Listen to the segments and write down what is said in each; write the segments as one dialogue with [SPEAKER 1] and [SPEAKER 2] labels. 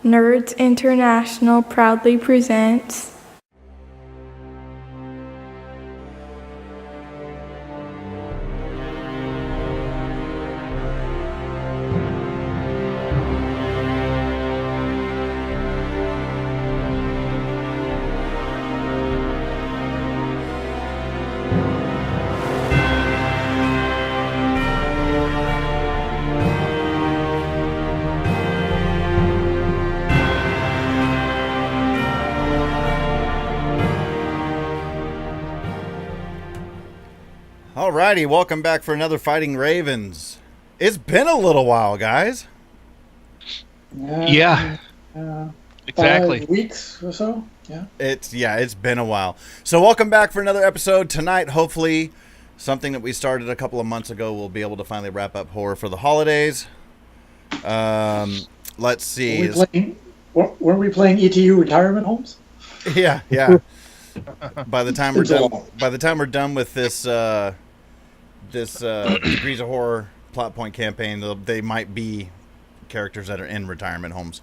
[SPEAKER 1] Nerds International proudly presents
[SPEAKER 2] Alrighty, welcome back for another Fighting Ravens. It's been a little while, guys.
[SPEAKER 3] Yeah. Exactly.
[SPEAKER 4] 5 weeks or so. Yeah.
[SPEAKER 2] It's been a while. So welcome back for another episode tonight. Hopefully, something that we started a couple of months ago, we'll be able to finally wrap up horror for the holidays. Let's see.
[SPEAKER 4] Weren't we playing ETU retirement homes?
[SPEAKER 2] Yeah. By the time we're done with this Degrees of Horror plot point campaign, they might be characters that are in retirement homes.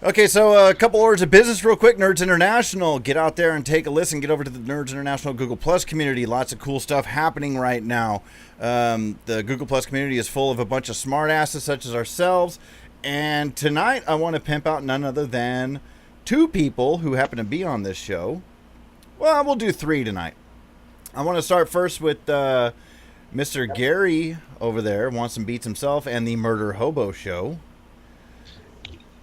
[SPEAKER 2] Okay, so a couple orders of business real quick. Nerds International, get out there and take a listen. Get over to the Nerds International Google Plus community. Lots of cool stuff happening right now. The Google Plus community is full of a bunch of smart asses such as ourselves. And tonight I want to pimp out none other than two people who happen to be on this show. Well, we'll do three tonight. I want to start first with Mr. Gary over there, Wants Some Beats himself, and the Murder Hobo Show.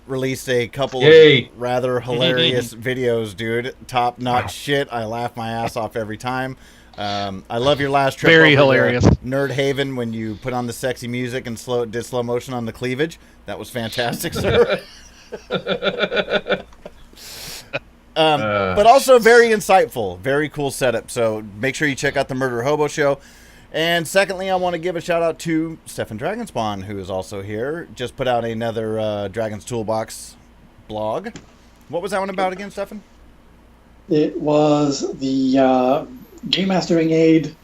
[SPEAKER 2] Released a couple of rather hilarious videos, dude. Top-notch shit. I laugh my ass off every time. I love your last trip.
[SPEAKER 3] Very hilarious.
[SPEAKER 2] Nerd Haven, when you put on the sexy music and did slow motion on the cleavage. That was fantastic, sir. But also very insightful, very cool setup. So make sure you check out the Murder Hobo Show. And secondly, I want to give a shout out to Stefan Dragonspawn, who is also here. Just put out another Dragon's Toolbox blog. What was that one about again, Stefan?
[SPEAKER 4] It was the game mastering aid,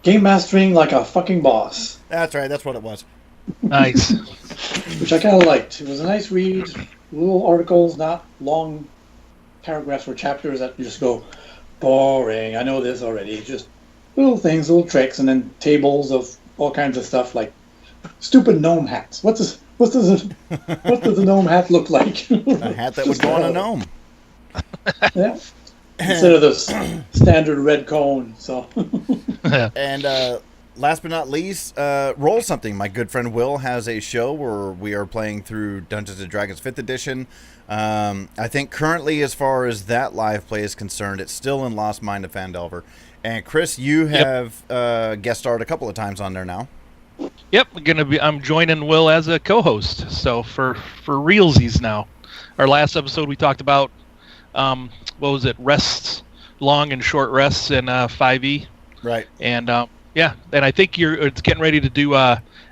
[SPEAKER 4] game mastering like a fucking boss.
[SPEAKER 2] That's right, that's what it was.
[SPEAKER 3] Nice.
[SPEAKER 4] Which I kind of liked. It was a nice read, little articles, not long paragraphs or chapters that you just go, boring, I know this already. Just little things, little tricks, and then tables of all kinds of stuff like stupid gnome hats. What does a gnome hat look like?
[SPEAKER 2] A hat that would go on a gnome.
[SPEAKER 4] Yeah. Instead of the standard red cone. So.
[SPEAKER 2] And last but not least, Roll Something. My good friend Will has a show where we are playing through Dungeons & Dragons 5th edition. I think currently, as far as that live play is concerned, it's still in Lost Mine of Phandelver. And Chris, you have guest starred a couple of times on there now.
[SPEAKER 3] Yep, I'm joining Will as a co-host. So for realsies now. Our last episode we talked about what was it? Rests, long and short rests in 5e.
[SPEAKER 2] Right.
[SPEAKER 3] And and I think it's getting ready to do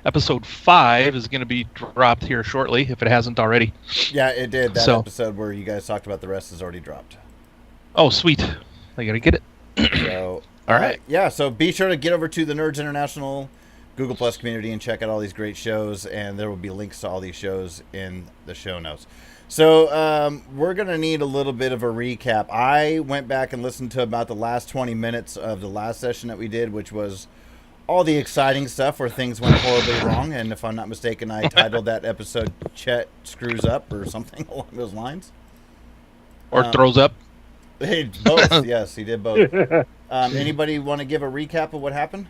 [SPEAKER 3] episode 5 is going to be dropped here shortly if it hasn't already.
[SPEAKER 2] Yeah, it did. That episode where you guys talked about the rest is already dropped.
[SPEAKER 3] Oh, sweet. I got to get it.
[SPEAKER 2] So, all right. Yeah, so be sure to get over to the Nerds International Google Plus community and check out all these great shows, and there will be links to all these shows in the show notes. So we're going to need a little bit of a recap. I went back and listened to about the last 20 minutes of the last session that we did, which was all the exciting stuff where things went horribly wrong, and if I'm not mistaken, I titled that episode Chet Screws Up or something along those lines.
[SPEAKER 3] Or throws up.
[SPEAKER 2] Both, yes, he did both. Anybody want to give a recap of what happened?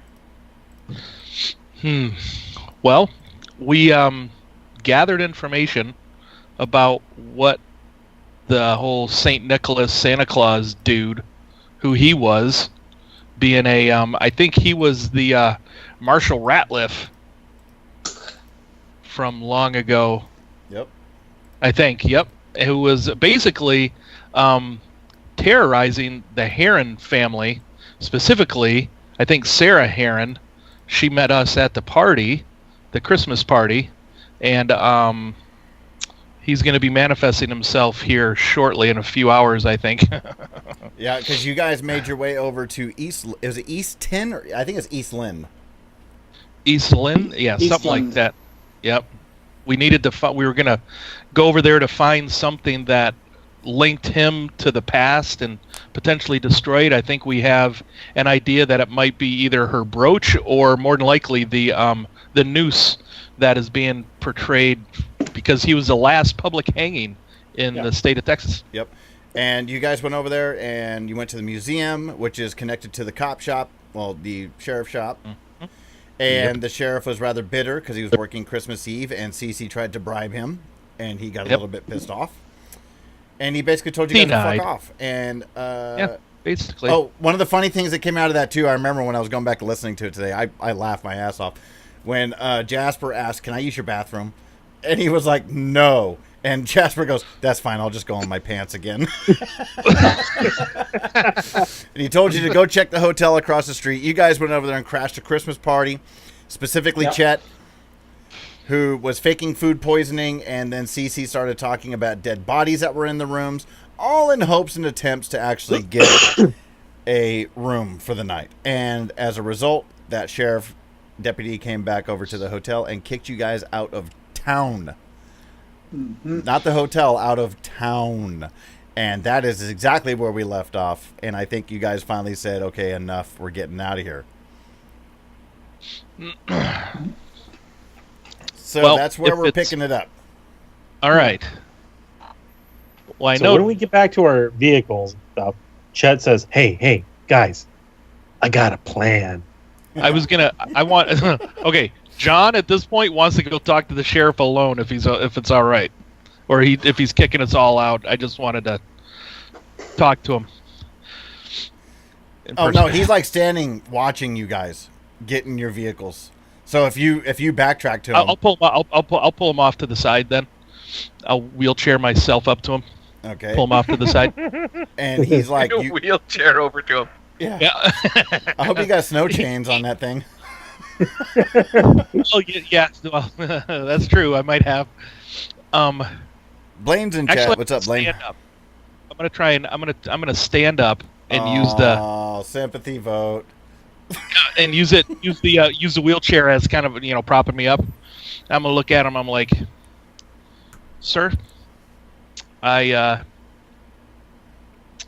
[SPEAKER 3] Well, we gathered information about what the whole St. Nicholas Santa Claus dude, who he was, being I think he was the Marshall Ratliff from long ago.
[SPEAKER 2] Yep.
[SPEAKER 3] I think, yep. Who was basically terrorizing the Heron family, specifically, I think Sarah Heron. She met us at the party, the Christmas party, and he's going to be manifesting himself here shortly in a few hours, I think.
[SPEAKER 2] Yeah, because you guys made your way over to East. Is it East 10? I think it's East Lynn.
[SPEAKER 3] East Lynn? Yeah, something like that. Yep. we needed to. We were gonna go over there to find something that linked him to the past and potentially destroyed. I think we have an idea that it might be either her brooch or more than likely the noose that is being portrayed, because he was the last public hanging in the state of Texas.
[SPEAKER 2] Yep. And you guys went over there and you went to the museum, which is connected to the cop shop, well, the sheriff shop. Mm-hmm. And the sheriff was rather bitter because he was working Christmas Eve, and Cece tried to bribe him, and he got a little bit pissed off. And he basically told you guys to fuck off. And
[SPEAKER 3] basically.
[SPEAKER 2] Oh, one of the funny things that came out of that too, I remember when I was going back and listening to it today, I laughed my ass off when Jasper asked, "Can I use your bathroom?" And he was like, "No." And Jasper goes, "That's fine. I'll just go in my pants again." And he told you to go check the hotel across the street. You guys went over there and crashed a Christmas party, specifically Chet, who was faking food poisoning, and then Cece started talking about dead bodies that were in the rooms, all in hopes and attempts to actually get a room for the night. And as a result, that sheriff deputy came back over to the hotel and kicked you guys out of town. Mm-hmm. Not the hotel, out of town. And that is exactly where we left off. And I think you guys finally said, okay, enough, we're getting out of here. So that's where we're picking it up.
[SPEAKER 3] All right. Well, I know.
[SPEAKER 5] When we get back to our vehicles and stuff, Chet says, hey, guys, I got a plan. Okay, John at this point wants to go talk to the sheriff alone if it's all right. Or if he's kicking us all out. I just wanted to talk to him.
[SPEAKER 2] Oh, no, he's like standing watching you guys get in your vehicles. So if you backtrack to him,
[SPEAKER 3] I'll pull him off to the side then. I'll wheelchair myself up to him.
[SPEAKER 2] Okay.
[SPEAKER 3] Pull him off to the side.
[SPEAKER 2] And he's like,
[SPEAKER 6] wheelchair over to him.
[SPEAKER 2] Yeah. I hope you got snow chains on that thing.
[SPEAKER 3] Oh yeah. Well, that's true. I might have.
[SPEAKER 2] Blaine's in chat. What's up, Blaine?
[SPEAKER 3] Stand up. I'm gonna stand up and use the
[SPEAKER 2] sympathy vote.
[SPEAKER 3] And use the wheelchair as kind of propping me up. I'm gonna look at him. I'm like, sir, I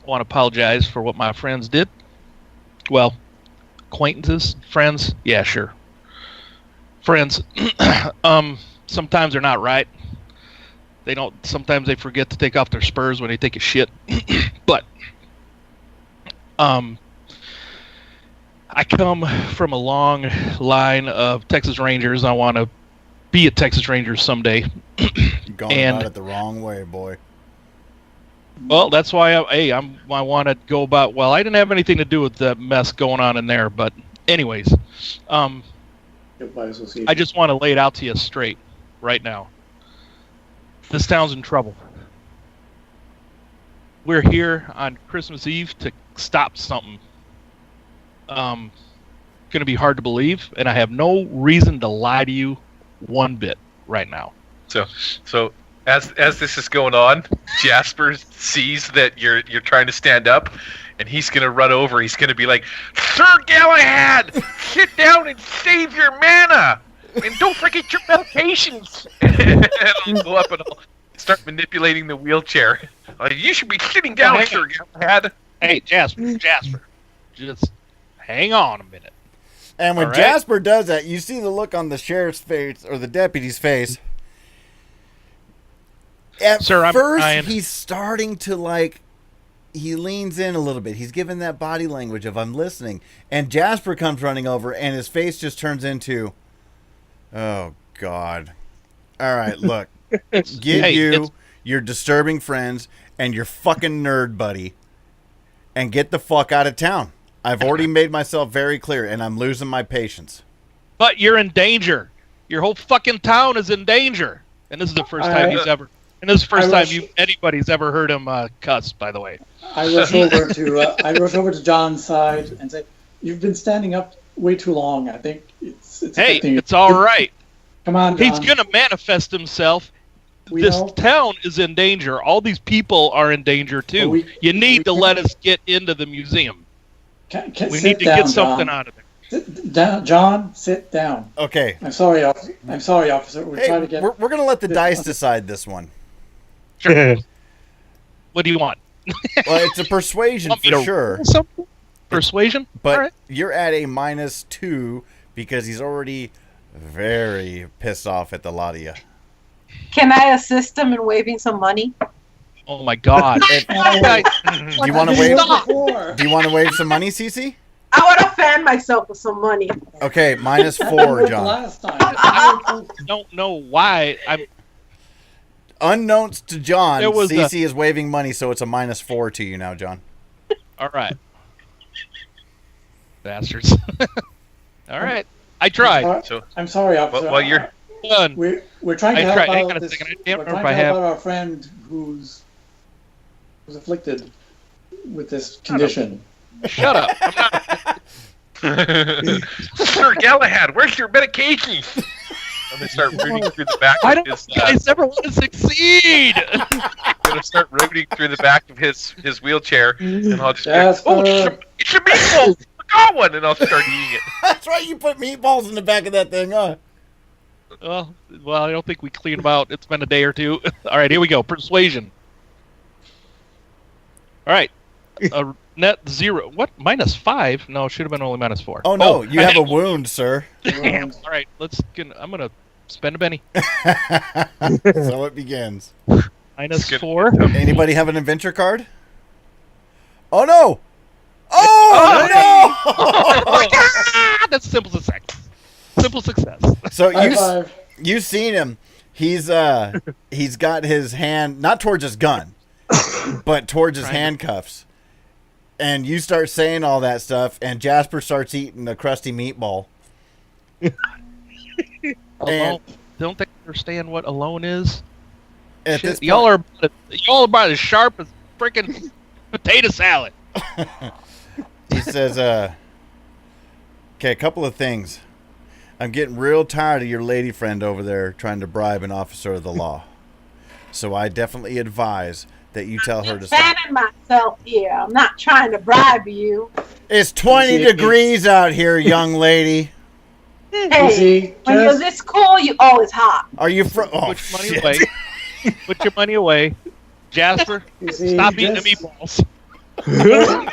[SPEAKER 3] want to apologize for what my friends did. Well, acquaintances, friends, yeah, sure. Friends, sometimes they're not right. They don't. Sometimes they forget to take off their spurs when they take a shit. But, I come from a long line of Texas Rangers. I want to be a Texas Ranger someday.
[SPEAKER 2] You're going about it the wrong way, boy.
[SPEAKER 3] Well, that's why I want to go about. Well, I didn't have anything to do with the mess going on in there, but anyways, I just want to lay it out to you straight right now. This town's in trouble. We're here on Christmas Eve to stop something. Going to be hard to believe, and I have no reason to lie to you one bit right now.
[SPEAKER 6] So as this is going on, Jasper sees that you're trying to stand up, and he's going to run over. He's going to be like, "Sir Galahad, sit down and save your mana, and don't forget your medications." And I'll go up and I'll start manipulating the wheelchair. Like, "You should be sitting down, Sir Galahad."
[SPEAKER 3] Hey, Jasper, just hang on a minute.
[SPEAKER 2] And when Jasper does that, you see the look on the sheriff's face or the deputy's face. At first, he's starting to he leans in a little bit. He's giving that body language of "I'm listening," and Jasper comes running over, and his face just turns into, "Oh God! All right, look, your disturbing friends and your fucking nerd buddy, and get the fuck out of town. I've already made myself very clear, and I'm losing my patience."
[SPEAKER 3] But you're in danger. Your whole fucking town is in danger, and this is the first time he's ever. And this is the first time anybody's ever heard him cuss, by the way.
[SPEAKER 4] I rush over to John's side and say, "You've been standing up way too long. I think it's affecting you."
[SPEAKER 3] It's all right.
[SPEAKER 4] Come on, John.
[SPEAKER 3] He's gonna manifest himself. This town is in danger. All these people are in danger too. You need to let us get into the museum.
[SPEAKER 4] We
[SPEAKER 3] need to get something out of it.
[SPEAKER 4] Sit down, John. Sit down.
[SPEAKER 2] Okay.
[SPEAKER 4] I'm sorry, officer. We're trying to get.
[SPEAKER 2] We're gonna let the dice decide this one.
[SPEAKER 3] Sure. What do you want?
[SPEAKER 2] Well, it's a persuasion
[SPEAKER 3] Want me
[SPEAKER 2] for
[SPEAKER 3] to
[SPEAKER 2] sure,
[SPEAKER 3] roll something? Persuasion?
[SPEAKER 2] but
[SPEAKER 3] All right.
[SPEAKER 2] you're at a -2 because he's already very pissed off at the lot of you.
[SPEAKER 7] Can I assist him in waving some money?
[SPEAKER 3] Oh my God.
[SPEAKER 2] Do you want to
[SPEAKER 4] Stop.
[SPEAKER 2] wave?
[SPEAKER 4] Before.
[SPEAKER 2] Do you want to wave some money, Cece?
[SPEAKER 7] I want to fan myself with some money.
[SPEAKER 2] Okay, -4, John.
[SPEAKER 4] Last time.
[SPEAKER 3] I don't know why.
[SPEAKER 2] Unknowns to John,
[SPEAKER 3] There was
[SPEAKER 2] Cece is waving money, so it's a -4 to you now, John.
[SPEAKER 3] All right. Bastards. All right. I tried.
[SPEAKER 6] So
[SPEAKER 4] I'm sorry, officer.
[SPEAKER 6] while you're
[SPEAKER 3] Done.
[SPEAKER 4] We're trying to
[SPEAKER 3] I
[SPEAKER 4] help
[SPEAKER 3] tried. Hang
[SPEAKER 4] out
[SPEAKER 3] on a
[SPEAKER 4] this.
[SPEAKER 3] second. I
[SPEAKER 4] We're
[SPEAKER 3] can't remember
[SPEAKER 4] trying
[SPEAKER 3] if
[SPEAKER 4] to
[SPEAKER 3] I
[SPEAKER 4] help
[SPEAKER 3] have.
[SPEAKER 4] out our friend who's afflicted with this condition.
[SPEAKER 3] Shut up. I'm not.
[SPEAKER 6] Sir Galahad, where's your medication? I'm gonna start rooting through the back
[SPEAKER 3] Why
[SPEAKER 6] of
[SPEAKER 3] don't
[SPEAKER 6] his.
[SPEAKER 3] you guys ever want to succeed?
[SPEAKER 6] I'm gonna start rooting through the back of his wheelchair, and I'll just be like,
[SPEAKER 4] Jasper.
[SPEAKER 6] "Oh, it's a meatball! I got one!" And I'll start eating it.
[SPEAKER 2] That's right, you put meatballs in the back of that thing, huh?
[SPEAKER 3] well, I don't think we cleaned them out. It's been a day or two. All right, here we go. Persuasion. All right. Net 0. What? -5? No, it should have been only -4.
[SPEAKER 2] Oh no, you have a wound, sir.
[SPEAKER 3] Damn. All right, I'm gonna spend a penny.
[SPEAKER 2] So it begins.
[SPEAKER 3] -4.
[SPEAKER 2] Anybody have an adventure card? Oh no! Oh, no!
[SPEAKER 3] That's simple success. Simple success.
[SPEAKER 2] So
[SPEAKER 4] High five.
[SPEAKER 2] you've seen him. He's got his hand not towards his gun, but towards his handcuffs. And you start saying all that stuff, and Jasper starts eating a crusty meatball.
[SPEAKER 3] Alone. Don't they understand what alone is?
[SPEAKER 2] At
[SPEAKER 3] Shit,
[SPEAKER 2] this
[SPEAKER 3] y'all
[SPEAKER 2] point,
[SPEAKER 3] are about as sharp as freaking potato salad.
[SPEAKER 2] he says, okay, a couple of things. I'm getting real tired of your lady friend over there trying to bribe an officer of the law. So I definitely advise that you tell her to stop.
[SPEAKER 7] Fanning myself here. I'm not trying to bribe you.
[SPEAKER 2] It's 20 degrees out here, young lady.
[SPEAKER 7] Hey,
[SPEAKER 4] see,
[SPEAKER 7] when you're
[SPEAKER 4] just-
[SPEAKER 7] this cool, you always hot.
[SPEAKER 2] Are you from? Oh,
[SPEAKER 3] Put your money
[SPEAKER 2] shit.
[SPEAKER 3] away. Put your money away. Jasper,
[SPEAKER 4] You see,
[SPEAKER 3] stop eating the
[SPEAKER 4] just-
[SPEAKER 3] meatballs.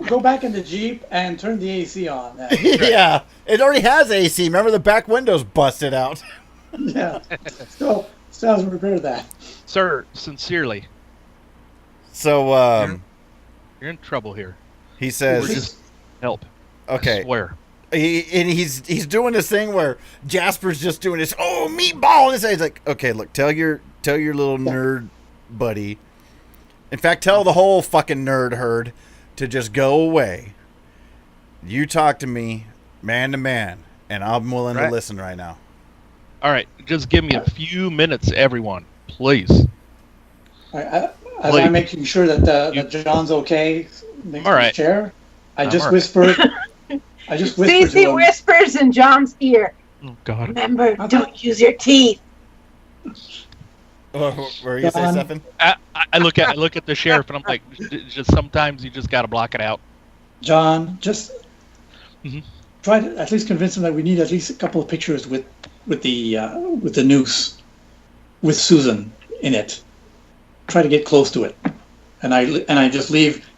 [SPEAKER 4] Go back in the Jeep and turn the AC on. Then.
[SPEAKER 2] Yeah, it already has AC. Remember, the back window's busted out.
[SPEAKER 4] Yeah. Still hasn't repaired that.
[SPEAKER 3] Sir, sincerely,
[SPEAKER 2] So
[SPEAKER 3] you're in trouble here.
[SPEAKER 2] he
[SPEAKER 3] We're
[SPEAKER 2] says,
[SPEAKER 3] just help. I
[SPEAKER 2] okay.
[SPEAKER 3] swear.
[SPEAKER 2] He's doing this thing where Jasper's just doing this. Oh, meatball! And he's like, okay, look, tell your little nerd buddy. In fact, tell the whole fucking nerd herd to just go away. You talk to me, man to man, and I'm willing to listen right now.
[SPEAKER 3] All right, just give me a few minutes, everyone, please.
[SPEAKER 4] As I'm making sure that John's okay next to
[SPEAKER 3] All right.
[SPEAKER 4] his chair, I
[SPEAKER 3] I'm
[SPEAKER 4] just
[SPEAKER 3] all right.
[SPEAKER 4] whispered. I just whispered to
[SPEAKER 7] Cece
[SPEAKER 4] him.
[SPEAKER 7] whispers in John's ear.
[SPEAKER 3] Oh God.
[SPEAKER 7] Remember, don't use your teeth.
[SPEAKER 2] Where you say,
[SPEAKER 4] John.
[SPEAKER 2] Stephen?
[SPEAKER 3] I look at the sheriff and I'm like, just sometimes you just gotta block it out.
[SPEAKER 4] John, just
[SPEAKER 3] Mhm.
[SPEAKER 4] try to at least convince him that we need at least a couple of pictures with the noose with Susan in it. Try to get close to it, and I just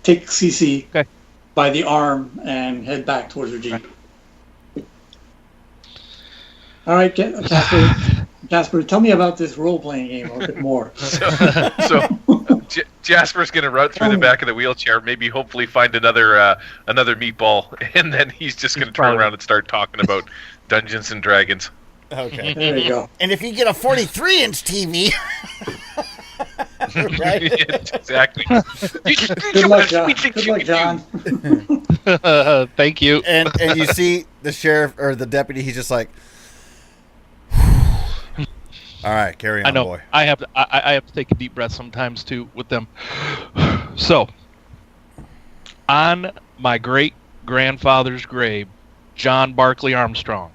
[SPEAKER 4] take Cece
[SPEAKER 3] Okay.
[SPEAKER 4] by the arm and head back towards her Jeep. All right, Jasper, tell me about this role-playing game a little bit more.
[SPEAKER 6] So Jasper's gonna run through the back of the wheelchair, maybe hopefully find another meatball, and then he's just gonna turn around and start talking about Dungeons and Dragons.
[SPEAKER 2] Okay.
[SPEAKER 4] There you go.
[SPEAKER 2] And if you get a 43-inch TV, right?
[SPEAKER 6] Exactly.
[SPEAKER 4] Good luck, John. Good luck, John.
[SPEAKER 3] Thank you.
[SPEAKER 2] And you see the sheriff or the deputy, he's just like, all right, carry on,
[SPEAKER 3] I know.
[SPEAKER 2] boy.
[SPEAKER 3] I have to take a deep breath sometimes too with them. So, on my great grandfather's grave, John Barkley Armstrong,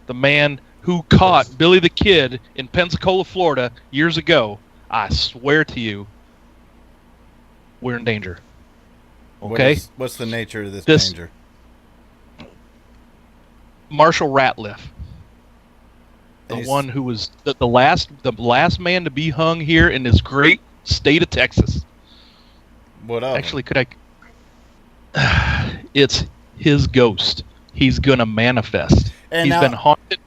[SPEAKER 3] the man who caught Billy the Kid in Pensacola, Florida years ago, I swear to you, we're in danger. Okay?
[SPEAKER 2] What's the nature of this
[SPEAKER 3] This-
[SPEAKER 2] danger?
[SPEAKER 5] Marshall Ratliff, the
[SPEAKER 2] He's-
[SPEAKER 5] one who was the last man to be hung here in this great state of Texas.
[SPEAKER 2] What up?
[SPEAKER 5] Actually, could I? It's his ghost. He's gonna manifest.
[SPEAKER 2] And
[SPEAKER 5] He's
[SPEAKER 2] now-
[SPEAKER 5] been haunted.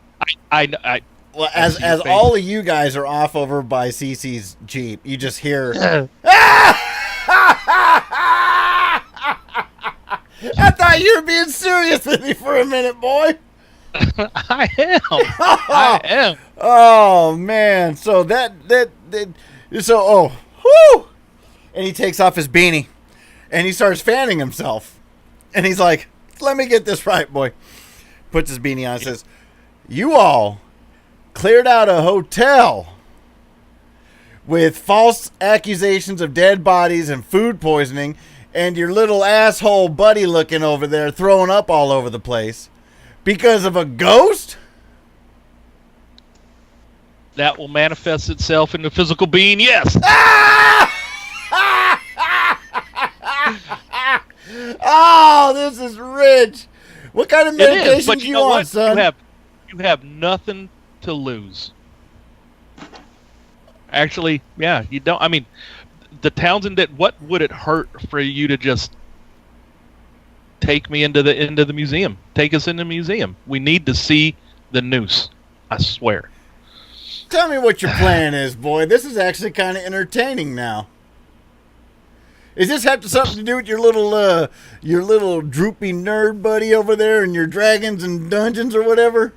[SPEAKER 5] I
[SPEAKER 2] well,
[SPEAKER 5] I
[SPEAKER 2] as
[SPEAKER 5] see your face.
[SPEAKER 2] all of you guys are off over by Cece's Jeep, you just hear. I thought you were being serious with me for a minute, boy.
[SPEAKER 5] I am. I am.
[SPEAKER 2] Oh man! So whoo! And he takes off his beanie, and he starts fanning himself, and he's like, "Let me get this right, boy." Puts his beanie on and says, "You all cleared out a hotel with false accusations of dead bodies and food poisoning, and your little asshole buddy looking over there throwing up all over the place because of a ghost?"
[SPEAKER 5] That will manifest itself in a physical being. Yes.
[SPEAKER 2] Oh, this is rich. What kind of
[SPEAKER 5] It is,
[SPEAKER 2] medication
[SPEAKER 5] but
[SPEAKER 2] do
[SPEAKER 5] you
[SPEAKER 2] you
[SPEAKER 5] know
[SPEAKER 2] want,
[SPEAKER 5] what?
[SPEAKER 2] son?
[SPEAKER 5] You have nothing to lose. Actually, yeah, you don't. I mean, the Townsend. What would it hurt for you to just take me into the museum? Take us in the museum. We need to see the noose. I swear.
[SPEAKER 2] Tell me what your plan is, boy. This is actually kind of entertaining now. Does this have something to do with your little droopy nerd buddy over there and your dragons and dungeons or whatever?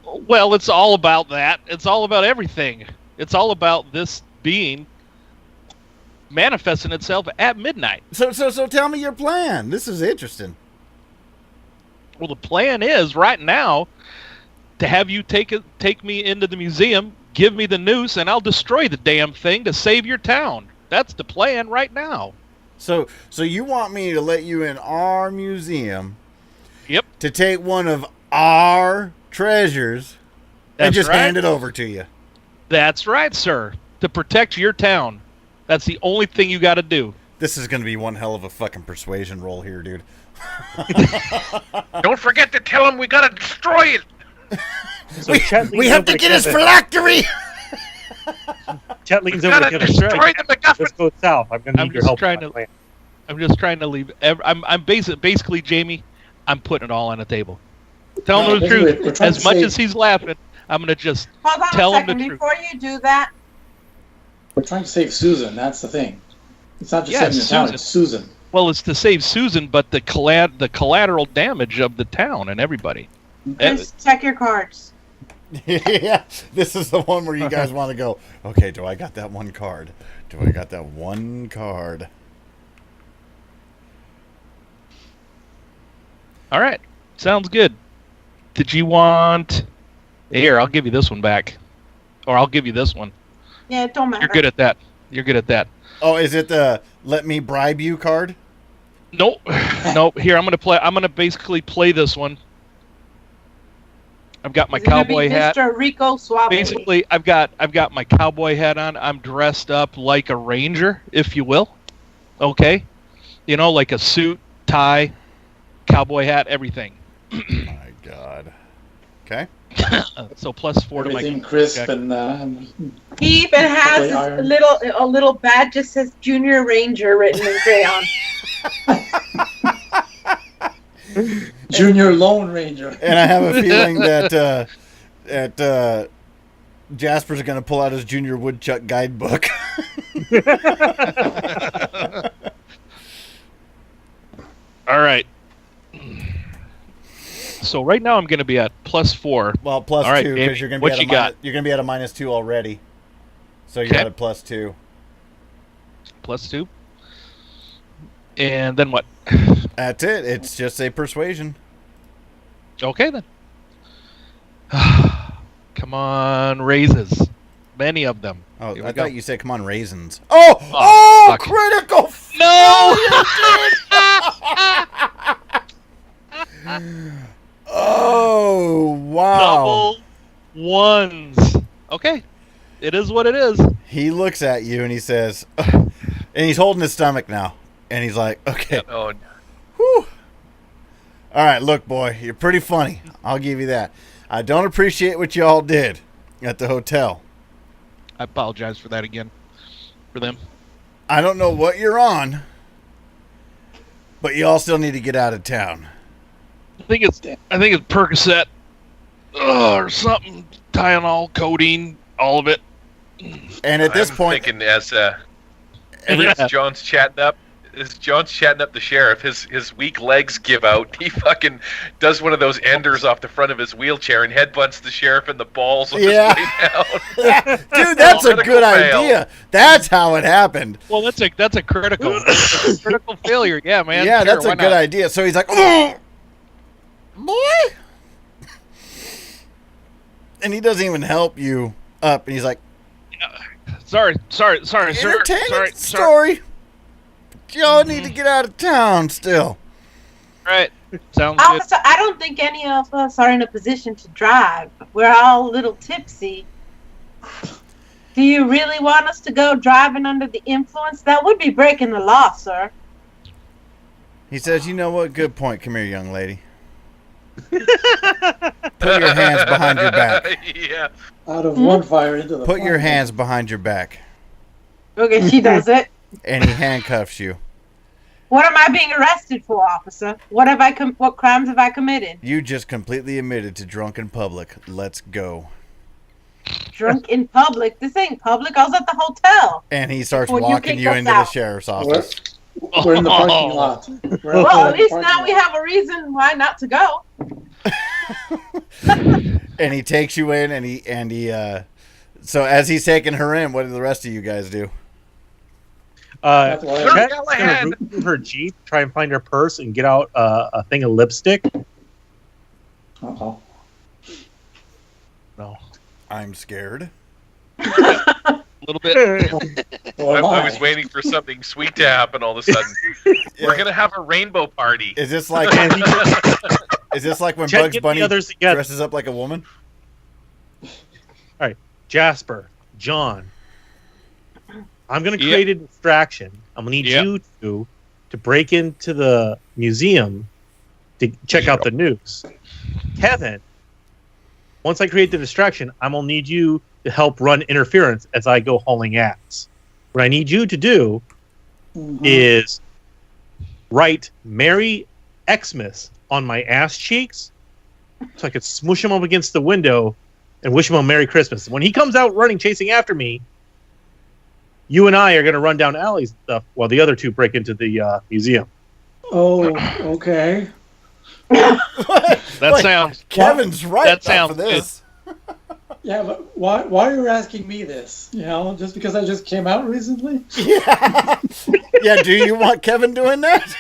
[SPEAKER 5] Well, it's all about that. It's all about everything. It's all about this being manifesting itself at midnight.
[SPEAKER 2] So tell me your plan. This is interesting.
[SPEAKER 5] Well, the plan is right now to have you take me into the museum, give me the noose, and I'll destroy the damn thing to save your town. That's the plan right now.
[SPEAKER 2] So you want me to let you in our museum?
[SPEAKER 5] Yep.
[SPEAKER 2] To take one of our treasures and
[SPEAKER 5] That's
[SPEAKER 2] just
[SPEAKER 5] right.
[SPEAKER 2] hand it over to you.
[SPEAKER 5] That's right, sir. To protect your town. That's the only thing you got to do.
[SPEAKER 2] This is going to be one hell of a fucking persuasion roll here, dude.
[SPEAKER 6] Don't forget to tell him we gotta destroy it.
[SPEAKER 8] So Chet
[SPEAKER 2] We
[SPEAKER 8] leans
[SPEAKER 2] have
[SPEAKER 8] over
[SPEAKER 2] to get his
[SPEAKER 8] Kevin.
[SPEAKER 2] philactery.
[SPEAKER 8] Chet leans over to
[SPEAKER 6] Gotta
[SPEAKER 8] Kevin.
[SPEAKER 6] destroy
[SPEAKER 8] Right.
[SPEAKER 6] the MacGuffin.
[SPEAKER 8] Let's go south. I'm going to
[SPEAKER 5] I'm
[SPEAKER 8] need your
[SPEAKER 5] just
[SPEAKER 8] help.
[SPEAKER 5] trying
[SPEAKER 8] with my
[SPEAKER 5] to-
[SPEAKER 8] plan.
[SPEAKER 5] I'm just trying to leave. I'm basically, Jamie, I'm putting it all on the table. Tell him the
[SPEAKER 4] basically, we're
[SPEAKER 5] truth.
[SPEAKER 4] trying
[SPEAKER 5] As
[SPEAKER 4] to
[SPEAKER 5] much
[SPEAKER 4] say-
[SPEAKER 5] as he's laughing, I'm going to just
[SPEAKER 7] Hold on
[SPEAKER 5] Tell
[SPEAKER 7] a
[SPEAKER 5] 'em the
[SPEAKER 7] second.
[SPEAKER 5] truth.
[SPEAKER 7] Before you do that,
[SPEAKER 4] We're trying to save Susan. That's the thing. It's not just
[SPEAKER 5] Yeah,
[SPEAKER 4] saving the town.
[SPEAKER 5] Susan.
[SPEAKER 4] It's Susan.
[SPEAKER 5] Well, it's to save Susan, but the collateral damage of the town and everybody.
[SPEAKER 7] just check your cards.
[SPEAKER 2] Yeah, this is the one where you guys want to go, okay, do I got that one card? Do I got that one card?
[SPEAKER 5] All right, sounds good. Did you want? Here, I'll give you this one back, or I'll give you this one.
[SPEAKER 7] Yeah, it don't matter.
[SPEAKER 5] You're good at that. You're good at that.
[SPEAKER 2] Oh, is it the let me bribe you card?
[SPEAKER 5] Nope, nope. Here, I'm gonna basically play this one. I've got my
[SPEAKER 7] It's gonna be
[SPEAKER 5] cowboy hat.
[SPEAKER 7] Mr. Rico Suave.
[SPEAKER 5] Basically, I've got my cowboy hat on. I'm dressed up like a ranger, if you will. Okay, you know, like a suit, tie, cowboy hat, everything.
[SPEAKER 2] My God. Okay.
[SPEAKER 5] So +4 to my.
[SPEAKER 4] Everything crisp
[SPEAKER 5] Okay.
[SPEAKER 4] and
[SPEAKER 7] He even has
[SPEAKER 4] Cowboy iron.
[SPEAKER 7] a little badge that says Junior Ranger written in crayon.
[SPEAKER 4] Junior Lone Ranger.
[SPEAKER 2] And I have a feeling that Jasper's going to pull out his Junior Woodchuck guidebook.
[SPEAKER 5] All right. So right now I'm going to be at +4.
[SPEAKER 2] Well, plus
[SPEAKER 5] All right,
[SPEAKER 2] 2
[SPEAKER 5] Jamie,
[SPEAKER 2] because you're going to
[SPEAKER 5] what
[SPEAKER 2] be at
[SPEAKER 5] you got?
[SPEAKER 2] you're going to be at a -2 already. So you're
[SPEAKER 5] Okay.
[SPEAKER 2] at a +2.
[SPEAKER 5] +2. And then what?
[SPEAKER 2] That's it. It's just a persuasion.
[SPEAKER 5] Okay then. Come on, raises. Many of them.
[SPEAKER 2] Oh,
[SPEAKER 5] Here
[SPEAKER 2] I
[SPEAKER 5] we go.
[SPEAKER 2] thought you said come on raisins. Oh,
[SPEAKER 5] fuck.
[SPEAKER 2] critical.
[SPEAKER 5] No!
[SPEAKER 2] Oh, wow.
[SPEAKER 5] Double ones. Okay. It is what it is.
[SPEAKER 2] He looks at you and he says, and he's holding his stomach now. And he's like, okay,
[SPEAKER 6] Oh,
[SPEAKER 2] whew. All right, look, boy, you're pretty funny. I'll give you that. I don't appreciate what you all did at the hotel.
[SPEAKER 5] I apologize for that again. For them.
[SPEAKER 2] I don't know what you're on, but you all still need to get out of town.
[SPEAKER 5] I think it's Percocet. Or something. Tylenol, codeine, all of it.
[SPEAKER 2] And at this
[SPEAKER 6] I'm
[SPEAKER 2] point,
[SPEAKER 6] thinking as John's chatting up the sheriff, his weak legs give out. He fucking does one of those enders off the front of his wheelchair and headbutts the sheriff in the balls on his way down.
[SPEAKER 2] Dude, that's a good
[SPEAKER 6] fail.
[SPEAKER 2] idea. That's how it happened.
[SPEAKER 5] Well, that's a critical failure. Yeah, man.
[SPEAKER 2] Yeah,
[SPEAKER 5] sure,
[SPEAKER 2] that's a
[SPEAKER 5] why
[SPEAKER 2] good
[SPEAKER 5] not?
[SPEAKER 2] idea. So he's like, oh, boy. And he doesn't even help you up. And he's like,
[SPEAKER 5] Sorry, sir.
[SPEAKER 2] entertaining story. Y'all need to get out of town still.
[SPEAKER 5] Right. Sounds good.
[SPEAKER 7] Officer, I don't think any of us are in a position to drive. We're all a little tipsy. Do you really want us to go driving under the influence? That would be breaking the law, sir.
[SPEAKER 2] He says, you know what? Good point. Come here, young lady. Put your hands behind your back.
[SPEAKER 6] Yeah.
[SPEAKER 4] Out of one fire into the
[SPEAKER 2] Put your
[SPEAKER 4] fire.
[SPEAKER 2] hands behind your back.
[SPEAKER 7] Okay, she does it.
[SPEAKER 2] And he handcuffs you.
[SPEAKER 7] What am I being arrested for, officer? What crimes have I committed?
[SPEAKER 2] You just completely admitted to drunk in public. Let's go.
[SPEAKER 7] Drunk in public? This ain't public. I was at the hotel.
[SPEAKER 2] And he starts
[SPEAKER 7] Well, you
[SPEAKER 2] walking
[SPEAKER 7] kicked
[SPEAKER 2] you
[SPEAKER 7] us
[SPEAKER 2] into the
[SPEAKER 7] out.
[SPEAKER 2] sheriff's office.
[SPEAKER 4] We're in the parking lot. We're
[SPEAKER 7] Well,
[SPEAKER 4] outside
[SPEAKER 7] at
[SPEAKER 4] the
[SPEAKER 7] least
[SPEAKER 4] parking
[SPEAKER 7] now
[SPEAKER 4] lot.
[SPEAKER 7] we have a reason why not to go.
[SPEAKER 2] And he takes you in, and he. So as he's taking her in, what do the rest of you guys do?
[SPEAKER 4] That's why I-
[SPEAKER 8] Chet's gonna root through her Jeep, try and find her purse, and get out a thing of lipstick.
[SPEAKER 4] Uh-oh.
[SPEAKER 5] No.
[SPEAKER 2] I'm scared.
[SPEAKER 5] A little bit.
[SPEAKER 4] Oh,
[SPEAKER 6] I
[SPEAKER 4] my.
[SPEAKER 6] was waiting for something sweet to happen all of a sudden. We're gonna have a rainbow party.
[SPEAKER 2] Is this like? Is this like when
[SPEAKER 8] Chet,
[SPEAKER 2] Bugs
[SPEAKER 8] get
[SPEAKER 2] Bunny
[SPEAKER 8] the others together.
[SPEAKER 2] dresses up like a woman?
[SPEAKER 8] Jasper, John, I'm going to create a distraction. I'm going to need you to break into the museum to check out the news. Kevin, once I create the distraction, I'm going to need you to help run interference as I go hauling ass. What I need you to do is write Merry Xmas on my ass cheeks so I could smoosh him up against the window and wish him a Merry Christmas. When he comes out running, chasing after me, you and I are going to run down alleys and stuff while the other two break into the museum.
[SPEAKER 4] Oh, okay.
[SPEAKER 5] That sounds.
[SPEAKER 2] Kevin's right.
[SPEAKER 5] That
[SPEAKER 2] about
[SPEAKER 5] sounds
[SPEAKER 2] for this.
[SPEAKER 4] Yeah, but why are you asking me this? You know, just because I just came out recently?
[SPEAKER 2] Yeah. Yeah. Do you want Kevin doing that?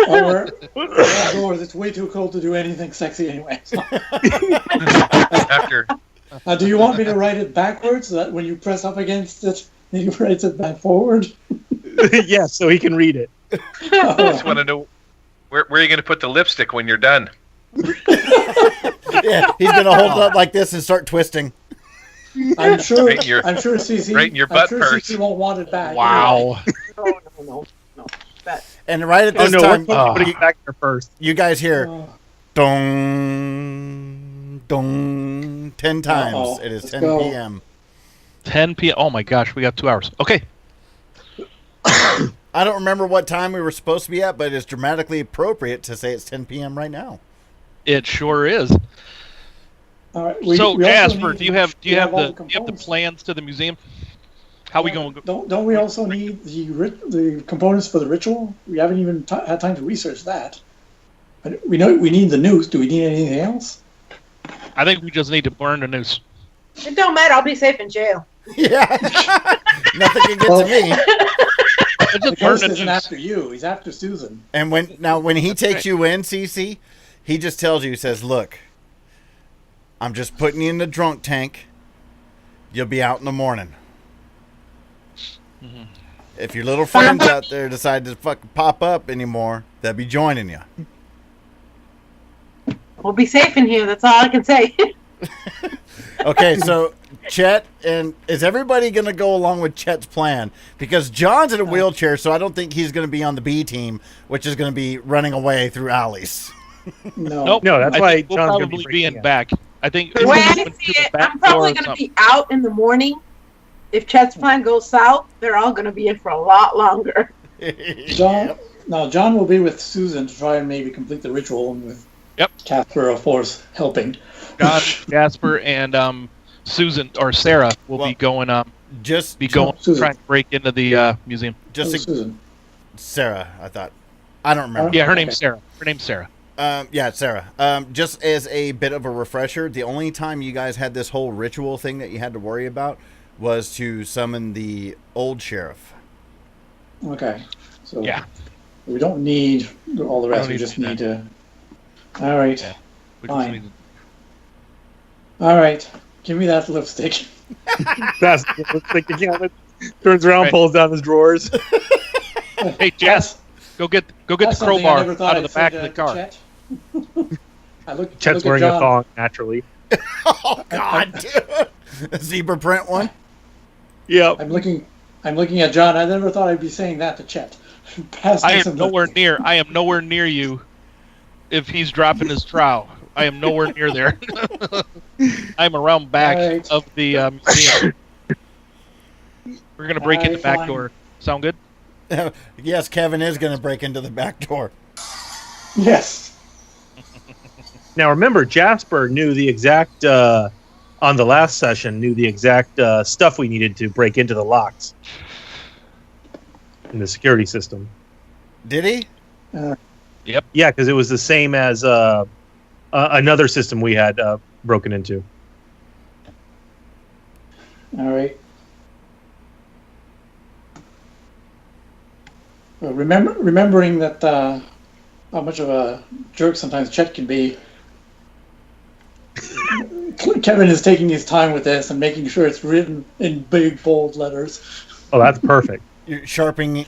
[SPEAKER 4] We're outdoors. It's way too cold to do anything sexy anyway.
[SPEAKER 6] After
[SPEAKER 4] Do you want me to write it backwards so that when you press up against it, he writes it back forward?
[SPEAKER 8] Yeah, so he can read it.
[SPEAKER 6] I just want to know where are you going to put the lipstick when you're done?
[SPEAKER 2] Yeah. He's gonna hold it up like this and start twisting.
[SPEAKER 4] I'm sure.
[SPEAKER 6] Right in your-
[SPEAKER 4] I'm sure CC.
[SPEAKER 6] right in your
[SPEAKER 4] I'm
[SPEAKER 6] butt
[SPEAKER 4] sure
[SPEAKER 6] purse.
[SPEAKER 4] CC won't want it back.
[SPEAKER 5] Wow.
[SPEAKER 7] No.
[SPEAKER 2] And right at
[SPEAKER 8] Oh
[SPEAKER 2] this
[SPEAKER 8] no,
[SPEAKER 2] time,
[SPEAKER 8] we're putting it back there first.
[SPEAKER 2] you guys hear
[SPEAKER 4] Oh,
[SPEAKER 2] dong, dong 10 times.
[SPEAKER 4] Uh-oh.
[SPEAKER 2] It is
[SPEAKER 4] Let's
[SPEAKER 2] 10
[SPEAKER 4] go.
[SPEAKER 2] p.m.
[SPEAKER 5] 10 p.m. Oh my gosh, we got 2 hours. Okay.
[SPEAKER 2] I don't remember what time we were supposed to be at, but it's dramatically appropriate to say it's 10 p.m. right now.
[SPEAKER 5] It sure is.
[SPEAKER 4] all right.
[SPEAKER 5] So
[SPEAKER 4] also
[SPEAKER 5] Jasper,
[SPEAKER 4] need-
[SPEAKER 5] do you have
[SPEAKER 4] we all
[SPEAKER 5] the
[SPEAKER 4] components.
[SPEAKER 5] plans to the museum? How we going?
[SPEAKER 4] Don't we also need the components for the ritual? We haven't even had time to research that. But we know we need the news. Do we need anything else?
[SPEAKER 5] I think we just need to burn the news.
[SPEAKER 7] It don't matter. I'll be safe in jail.
[SPEAKER 2] Yeah. Nothing can get to me.
[SPEAKER 5] Let's
[SPEAKER 4] The
[SPEAKER 5] just burn
[SPEAKER 4] ghost
[SPEAKER 5] the
[SPEAKER 4] isn't
[SPEAKER 5] news.
[SPEAKER 4] after you. He's after Susan.
[SPEAKER 2] And when he takes you in, CC, he just tells you, he says, look, I'm just putting you in the drunk tank. You'll be out in the morning.
[SPEAKER 5] Mhm.
[SPEAKER 2] If your little friends out there decide to fucking pop up anymore, they'll be joining you.
[SPEAKER 7] We'll be safe in here. That's all I can say.
[SPEAKER 2] Okay, so Chet, and is everybody going to go along with Chet's plan? Because John's in a wheelchair, so I don't think he's going to be on the B team, which is going to be running away through alleys.
[SPEAKER 4] No.
[SPEAKER 5] Nope.
[SPEAKER 8] No, that's
[SPEAKER 5] I
[SPEAKER 8] why
[SPEAKER 5] think we'll
[SPEAKER 8] John's gonna
[SPEAKER 5] probably
[SPEAKER 8] be
[SPEAKER 5] be in
[SPEAKER 8] breaking
[SPEAKER 5] back. I think
[SPEAKER 7] The way I
[SPEAKER 5] going
[SPEAKER 7] see
[SPEAKER 5] through the
[SPEAKER 7] it,
[SPEAKER 5] back
[SPEAKER 7] I'm probably
[SPEAKER 5] door or
[SPEAKER 7] going to
[SPEAKER 5] something.
[SPEAKER 7] be out in the morning. If Chet's plan goes south, they're all going to be in for a lot longer.
[SPEAKER 4] John, no, John will be with Susan to try and maybe complete the ritual, and with Casper, of course, helping.
[SPEAKER 5] John, Jasper, and Susan or Sarah will
[SPEAKER 2] Well,
[SPEAKER 5] be going.
[SPEAKER 2] Just
[SPEAKER 5] Going
[SPEAKER 4] Susan.
[SPEAKER 5] trying to break into the museum.
[SPEAKER 2] just
[SPEAKER 4] Susan.
[SPEAKER 2] Sarah, I thought. I don't remember.
[SPEAKER 5] Yeah, her name's
[SPEAKER 4] Okay.
[SPEAKER 5] Sarah. Her name's Sarah.
[SPEAKER 2] Yeah, Sarah. Just as a bit of a refresher, the only time you guys had this whole ritual thing that you had to worry about was to summon the old sheriff.
[SPEAKER 4] Okay. So
[SPEAKER 5] Yeah.
[SPEAKER 4] we don't need all the rest.
[SPEAKER 5] don't
[SPEAKER 4] We
[SPEAKER 5] need
[SPEAKER 4] just
[SPEAKER 5] to do
[SPEAKER 4] need to. All right.
[SPEAKER 5] Yeah. We
[SPEAKER 4] Fine.
[SPEAKER 5] need to-
[SPEAKER 4] All right. Give me that lipstick.
[SPEAKER 8] That's like again. Turns around,
[SPEAKER 5] Right.
[SPEAKER 8] pulls down his drawers.
[SPEAKER 5] Hey, Jess, go get the
[SPEAKER 4] That's something I
[SPEAKER 5] crowbar
[SPEAKER 4] never thought
[SPEAKER 5] out of
[SPEAKER 4] I'd
[SPEAKER 5] the back
[SPEAKER 4] say
[SPEAKER 5] of the
[SPEAKER 4] to
[SPEAKER 5] car.
[SPEAKER 4] Chet. I look
[SPEAKER 8] Chet's
[SPEAKER 4] at
[SPEAKER 8] wearing a
[SPEAKER 4] John.
[SPEAKER 8] thong naturally.
[SPEAKER 2] Oh God, dude! A zebra print one.
[SPEAKER 8] Yep.
[SPEAKER 4] I'm looking at John. I never thought I'd be saying that to Chet. Pass me
[SPEAKER 5] I
[SPEAKER 4] some
[SPEAKER 5] am nowhere
[SPEAKER 4] lipstick.
[SPEAKER 5] near. I am nowhere near you. If he's dropping his trowel, I am nowhere near there. I'm around back
[SPEAKER 4] Alright.
[SPEAKER 5] of the museum. We're gonna break in the
[SPEAKER 4] Alright,
[SPEAKER 5] back
[SPEAKER 4] fine.
[SPEAKER 5] door. Sound good?
[SPEAKER 2] Yes, Kevin is going to break into the back door.
[SPEAKER 4] Yes.
[SPEAKER 8] Now remember, Jasper knew the exact on the last session knew the exact stuff we needed to break into the locks in the security system.
[SPEAKER 2] Did he?
[SPEAKER 8] Yeah, because it was the same as another system we had broken into.
[SPEAKER 4] All right. Well, remembering that how much of a jerk sometimes Chet can be. Kevin is taking his time with this and making sure it's written in big bold letters.
[SPEAKER 8] Oh, that's perfect.
[SPEAKER 2] You're sharpening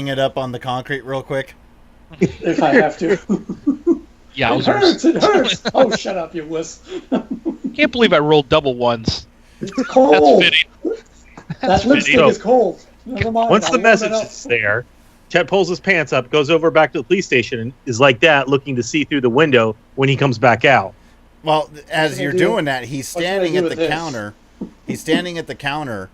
[SPEAKER 2] it up on the concrete real quick.
[SPEAKER 4] If I have to.
[SPEAKER 5] Yeah,
[SPEAKER 4] It hurts. It hurts. Oh, shut up, you wuss.
[SPEAKER 5] Can't believe I rolled double ones.
[SPEAKER 4] It's cold.
[SPEAKER 5] That's fitting.
[SPEAKER 4] That lipstick
[SPEAKER 8] fitting.
[SPEAKER 4] is cold. Never mind.
[SPEAKER 8] Once
[SPEAKER 4] I'll
[SPEAKER 8] the
[SPEAKER 4] warm
[SPEAKER 8] message
[SPEAKER 4] it up.
[SPEAKER 8] is there, Chet pulls his pants up, goes over back to the police station, and is like that, looking to see through the window when he comes back out.
[SPEAKER 2] Well, as
[SPEAKER 4] should I
[SPEAKER 2] you're
[SPEAKER 4] do?
[SPEAKER 2] doing that, he's
[SPEAKER 4] What should I
[SPEAKER 2] standing
[SPEAKER 4] do
[SPEAKER 2] at the
[SPEAKER 4] with this?
[SPEAKER 2] counter. He's standing at the counter,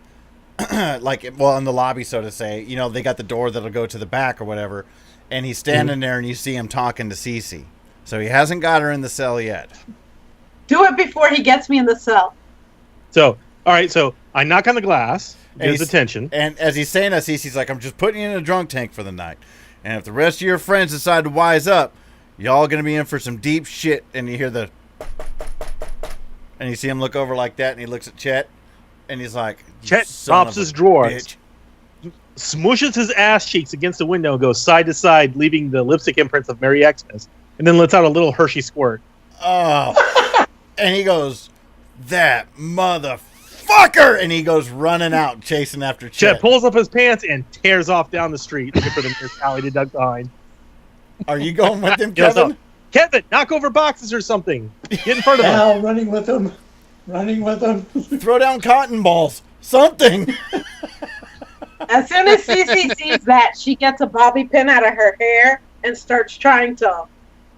[SPEAKER 2] like, well, in the lobby, so to say. You know, they got the door that'll go to the back or whatever. And he's standing there, and you see him talking to Cece. So he hasn't got her in the cell yet.
[SPEAKER 7] Do it before he gets me in the cell.
[SPEAKER 8] So, all right, so I knock on the glass,
[SPEAKER 2] And
[SPEAKER 8] get his
[SPEAKER 2] he's-
[SPEAKER 8] attention.
[SPEAKER 2] And as he's saying that, Cece's like, I'm just putting you in a drunk tank for the night. And if the rest of your friends decide to wise up, y'all going to be in for some deep shit. And you hear the... And you see him look over like that, and he looks at Chet. And he's like... "You
[SPEAKER 8] Chet
[SPEAKER 2] son
[SPEAKER 8] drops
[SPEAKER 2] of a
[SPEAKER 8] his drawers.
[SPEAKER 2] bitch."
[SPEAKER 8] Smooshes his ass cheeks against the window and goes side to side, leaving the lipstick imprints of Merry Xmas, and then lets out a little Hershey squirt.
[SPEAKER 2] Oh. And he goes, that motherfucker! And he goes running out, chasing after
[SPEAKER 8] Chet
[SPEAKER 2] Chet.
[SPEAKER 8] pulls up his pants and tears off down the street, looking for the nearest alley to duck behind.
[SPEAKER 2] Are you going with him,
[SPEAKER 8] Yells
[SPEAKER 2] Kevin?
[SPEAKER 8] out, Kevin, knock over boxes or something. Get in front of him.
[SPEAKER 4] Now running with him. Running with him.
[SPEAKER 2] Throw down cotton balls. Something.
[SPEAKER 7] As soon as Cece sees that, she gets a bobby pin out of her hair and starts trying to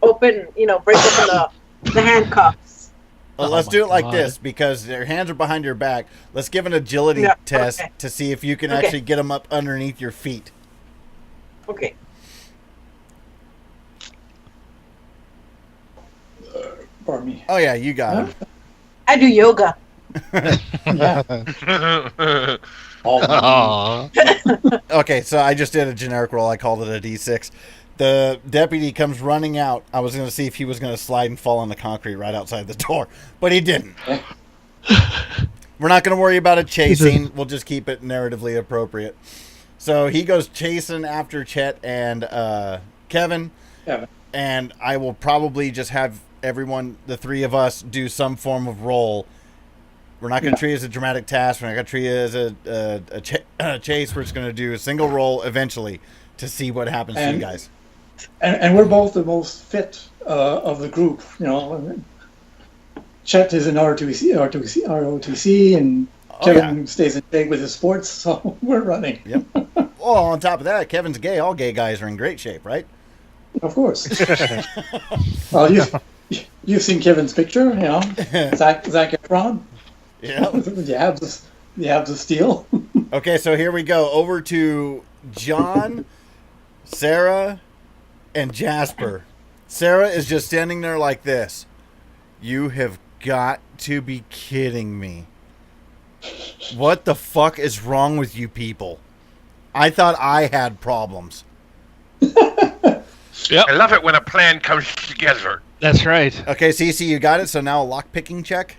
[SPEAKER 7] open, break open the handcuffs.
[SPEAKER 2] Well,
[SPEAKER 5] Oh
[SPEAKER 2] let's
[SPEAKER 5] my
[SPEAKER 2] do it like
[SPEAKER 5] God.
[SPEAKER 2] this, because their hands are behind your back. Let's give an agility
[SPEAKER 7] Yeah,
[SPEAKER 2] test
[SPEAKER 7] okay.
[SPEAKER 2] to see if you can
[SPEAKER 7] Okay.
[SPEAKER 2] actually get them up underneath your feet.
[SPEAKER 7] Okay.
[SPEAKER 4] Pardon me.
[SPEAKER 2] Oh, yeah, you got him.
[SPEAKER 7] I do yoga.
[SPEAKER 4] Yeah. Oh,
[SPEAKER 2] Okay, so I just did a generic roll. I called it a D6. The deputy comes running out. I was going to see if he was going to slide and fall on the concrete right outside the door, but he didn't. We're not going to worry about it chasing. We'll just keep it narratively appropriate. So he goes chasing after Chet and Kevin,
[SPEAKER 4] Kevin.
[SPEAKER 2] and I will probably just have everyone, the three of us, do some form of roll. We're not going to treat it as a dramatic task. We're not going to treat it as a chase. We're just going to do a single roll eventually to see what happens to you
[SPEAKER 4] And-
[SPEAKER 2] guys.
[SPEAKER 4] And we're both the most fit of the group. Chet is in ROTC, and Kevin stays in shape with his sports, so we're running.
[SPEAKER 2] Yep. Well, on top of that, Kevin's gay. All gay guys are in great shape, right?
[SPEAKER 4] Of course. Well, you've seen Kevin's picture, you know, Zac Efron.
[SPEAKER 2] Yeah.
[SPEAKER 4] The abs of steel.
[SPEAKER 2] Okay, so here we go. Over to John, Sarah, and Jasper. Sarah is just standing there like this. You have got to be kidding me. What the fuck is wrong with you people? I thought I had problems.
[SPEAKER 3] Yep,
[SPEAKER 6] I love it when a plan comes together.
[SPEAKER 3] that's right.
[SPEAKER 2] Okay, Cece, you got it. So now a lock-picking check?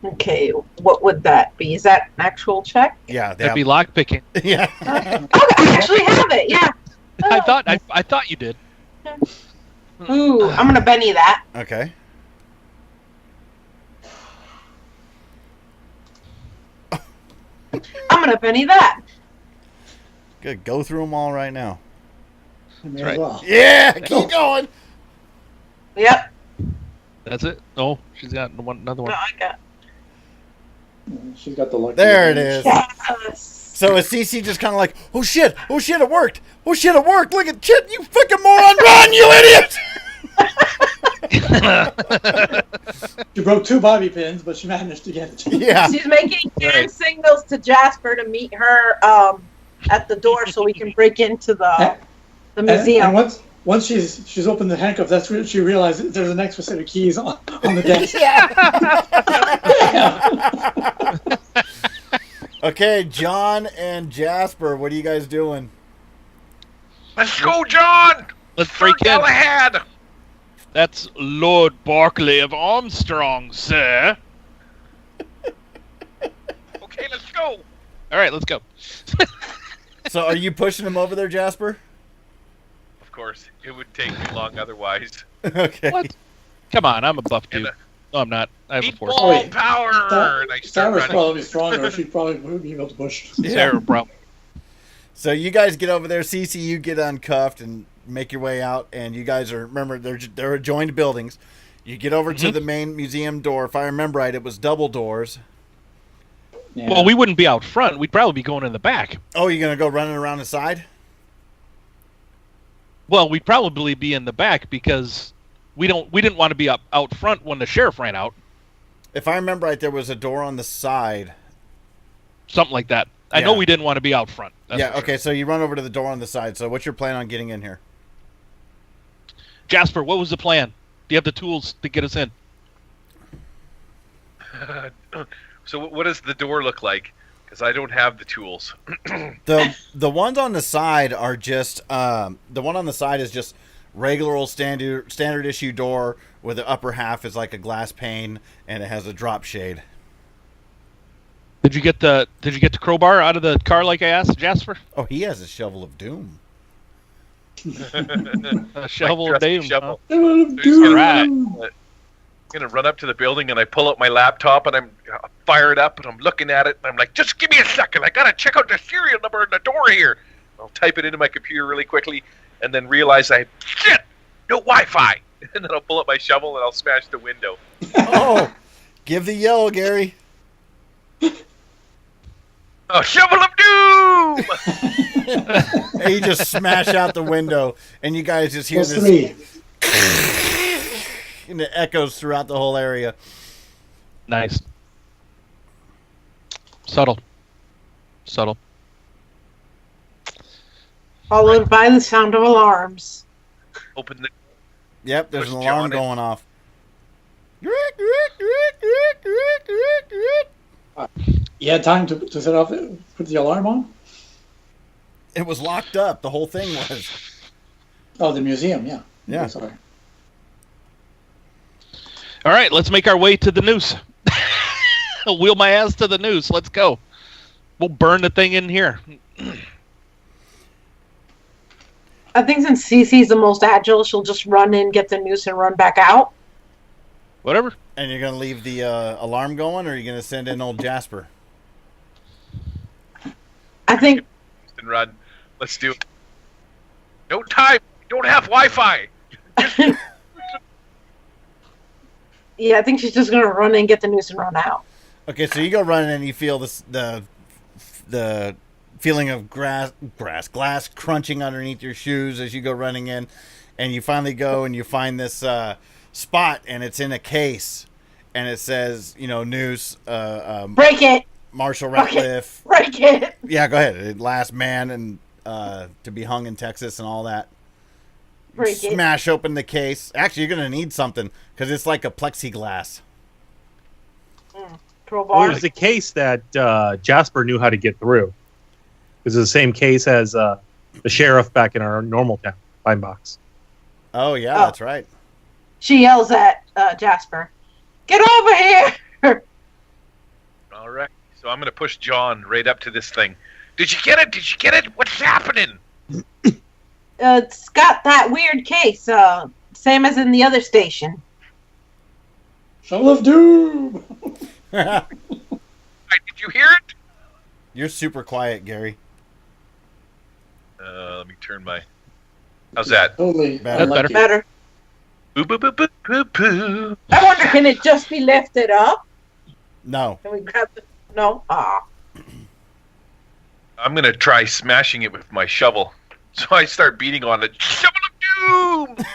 [SPEAKER 7] Okay, what would that be? Is that an actual check?
[SPEAKER 2] Yeah.
[SPEAKER 3] That'd be lockpicking.
[SPEAKER 2] Yeah.
[SPEAKER 7] Oh, I actually have it. Yeah.
[SPEAKER 3] I thought you did.
[SPEAKER 7] Ooh, I'm gonna Benny that.
[SPEAKER 2] Okay.
[SPEAKER 7] I'm gonna Benny that.
[SPEAKER 2] Good. Go through them all right now.
[SPEAKER 4] May
[SPEAKER 3] right.
[SPEAKER 4] as well.
[SPEAKER 2] Yeah, keep going.
[SPEAKER 7] Yep.
[SPEAKER 3] That's it. Oh, she's got another
[SPEAKER 7] No,
[SPEAKER 3] one.
[SPEAKER 7] I got.
[SPEAKER 4] She's got the lucky.
[SPEAKER 2] There it is.
[SPEAKER 7] Yes.
[SPEAKER 2] So is CC just kind of like, oh shit, it worked. Oh shit, it worked. Look at Chet, you fucking moron, run, you idiot.
[SPEAKER 4] She broke 2 bobby pins, but she managed to get it.
[SPEAKER 2] Yeah.
[SPEAKER 7] She's making hand signals to Jasper to meet her at the door so we can break into the museum.
[SPEAKER 4] And once she's opened the handcuff, that's when she realizes there's an extra set of keys on the desk.
[SPEAKER 2] Okay, John and Jasper, what are you guys doing?
[SPEAKER 6] Let's go, John!
[SPEAKER 3] Let's
[SPEAKER 6] Sir
[SPEAKER 3] break in.
[SPEAKER 6] Galahad!
[SPEAKER 3] That's Lord Barclay of Armstrong, sir.
[SPEAKER 6] Okay, let's go!
[SPEAKER 3] All right, let's go.
[SPEAKER 2] So are you pushing him over there, Jasper?
[SPEAKER 6] Of course, it would take too long otherwise.
[SPEAKER 2] Okay.
[SPEAKER 3] What? Come on, I'm a buff dude.
[SPEAKER 6] And,
[SPEAKER 3] No, I'm not. I have a
[SPEAKER 6] Need
[SPEAKER 3] force.
[SPEAKER 6] ball
[SPEAKER 4] wait.
[SPEAKER 6] power! And I start
[SPEAKER 4] Sarah's
[SPEAKER 6] running.
[SPEAKER 4] probably stronger. She'd probably be able to push.
[SPEAKER 3] Sarah, bro.
[SPEAKER 2] So you guys get over there, CC, you get uncuffed and make your way out, and you guys are, remember, they're adjoined buildings. You get over to the main museum door. If I remember right, it was double doors.
[SPEAKER 4] Yeah.
[SPEAKER 3] Well, we wouldn't be out front. We'd probably be going in the back.
[SPEAKER 2] Oh, you're going to go running around the side?
[SPEAKER 3] Well, we'd probably be in the back because we didn't want to be out front when the sheriff ran out.
[SPEAKER 2] If I remember right, there was a door on the side.
[SPEAKER 3] Something like that. I know
[SPEAKER 2] Yeah.
[SPEAKER 3] we didn't want to be out front. That's
[SPEAKER 2] Yeah,
[SPEAKER 3] for sure.
[SPEAKER 2] okay, so you run over to the door on the side. So what's your plan on getting in here?
[SPEAKER 3] Jasper, what was the plan? Do you have the tools to get us in?
[SPEAKER 6] So what does the door look like? Because I don't have the tools.
[SPEAKER 2] The ones on the side are just the one on the side is just regular old standard issue door where the upper half is like a glass pane and it has a drop shade.
[SPEAKER 3] Did you get the crowbar out of the car like I asked, Jasper?
[SPEAKER 2] Oh, he has a shovel of doom.
[SPEAKER 3] A shovel of
[SPEAKER 6] trusty
[SPEAKER 3] doom.
[SPEAKER 6] shovel.
[SPEAKER 3] Huh?
[SPEAKER 6] All
[SPEAKER 3] right.
[SPEAKER 6] I'm gonna run up to the building and I pull out my laptop and I'm fire it up and I'm looking at it and I'm like, just give me a second, I gotta check out the serial number in the door here. I'll type it into my computer really quickly and then realize shit, no Wi-Fi. And then I'll pull up my shovel and I'll smash the window.
[SPEAKER 2] Oh, give the yell, Gary.
[SPEAKER 6] A shovel of doom!
[SPEAKER 2] And you just smash out the window, and you guys just hear
[SPEAKER 4] Plus
[SPEAKER 2] this,
[SPEAKER 4] 3.
[SPEAKER 2] and it echoes throughout the whole area.
[SPEAKER 3] Nice. Subtle.
[SPEAKER 7] Followed by the sound of alarms.
[SPEAKER 6] Open the
[SPEAKER 2] Yep, there's
[SPEAKER 6] Push
[SPEAKER 2] an alarm
[SPEAKER 6] John in.
[SPEAKER 2] going off.
[SPEAKER 4] You had time to set off, put the alarm on?
[SPEAKER 2] It was locked up. The whole thing was.
[SPEAKER 4] Oh, the museum, yeah.
[SPEAKER 2] Yeah.
[SPEAKER 4] Okay, sorry.
[SPEAKER 3] All right, let's make our way to the noose. I'll wheel my ass to the noose. Let's go. We'll burn the thing in here.
[SPEAKER 7] I think since Cece's the most agile, she'll just run in, get the noose, and run back out.
[SPEAKER 3] Whatever.
[SPEAKER 2] And you're going to leave the alarm going, or are you going to send in old Jasper?
[SPEAKER 7] I think
[SPEAKER 6] and run. Let's do it. No time. We don't have Wi-Fi.
[SPEAKER 7] Yeah, I think she's just gonna run and get the noose and run out.
[SPEAKER 2] Okay, so you go running and you feel the feeling of glass crunching underneath your shoes as you go running in, and you finally go and you find this spot, and it's in a case, and it says, noose.
[SPEAKER 7] Break it.
[SPEAKER 2] Marshall Ratliff.
[SPEAKER 7] Break it.
[SPEAKER 2] Yeah, go ahead. Last man and to be hung in Texas and all that.
[SPEAKER 7] Break it.
[SPEAKER 2] Smash open the case. Actually, you're gonna need something because it's like a plexiglass.
[SPEAKER 8] Well,
[SPEAKER 7] Crowbar.
[SPEAKER 8] it was the case that Jasper knew how to get through. It was the same case as the sheriff back in our normal town, Pine Box.
[SPEAKER 2] Oh yeah,
[SPEAKER 7] Oh.
[SPEAKER 2] that's right.
[SPEAKER 7] She yells at Jasper, "Get over here!"
[SPEAKER 6] All right. So I'm going to push John right up to this thing. Did you get it? Did you get it? What's happening?
[SPEAKER 7] It's got that weird case, same as in the other station.
[SPEAKER 4] Shovel of Doom!
[SPEAKER 6] Did you hear it?
[SPEAKER 2] You're super quiet, Gary.
[SPEAKER 6] Let me turn my... How's that?
[SPEAKER 4] Totally.
[SPEAKER 2] Better.
[SPEAKER 4] unlike you.
[SPEAKER 7] Better.
[SPEAKER 6] Boo, boo, boo, boo, boo, boo.
[SPEAKER 7] I wonder, can it just be lifted up?
[SPEAKER 2] No.
[SPEAKER 7] Can we grab the... No? Ah.
[SPEAKER 6] I'm going to try smashing it with my shovel. So I start beating on it. Shovel of Doom!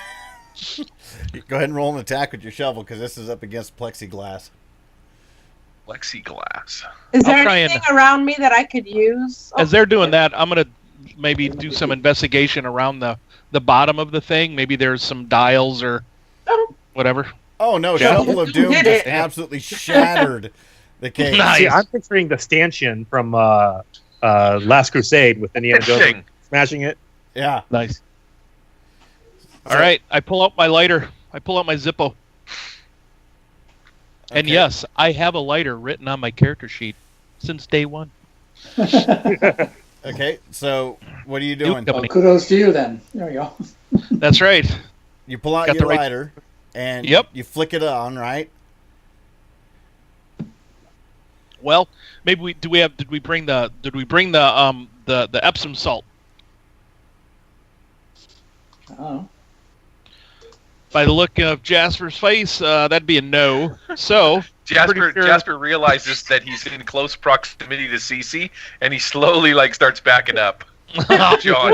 [SPEAKER 2] Go ahead and roll an attack with your shovel because this is up against plexiglass.
[SPEAKER 6] Plexiglass.
[SPEAKER 7] Is there
[SPEAKER 3] I'll try and-
[SPEAKER 7] anything around me that I could use?
[SPEAKER 3] As they're doing that, I'm gonna maybe do some investigation around the bottom of the thing. Maybe there's some dials or
[SPEAKER 7] Oh.
[SPEAKER 3] whatever.
[SPEAKER 2] Oh no!
[SPEAKER 3] Yeah.
[SPEAKER 2] Shovel of Doom
[SPEAKER 7] Did
[SPEAKER 2] just
[SPEAKER 7] it.
[SPEAKER 2] absolutely shattered the case.
[SPEAKER 3] Nice.
[SPEAKER 8] See, I'm picturing the stanchion from Last Crusade with Indiana Jones
[SPEAKER 6] Thing.
[SPEAKER 8] smashing it.
[SPEAKER 2] Yeah.
[SPEAKER 3] Nice. All right, I pull out my lighter. I pull out my Zippo. And
[SPEAKER 2] Okay.
[SPEAKER 3] yes, I have a lighter written on my character sheet since day one.
[SPEAKER 2] Okay. So what are you doing?
[SPEAKER 3] Duke
[SPEAKER 4] Well, kudos to you then. There we go.
[SPEAKER 3] That's right.
[SPEAKER 2] You pull out
[SPEAKER 3] Got
[SPEAKER 2] your
[SPEAKER 3] the right-
[SPEAKER 2] lighter and
[SPEAKER 3] Yep.
[SPEAKER 2] you flick it on, right?
[SPEAKER 3] Well, maybe did we bring the Epsom salt?
[SPEAKER 4] Oh.
[SPEAKER 3] By the look of Jasper's face, that'd be a no. So
[SPEAKER 6] Jasper
[SPEAKER 3] pretty sure-
[SPEAKER 6] Jasper realizes that he's in close proximity to Cece, and he slowly starts backing up. John.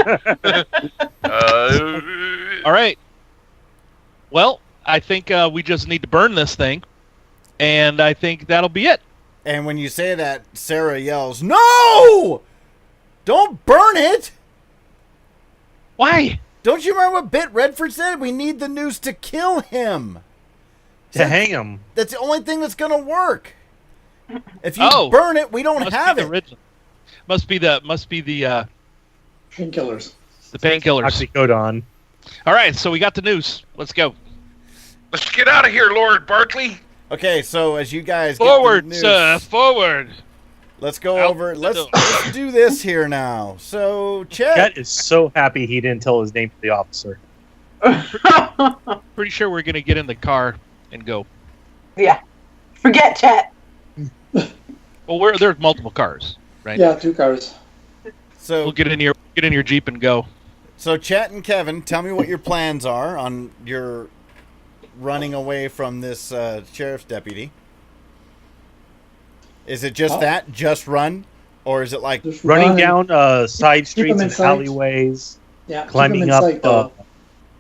[SPEAKER 3] All right. Well, I think we just need to burn this thing, and I think that'll be it.
[SPEAKER 2] And when you say that, Sarah yells, "No! Don't burn it!"
[SPEAKER 3] Why?
[SPEAKER 2] Don't you remember what Bit Redford said? We need the noose to kill him.
[SPEAKER 8] To hang him.
[SPEAKER 2] That's the only thing that's going to work. If you
[SPEAKER 3] Oh.
[SPEAKER 2] burn it, we don't
[SPEAKER 3] Must
[SPEAKER 2] have
[SPEAKER 3] be
[SPEAKER 2] it.
[SPEAKER 3] the original. Must be the
[SPEAKER 4] Painkillers.
[SPEAKER 3] painkillers.
[SPEAKER 8] Oxycodone.
[SPEAKER 3] All right, so we got the news. Let's go.
[SPEAKER 6] Let's get out of here, Lord Barkley.
[SPEAKER 2] Okay, so as you guys
[SPEAKER 3] Forward,
[SPEAKER 2] get the
[SPEAKER 3] sir.
[SPEAKER 2] noose,
[SPEAKER 3] Forward.
[SPEAKER 2] let's go
[SPEAKER 3] Out
[SPEAKER 2] over.
[SPEAKER 3] the
[SPEAKER 2] Let's
[SPEAKER 3] door.
[SPEAKER 2] do this here now. So, Chet.
[SPEAKER 8] Chet is so happy he didn't tell his name to the officer.
[SPEAKER 3] Pretty sure we're gonna get in the car and go.
[SPEAKER 7] Yeah. Forget Chet.
[SPEAKER 3] Well, there's multiple cars, right?
[SPEAKER 4] Yeah, 2 cars.
[SPEAKER 2] So,
[SPEAKER 3] We'll get in your Jeep and go.
[SPEAKER 2] so Chet and Kevin, tell me what your plans are on your running away from this sheriff's deputy. Is it just that? Just run? Or is it like...
[SPEAKER 4] Just
[SPEAKER 8] Running
[SPEAKER 4] run.
[SPEAKER 8] down side
[SPEAKER 4] him
[SPEAKER 8] streets
[SPEAKER 4] in
[SPEAKER 8] and
[SPEAKER 4] sight.
[SPEAKER 8] alleyways,
[SPEAKER 4] Yeah, keep 'em
[SPEAKER 8] climbing
[SPEAKER 4] in
[SPEAKER 8] up
[SPEAKER 4] sight, though.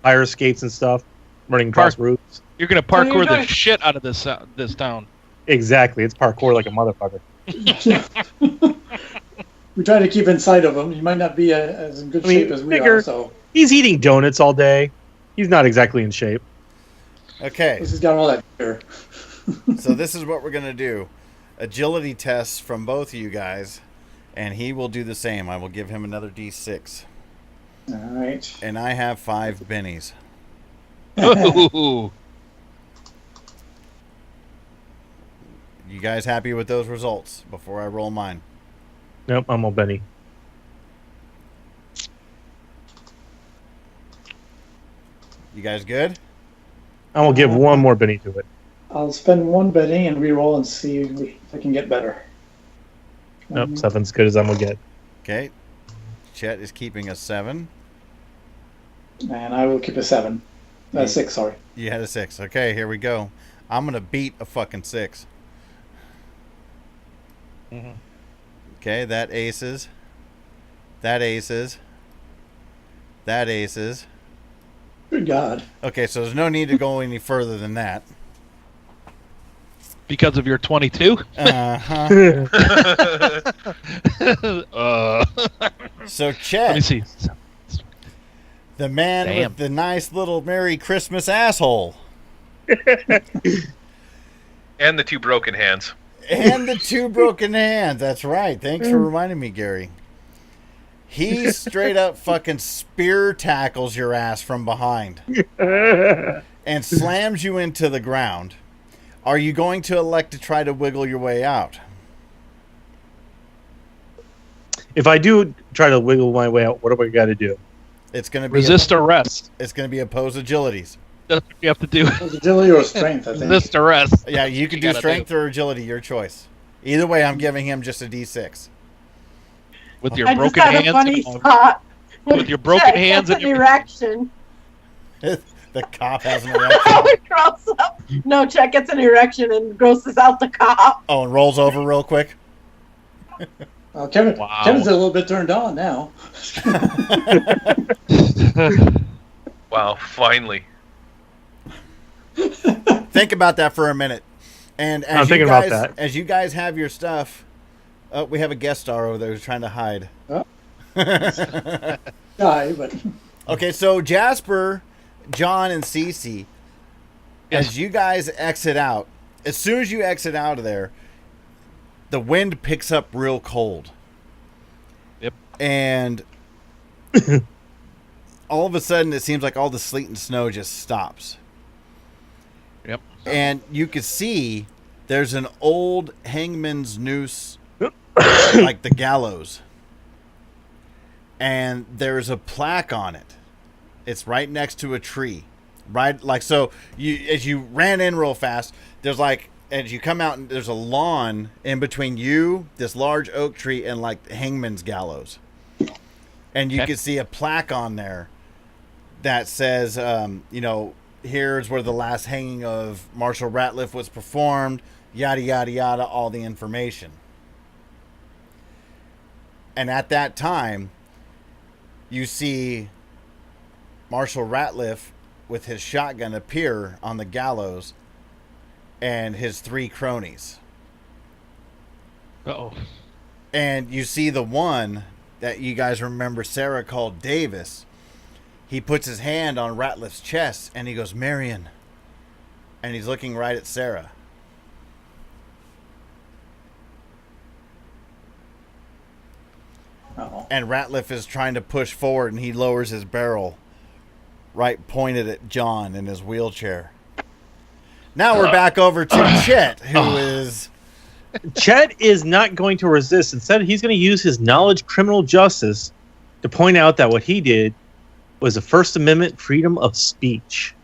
[SPEAKER 8] fire escapes and stuff, running across roofs.
[SPEAKER 3] You're gonna
[SPEAKER 7] What are you
[SPEAKER 3] parkour the
[SPEAKER 7] doing?
[SPEAKER 3] shit out of this town.
[SPEAKER 8] Exactly. It's parkour like a motherfucker.
[SPEAKER 4] We try to keep in sight of him. He might not be as in good
[SPEAKER 8] I mean,
[SPEAKER 4] shape as we
[SPEAKER 8] figure-
[SPEAKER 4] are, so
[SPEAKER 8] He's eating donuts all day. He's not exactly in shape.
[SPEAKER 2] Okay,
[SPEAKER 4] this has got all that beer.
[SPEAKER 2] so this is what we're going to do. Agility tests from both of you guys, and he will do the same. I will give him another D6.
[SPEAKER 4] All right.
[SPEAKER 2] And I have 5 bennies.
[SPEAKER 3] Ooh.
[SPEAKER 2] You guys happy with those results before I roll mine?
[SPEAKER 8] Nope, I'm a Benny.
[SPEAKER 2] You guys good?
[SPEAKER 8] I will give one more Benny to it.
[SPEAKER 4] I'll spend 1 betting and re-roll and see if I can get better.
[SPEAKER 8] Nope, 7's good as I'm gonna get.
[SPEAKER 2] Okay. Chet is keeping a 7.
[SPEAKER 4] And I will keep a 7. 6, sorry.
[SPEAKER 2] You had a 6. Okay, here we go. I'm going to beat a fucking 6.
[SPEAKER 3] Mhm.
[SPEAKER 2] Okay, that aces. That aces. That aces.
[SPEAKER 4] Good God.
[SPEAKER 2] Okay, so there's no need to go any further than that.
[SPEAKER 3] Because of your 22?
[SPEAKER 2] Uh-huh. So
[SPEAKER 3] Let me
[SPEAKER 2] Chet,
[SPEAKER 3] see.
[SPEAKER 2] the man
[SPEAKER 3] Damn.
[SPEAKER 2] with the nice little Merry Christmas asshole.
[SPEAKER 6] And the 2 broken hands.
[SPEAKER 2] And the 2 broken hands. That's right. Thanks for reminding me, Gary. He straight up fucking spear tackles your ass from behind and slams you into the ground. Are you going to elect to try to wiggle your way out?
[SPEAKER 8] If I do try to wiggle my way out, what do I got to do?
[SPEAKER 2] It's going to be
[SPEAKER 3] Resist arrest.
[SPEAKER 2] It's going to be opposed agilities.
[SPEAKER 3] That's what you have to do.
[SPEAKER 4] Agility or strength, I think.
[SPEAKER 3] Resist arrest.
[SPEAKER 2] Yeah, you can do
[SPEAKER 3] gotta
[SPEAKER 2] strength or agility, your choice. Either way, I'm giving him just a D6.
[SPEAKER 3] With your
[SPEAKER 7] I just
[SPEAKER 3] broken
[SPEAKER 7] had a
[SPEAKER 3] hands.
[SPEAKER 7] funny
[SPEAKER 3] and-
[SPEAKER 7] thought.
[SPEAKER 3] with your broken
[SPEAKER 7] Check,
[SPEAKER 3] hands
[SPEAKER 7] that's
[SPEAKER 3] and
[SPEAKER 7] an
[SPEAKER 3] your-
[SPEAKER 7] erection.
[SPEAKER 2] The cop has an erection.
[SPEAKER 7] It grows up. No, Check gets an erection and grosses out the cop.
[SPEAKER 2] Oh, and rolls over real quick.
[SPEAKER 4] Kevin's
[SPEAKER 3] Wow.
[SPEAKER 4] a little bit turned on now.
[SPEAKER 6] Wow, finally.
[SPEAKER 2] Think about that for a minute. And as
[SPEAKER 8] I'm thinking about that.
[SPEAKER 2] As you guys have your stuff, we have a guest star over there who's trying to hide.
[SPEAKER 4] Die, but
[SPEAKER 2] Okay, so Jasper, John, and Cece,
[SPEAKER 3] Yes.
[SPEAKER 2] as you guys exit out, as soon as you exit out of there, the wind picks up real cold.
[SPEAKER 3] Yep.
[SPEAKER 2] And all of a sudden, it seems like all the sleet and snow just stops.
[SPEAKER 3] Yep.
[SPEAKER 2] And you can see there's an old hangman's noose, like the gallows. And there's a plaque on it. It's right next to a tree. Right, like, so you, as you ran in real fast, there's like, as you come out, there's a lawn in between you, this large oak tree, and like hangman's gallows. And you
[SPEAKER 3] Okay.
[SPEAKER 2] can see a plaque on there that says, you know, here's where the last hanging of Marshall Ratliff was performed, yada, yada, yada, all the information. And at that time, you see Marshall Ratliff with his shotgun appear on the gallows and his 3 cronies.
[SPEAKER 3] Uh-oh.
[SPEAKER 2] And you see the one that you guys remember Sarah called Davis. He puts his hand on Ratliff's chest and he goes, "Marion." And he's looking right at Sarah.
[SPEAKER 4] uh-oh.
[SPEAKER 2] And Ratliff is trying to push forward and he lowers his barrel right pointed at John in his wheelchair. Now we're back over to Chet, who is...
[SPEAKER 8] Chet is not going to resist. Instead, he's going to use his knowledge of criminal justice to point out that what he did was a First Amendment freedom of speech.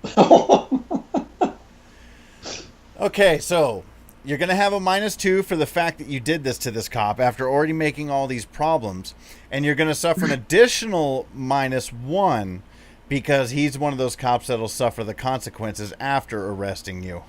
[SPEAKER 2] Okay, so you're going to have a -2 for the fact that you did this to this cop after already making all these problems. And you're going to suffer an additional -1 because he's one of those cops that'll suffer the consequences after arresting you.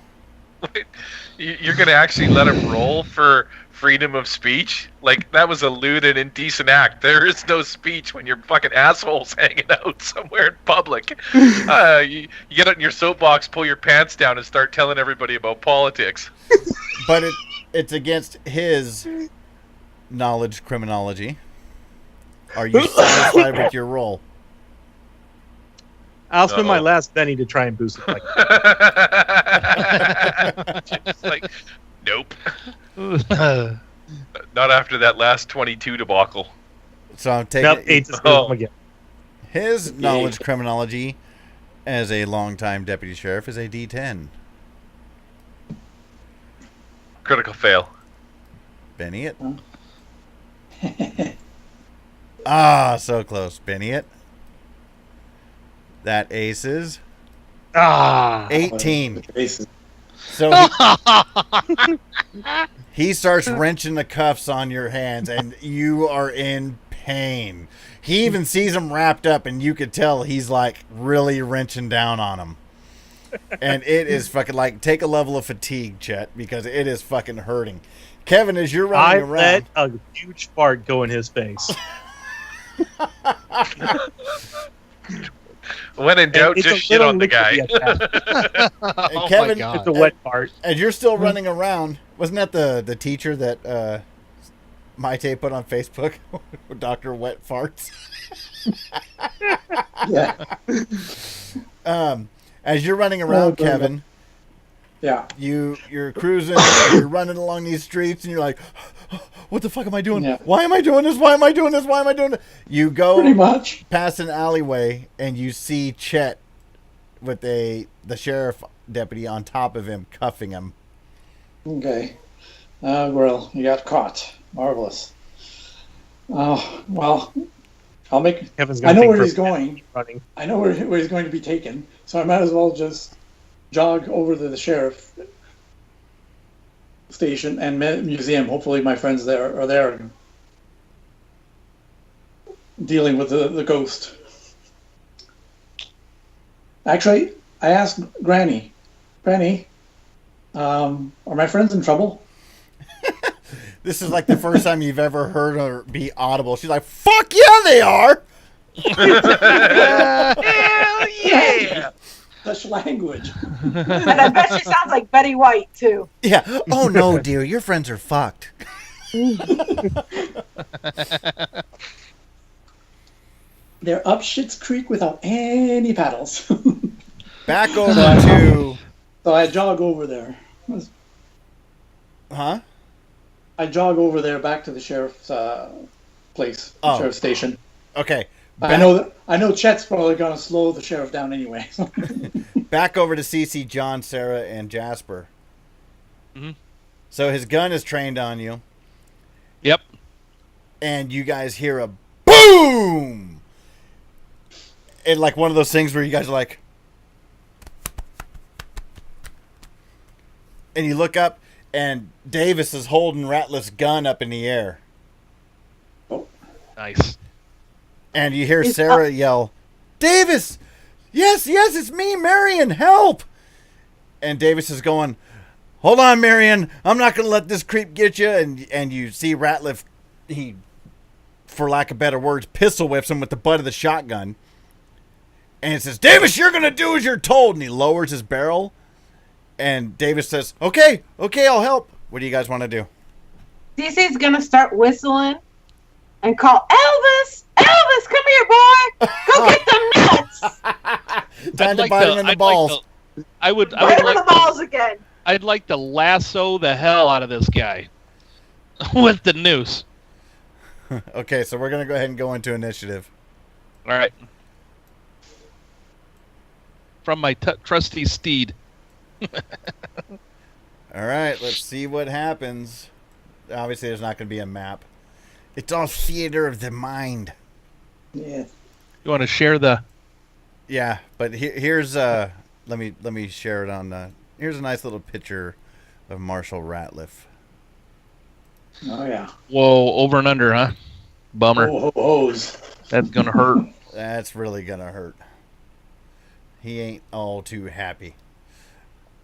[SPEAKER 6] You're going to actually let him roll for freedom of speech? Like, that was a lewd and indecent act. There is no speech when you're fucking assholes hanging out somewhere in public. You get on your soapbox, pull your pants down, and start telling everybody about politics.
[SPEAKER 2] But it's against his knowledge criminology. Are you satisfied with your role?
[SPEAKER 8] I'll spend my
[SPEAKER 6] Uh-oh.
[SPEAKER 8] last penny to try and boost it. Like,
[SPEAKER 6] Just like, nope. Not after that last 22 debacle.
[SPEAKER 2] So I'm taking
[SPEAKER 8] nope, 8 to screw him again.
[SPEAKER 2] his knowledge criminology as a longtime deputy sheriff is a D10.
[SPEAKER 6] Critical fail.
[SPEAKER 2] Benny it. Ah, so close. Benny it. That aces.
[SPEAKER 8] Ah,
[SPEAKER 2] 18.
[SPEAKER 4] Bases.
[SPEAKER 2] So he starts wrenching the cuffs on your hands, and you are in pain. He even sees him wrapped up, and you could tell he's like really wrenching down on him. And it is fucking like, take a level of fatigue, Chet, because it is fucking hurting. Kevin, as you're
[SPEAKER 8] I
[SPEAKER 2] running
[SPEAKER 8] let
[SPEAKER 2] around.
[SPEAKER 8] a huge fart go in his face.
[SPEAKER 6] When in doubt,
[SPEAKER 8] It's a
[SPEAKER 6] just shit
[SPEAKER 8] little
[SPEAKER 6] on the guy.
[SPEAKER 8] liquidy attack.
[SPEAKER 3] Oh
[SPEAKER 2] Kevin-
[SPEAKER 3] my god.
[SPEAKER 8] It's a wet fart.
[SPEAKER 2] As you're still running around, wasn't that the teacher that Maite put on Facebook? Dr. Wet Farts.
[SPEAKER 4] Yeah.
[SPEAKER 2] As you're running around,
[SPEAKER 4] Oh,
[SPEAKER 2] Kevin,
[SPEAKER 4] Yeah.
[SPEAKER 2] you're cruising, you're running along these streets, and you're like, what the fuck am I doing?
[SPEAKER 4] Yeah.
[SPEAKER 2] Why am I doing this? Why am I doing this? Why am I doing this? You
[SPEAKER 4] Pretty
[SPEAKER 2] go
[SPEAKER 4] much.
[SPEAKER 2] past an alleyway, and you see Chet with the sheriff deputy on top of him, cuffing him.
[SPEAKER 4] Okay. Well, you got caught. Marvelous. Well, I'll make.
[SPEAKER 8] Kevin's
[SPEAKER 4] I
[SPEAKER 8] gonna
[SPEAKER 4] know
[SPEAKER 8] think
[SPEAKER 4] where
[SPEAKER 8] for
[SPEAKER 4] he's going.
[SPEAKER 8] running.
[SPEAKER 4] I know where he's going to be taken, so I might as well just jog over to the sheriff station and museum. Hopefully, my friends there are there dealing with the ghost. Actually, I asked Granny, are my friends in trouble?
[SPEAKER 2] This is like the first time you've ever heard her be audible. She's like, fuck yeah, they are!
[SPEAKER 6] Hell yeah!
[SPEAKER 4] Such language.
[SPEAKER 7] And I bet she sounds like Betty White too.
[SPEAKER 2] Yeah. Oh no, dear, your friends are fucked.
[SPEAKER 4] They're up Schitt's Creek without any paddles.
[SPEAKER 2] Back over to...
[SPEAKER 4] So I jog over there.
[SPEAKER 2] Huh?
[SPEAKER 4] I jog over there back to the sheriff's place,
[SPEAKER 2] Oh.
[SPEAKER 4] sheriff's station.
[SPEAKER 2] Okay.
[SPEAKER 4] I know Chet's probably gonna slow the sheriff down anyway.
[SPEAKER 2] Back over to CC, John, Sarah, and Jasper.
[SPEAKER 3] Mhm.
[SPEAKER 2] So his gun is trained on you,
[SPEAKER 3] Yep.
[SPEAKER 2] and you guys hear a boom! And like one of those things where you guys are like... And you look up, and Davis is holding Ratliff's gun up in the air.
[SPEAKER 3] Nice.
[SPEAKER 2] And you hear Sarah yell, Davis! Yes, it's me, Marion, help! And Davis is going, hold on, Marion, I'm not going to let this creep get you. And you see Ratliff, he, for lack of better words, pistol whips him with the butt of the shotgun. And it says, Davis, you're going to do as you're told. And he lowers his barrel. And Davis says, okay, I'll help. What do you guys want to do?
[SPEAKER 7] DC's gonna start whistling and call Elvis, come here, boy. Go get them nuts.
[SPEAKER 2] Time to bite him in the balls.
[SPEAKER 3] I would
[SPEAKER 7] Bite him in
[SPEAKER 3] like
[SPEAKER 7] the balls again.
[SPEAKER 3] I'd like to lasso the hell out of this guy with the noose.
[SPEAKER 2] Okay, so we're going to go ahead and go into initiative.
[SPEAKER 3] All right. From my trusty steed.
[SPEAKER 2] All right, let's see what happens. Obviously, there's not going to be a map. It's all theater of the mind.
[SPEAKER 4] Yeah.
[SPEAKER 3] You want to share the?
[SPEAKER 2] Yeah, but here's let me share it on. Here's a nice little picture of Marshall Ratliff.
[SPEAKER 4] Oh yeah.
[SPEAKER 3] Whoa, over and under, huh? Bummer.
[SPEAKER 4] Hose.
[SPEAKER 3] That's gonna hurt.
[SPEAKER 2] That's really gonna hurt. He ain't all too happy.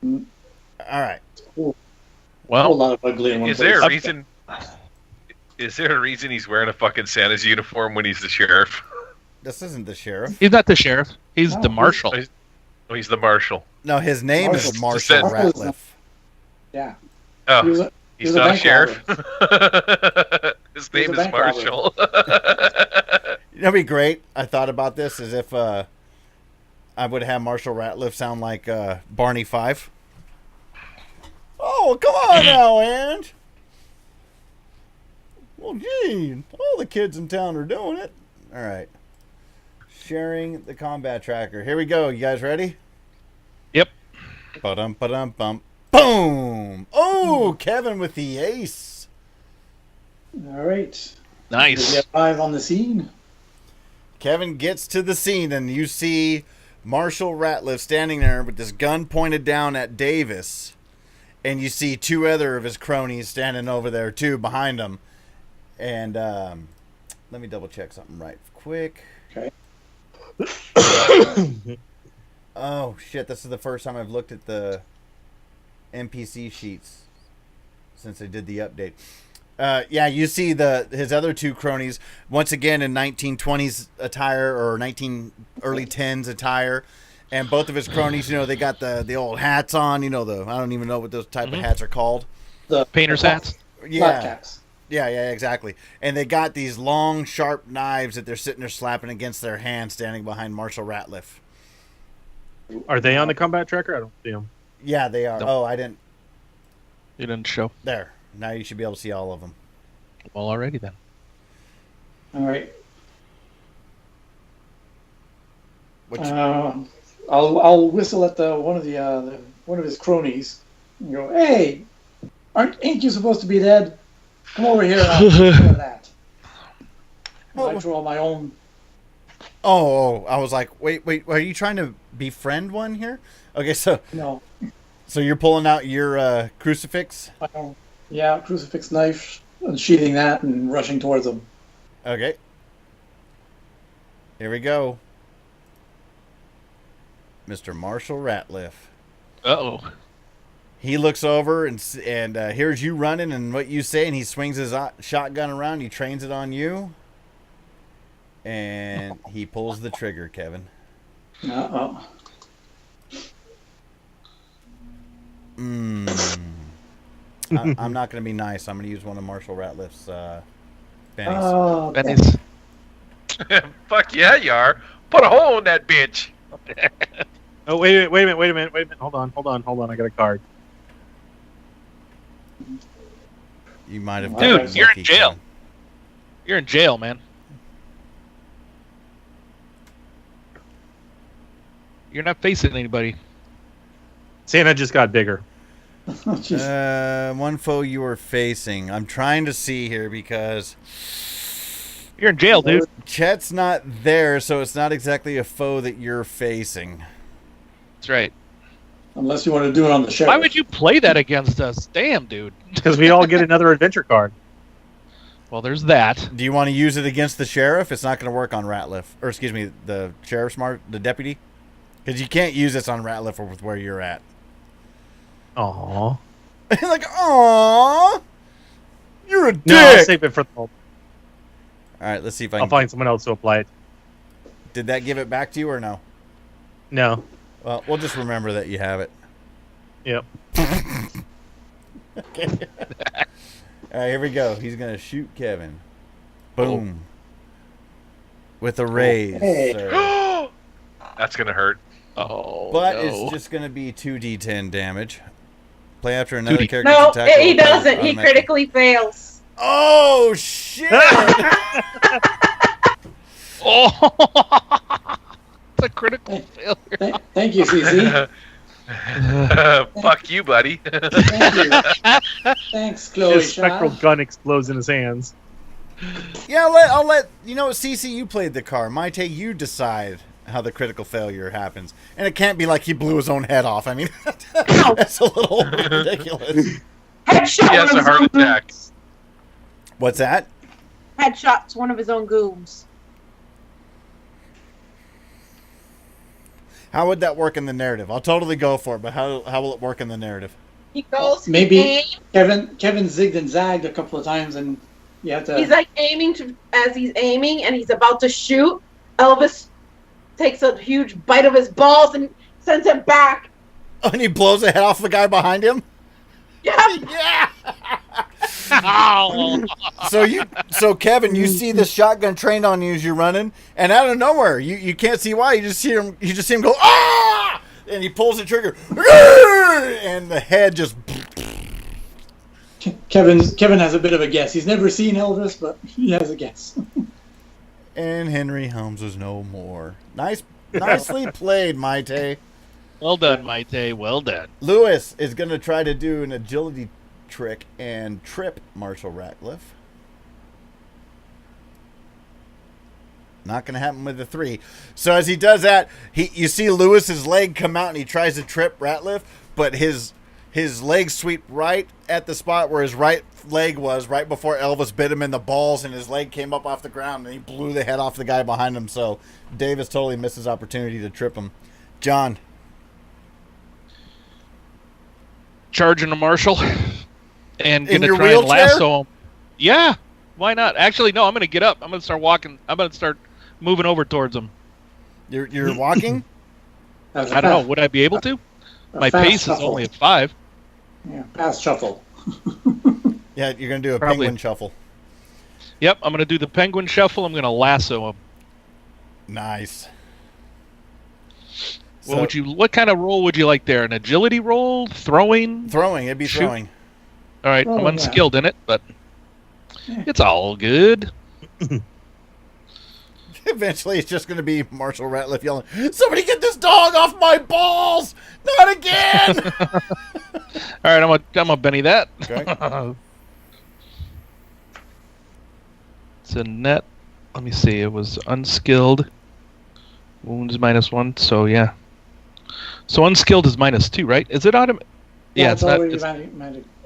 [SPEAKER 4] Mm.
[SPEAKER 2] All right.
[SPEAKER 4] A whole
[SPEAKER 3] Well,
[SPEAKER 4] lot of ugly in one
[SPEAKER 6] Is
[SPEAKER 4] place.
[SPEAKER 6] there a reason? Is there a reason he's wearing a fucking Santa's uniform when he's the sheriff?
[SPEAKER 2] This isn't the sheriff.
[SPEAKER 3] he's not the sheriff. He's
[SPEAKER 4] No,
[SPEAKER 3] the marshal.
[SPEAKER 6] Oh, he's the marshal.
[SPEAKER 2] No, his name is
[SPEAKER 4] Marshall.
[SPEAKER 2] Marshall
[SPEAKER 6] Just
[SPEAKER 2] Ratliff.
[SPEAKER 4] Yeah.
[SPEAKER 6] Oh,
[SPEAKER 4] He was a
[SPEAKER 6] he's not a
[SPEAKER 4] bank
[SPEAKER 6] sheriff.
[SPEAKER 4] robber.
[SPEAKER 6] His
[SPEAKER 4] He was
[SPEAKER 6] name
[SPEAKER 4] a
[SPEAKER 6] is
[SPEAKER 4] bank robber.
[SPEAKER 6] Marshall.
[SPEAKER 2] That'd be great. I thought about this as if I would have Marshall Ratliff sound like Barney Fife. Oh, come on now, Ange. Well, gee, all the kids in town are doing it. All right. Sharing the combat tracker. Here we go. You guys ready?
[SPEAKER 3] Yep.
[SPEAKER 2] Ba-dum, ba-dum, bum. Boom! Oh, Kevin with the ace.
[SPEAKER 4] All right. We
[SPEAKER 3] Nice.
[SPEAKER 4] arrive on the scene.
[SPEAKER 2] Kevin gets to the scene, and you see Marshall Ratliff standing there with this gun pointed down at Davis. And you see two other of his cronies standing over there, too, behind him. And let me double check something right quick.
[SPEAKER 4] Okay.
[SPEAKER 2] Oh shit! This is the first time I've looked at the NPC sheets since they did the update. Yeah, you see his other two cronies once again in 1920s attire or early 10s attire, and both of his cronies, they got the old hats on. I don't even know what those type of hats are called.
[SPEAKER 4] The
[SPEAKER 3] Painter's hats.
[SPEAKER 2] Yeah,
[SPEAKER 4] flat caps.
[SPEAKER 2] yeah, exactly. And they got these long, sharp knives that they're sitting there slapping against their hand, standing behind Marshall Ratliff.
[SPEAKER 8] Are they on the combat tracker? I don't see them.
[SPEAKER 2] Yeah, they are.
[SPEAKER 3] Nope.
[SPEAKER 2] Oh, I didn't.
[SPEAKER 3] You didn't show.
[SPEAKER 2] There. Now you should be able to see all of them.
[SPEAKER 3] Well, already then.
[SPEAKER 4] All right.
[SPEAKER 2] Which,
[SPEAKER 4] I'll whistle at one of his cronies and go, "Hey, ain't you supposed to be dead? Come over here and I'll take care of that." I draw my own.
[SPEAKER 2] Oh, I was like, wait, are you trying to befriend one here? Okay, so you're pulling out your crucifix?
[SPEAKER 4] Yeah, crucifix knife, unsheathing that and rushing towards him.
[SPEAKER 2] Okay. Here we go. Mr. Marshall Ratliff.
[SPEAKER 3] Uh-oh.
[SPEAKER 2] He looks over and hears you running and what you say, and he swings his shotgun around. He trains it on you. And he pulls the trigger, Kevin.
[SPEAKER 4] Uh-oh.
[SPEAKER 2] I'm not going to be nice. I'm going to use one of Marshall Ratliff's bennies.
[SPEAKER 4] Oh,
[SPEAKER 3] Benny's.
[SPEAKER 6] Fuck yeah, you are. Put a hole in that bitch.
[SPEAKER 8] Oh, wait a minute. Hold on. I got a card.
[SPEAKER 2] You might have.
[SPEAKER 3] Dude,
[SPEAKER 2] gotten
[SPEAKER 3] you're
[SPEAKER 2] lucky,
[SPEAKER 3] in jail.
[SPEAKER 2] Kevin.
[SPEAKER 3] You're in jail, man. You're not facing anybody.
[SPEAKER 8] Santa just got bigger.
[SPEAKER 2] One foe you are facing. I'm trying to see here because
[SPEAKER 3] You're in jail, dude.
[SPEAKER 2] Chet's not there, so it's not exactly a foe that you're facing.
[SPEAKER 3] That's right.
[SPEAKER 4] Unless you want to do it on the show.
[SPEAKER 3] Why would you play that against us? Damn, dude.
[SPEAKER 8] Because we all get another adventure card.
[SPEAKER 3] Well, there's that.
[SPEAKER 2] Do you want to use it against the sheriff? It's not going to work on Ratliff. Or, excuse me, the the deputy. Because you can't use this on Ratliff or with where you're at.
[SPEAKER 8] Aww.
[SPEAKER 2] Like, aww, you're a dick.
[SPEAKER 8] No, I'll save it for the moment.
[SPEAKER 2] All right, let's see if I
[SPEAKER 8] I'll
[SPEAKER 2] can.
[SPEAKER 8] find someone else to apply it.
[SPEAKER 2] Did that give it back to you or no?
[SPEAKER 8] No.
[SPEAKER 2] Well, we'll just remember that you have it.
[SPEAKER 8] Yep.
[SPEAKER 2] Okay. All right, here we go. He's going to shoot Kevin. Boom. With a raise.
[SPEAKER 4] Hey.
[SPEAKER 2] Sir.
[SPEAKER 6] That's gonna hurt.
[SPEAKER 3] Oh,
[SPEAKER 2] But
[SPEAKER 3] no.
[SPEAKER 2] it's just going to be 2d10 damage. Play after another
[SPEAKER 3] 2D.
[SPEAKER 2] character's
[SPEAKER 7] No,
[SPEAKER 2] attack.
[SPEAKER 7] he
[SPEAKER 2] roll
[SPEAKER 7] doesn't. He
[SPEAKER 2] automatically.
[SPEAKER 7] critically fails.
[SPEAKER 2] Oh, shit!
[SPEAKER 3] Oh! It's a critical failure.
[SPEAKER 4] Thank you, CC.
[SPEAKER 6] Fuck you, buddy.
[SPEAKER 4] Thank you. Thanks, Chloe.
[SPEAKER 8] His spectral
[SPEAKER 4] Shaw.
[SPEAKER 8] gun explodes in his hands.
[SPEAKER 2] Yeah, I'll let you know. CC, you played the card. Maite, you decide how the critical failure happens, and it can't be like he blew his own head off. I mean, that's a little ridiculous.
[SPEAKER 7] Headshot
[SPEAKER 6] He has
[SPEAKER 7] one
[SPEAKER 6] a
[SPEAKER 7] of his
[SPEAKER 6] heart
[SPEAKER 7] own
[SPEAKER 6] attack.
[SPEAKER 7] goons.
[SPEAKER 2] What's that?
[SPEAKER 7] Headshot's one of his own goons.
[SPEAKER 2] How would that work in the narrative? I'll totally go for it, but how will it work in the narrative?
[SPEAKER 7] He goes
[SPEAKER 4] Maybe
[SPEAKER 7] aim.
[SPEAKER 4] Kevin zigged and zagged a couple of times, and you have to.
[SPEAKER 7] He's like aiming as he's aiming, and he's about to shoot. Elvis takes a huge bite of his balls and sends him back.
[SPEAKER 2] Oh, and he blows the head off the guy behind him.
[SPEAKER 7] Yep.
[SPEAKER 2] Yeah.
[SPEAKER 3] Ow!
[SPEAKER 2] So Kevin, you see the shotgun trained on you as you're running, and out of nowhere, you can't see why. You just see him go ah, and he pulls the trigger, and the head just.
[SPEAKER 4] Kevin has a bit of a guess. He's never seen Elvis, but he has a guess.
[SPEAKER 2] And Henry Holmes is no more. Nicely played, Maite.
[SPEAKER 3] Well done, Maite. Well done.
[SPEAKER 2] Lewis is going to try to do an agility trick and trip Marshall Ratliff. Not going to happen with the 3. So as he does that, you see Lewis's leg come out and he tries to trip Ratliff, but his legs sweep right at the spot where his right leg was right before Elvis bit him in the balls, and his leg came up off the ground and he blew the head off the guy behind him. So Davis totally missed his opportunity to trip him. John.
[SPEAKER 5] Charging a marshal and
[SPEAKER 2] In
[SPEAKER 5] gonna
[SPEAKER 2] your
[SPEAKER 5] try and
[SPEAKER 2] wheelchair?
[SPEAKER 5] lasso him. Yeah, why not? Actually, no. I'm gonna get up. I'm gonna start walking. I'm gonna start moving over towards him.
[SPEAKER 2] You're walking?
[SPEAKER 4] That was a
[SPEAKER 5] I don't know.
[SPEAKER 4] fast-
[SPEAKER 5] Would I be able to?
[SPEAKER 4] a
[SPEAKER 5] My
[SPEAKER 4] fast
[SPEAKER 5] pace is
[SPEAKER 4] shuffle.
[SPEAKER 5] only at 5.
[SPEAKER 4] Yeah, fast shuffle.
[SPEAKER 2] Yeah, you're going to do a
[SPEAKER 5] Probably.
[SPEAKER 2] penguin shuffle.
[SPEAKER 5] Yep, I'm gonna do the penguin shuffle. I'm gonna lasso him.
[SPEAKER 2] Nice.
[SPEAKER 5] What
[SPEAKER 2] So-
[SPEAKER 5] would you? What kind of roll would you like there? An agility roll? Throwing?
[SPEAKER 2] Throwing. It'd be
[SPEAKER 5] Shoot.
[SPEAKER 2] throwing.
[SPEAKER 5] All right,
[SPEAKER 4] Oh,
[SPEAKER 5] I'm
[SPEAKER 4] yeah.
[SPEAKER 5] unskilled in it, but
[SPEAKER 4] Yeah.
[SPEAKER 5] it's all good.
[SPEAKER 2] Eventually, it's just going to be Marshall Ratliff yelling, "Somebody get this dog off my balls! Not again!"
[SPEAKER 5] All right, I'm gonna Benny that.
[SPEAKER 2] Okay.
[SPEAKER 5] It's a net. Let me see. It was unskilled. Wounds -1. So yeah. So unskilled is -2, right? Is it automatic? Yeah,
[SPEAKER 4] it's
[SPEAKER 5] it's not.
[SPEAKER 4] already
[SPEAKER 5] It's,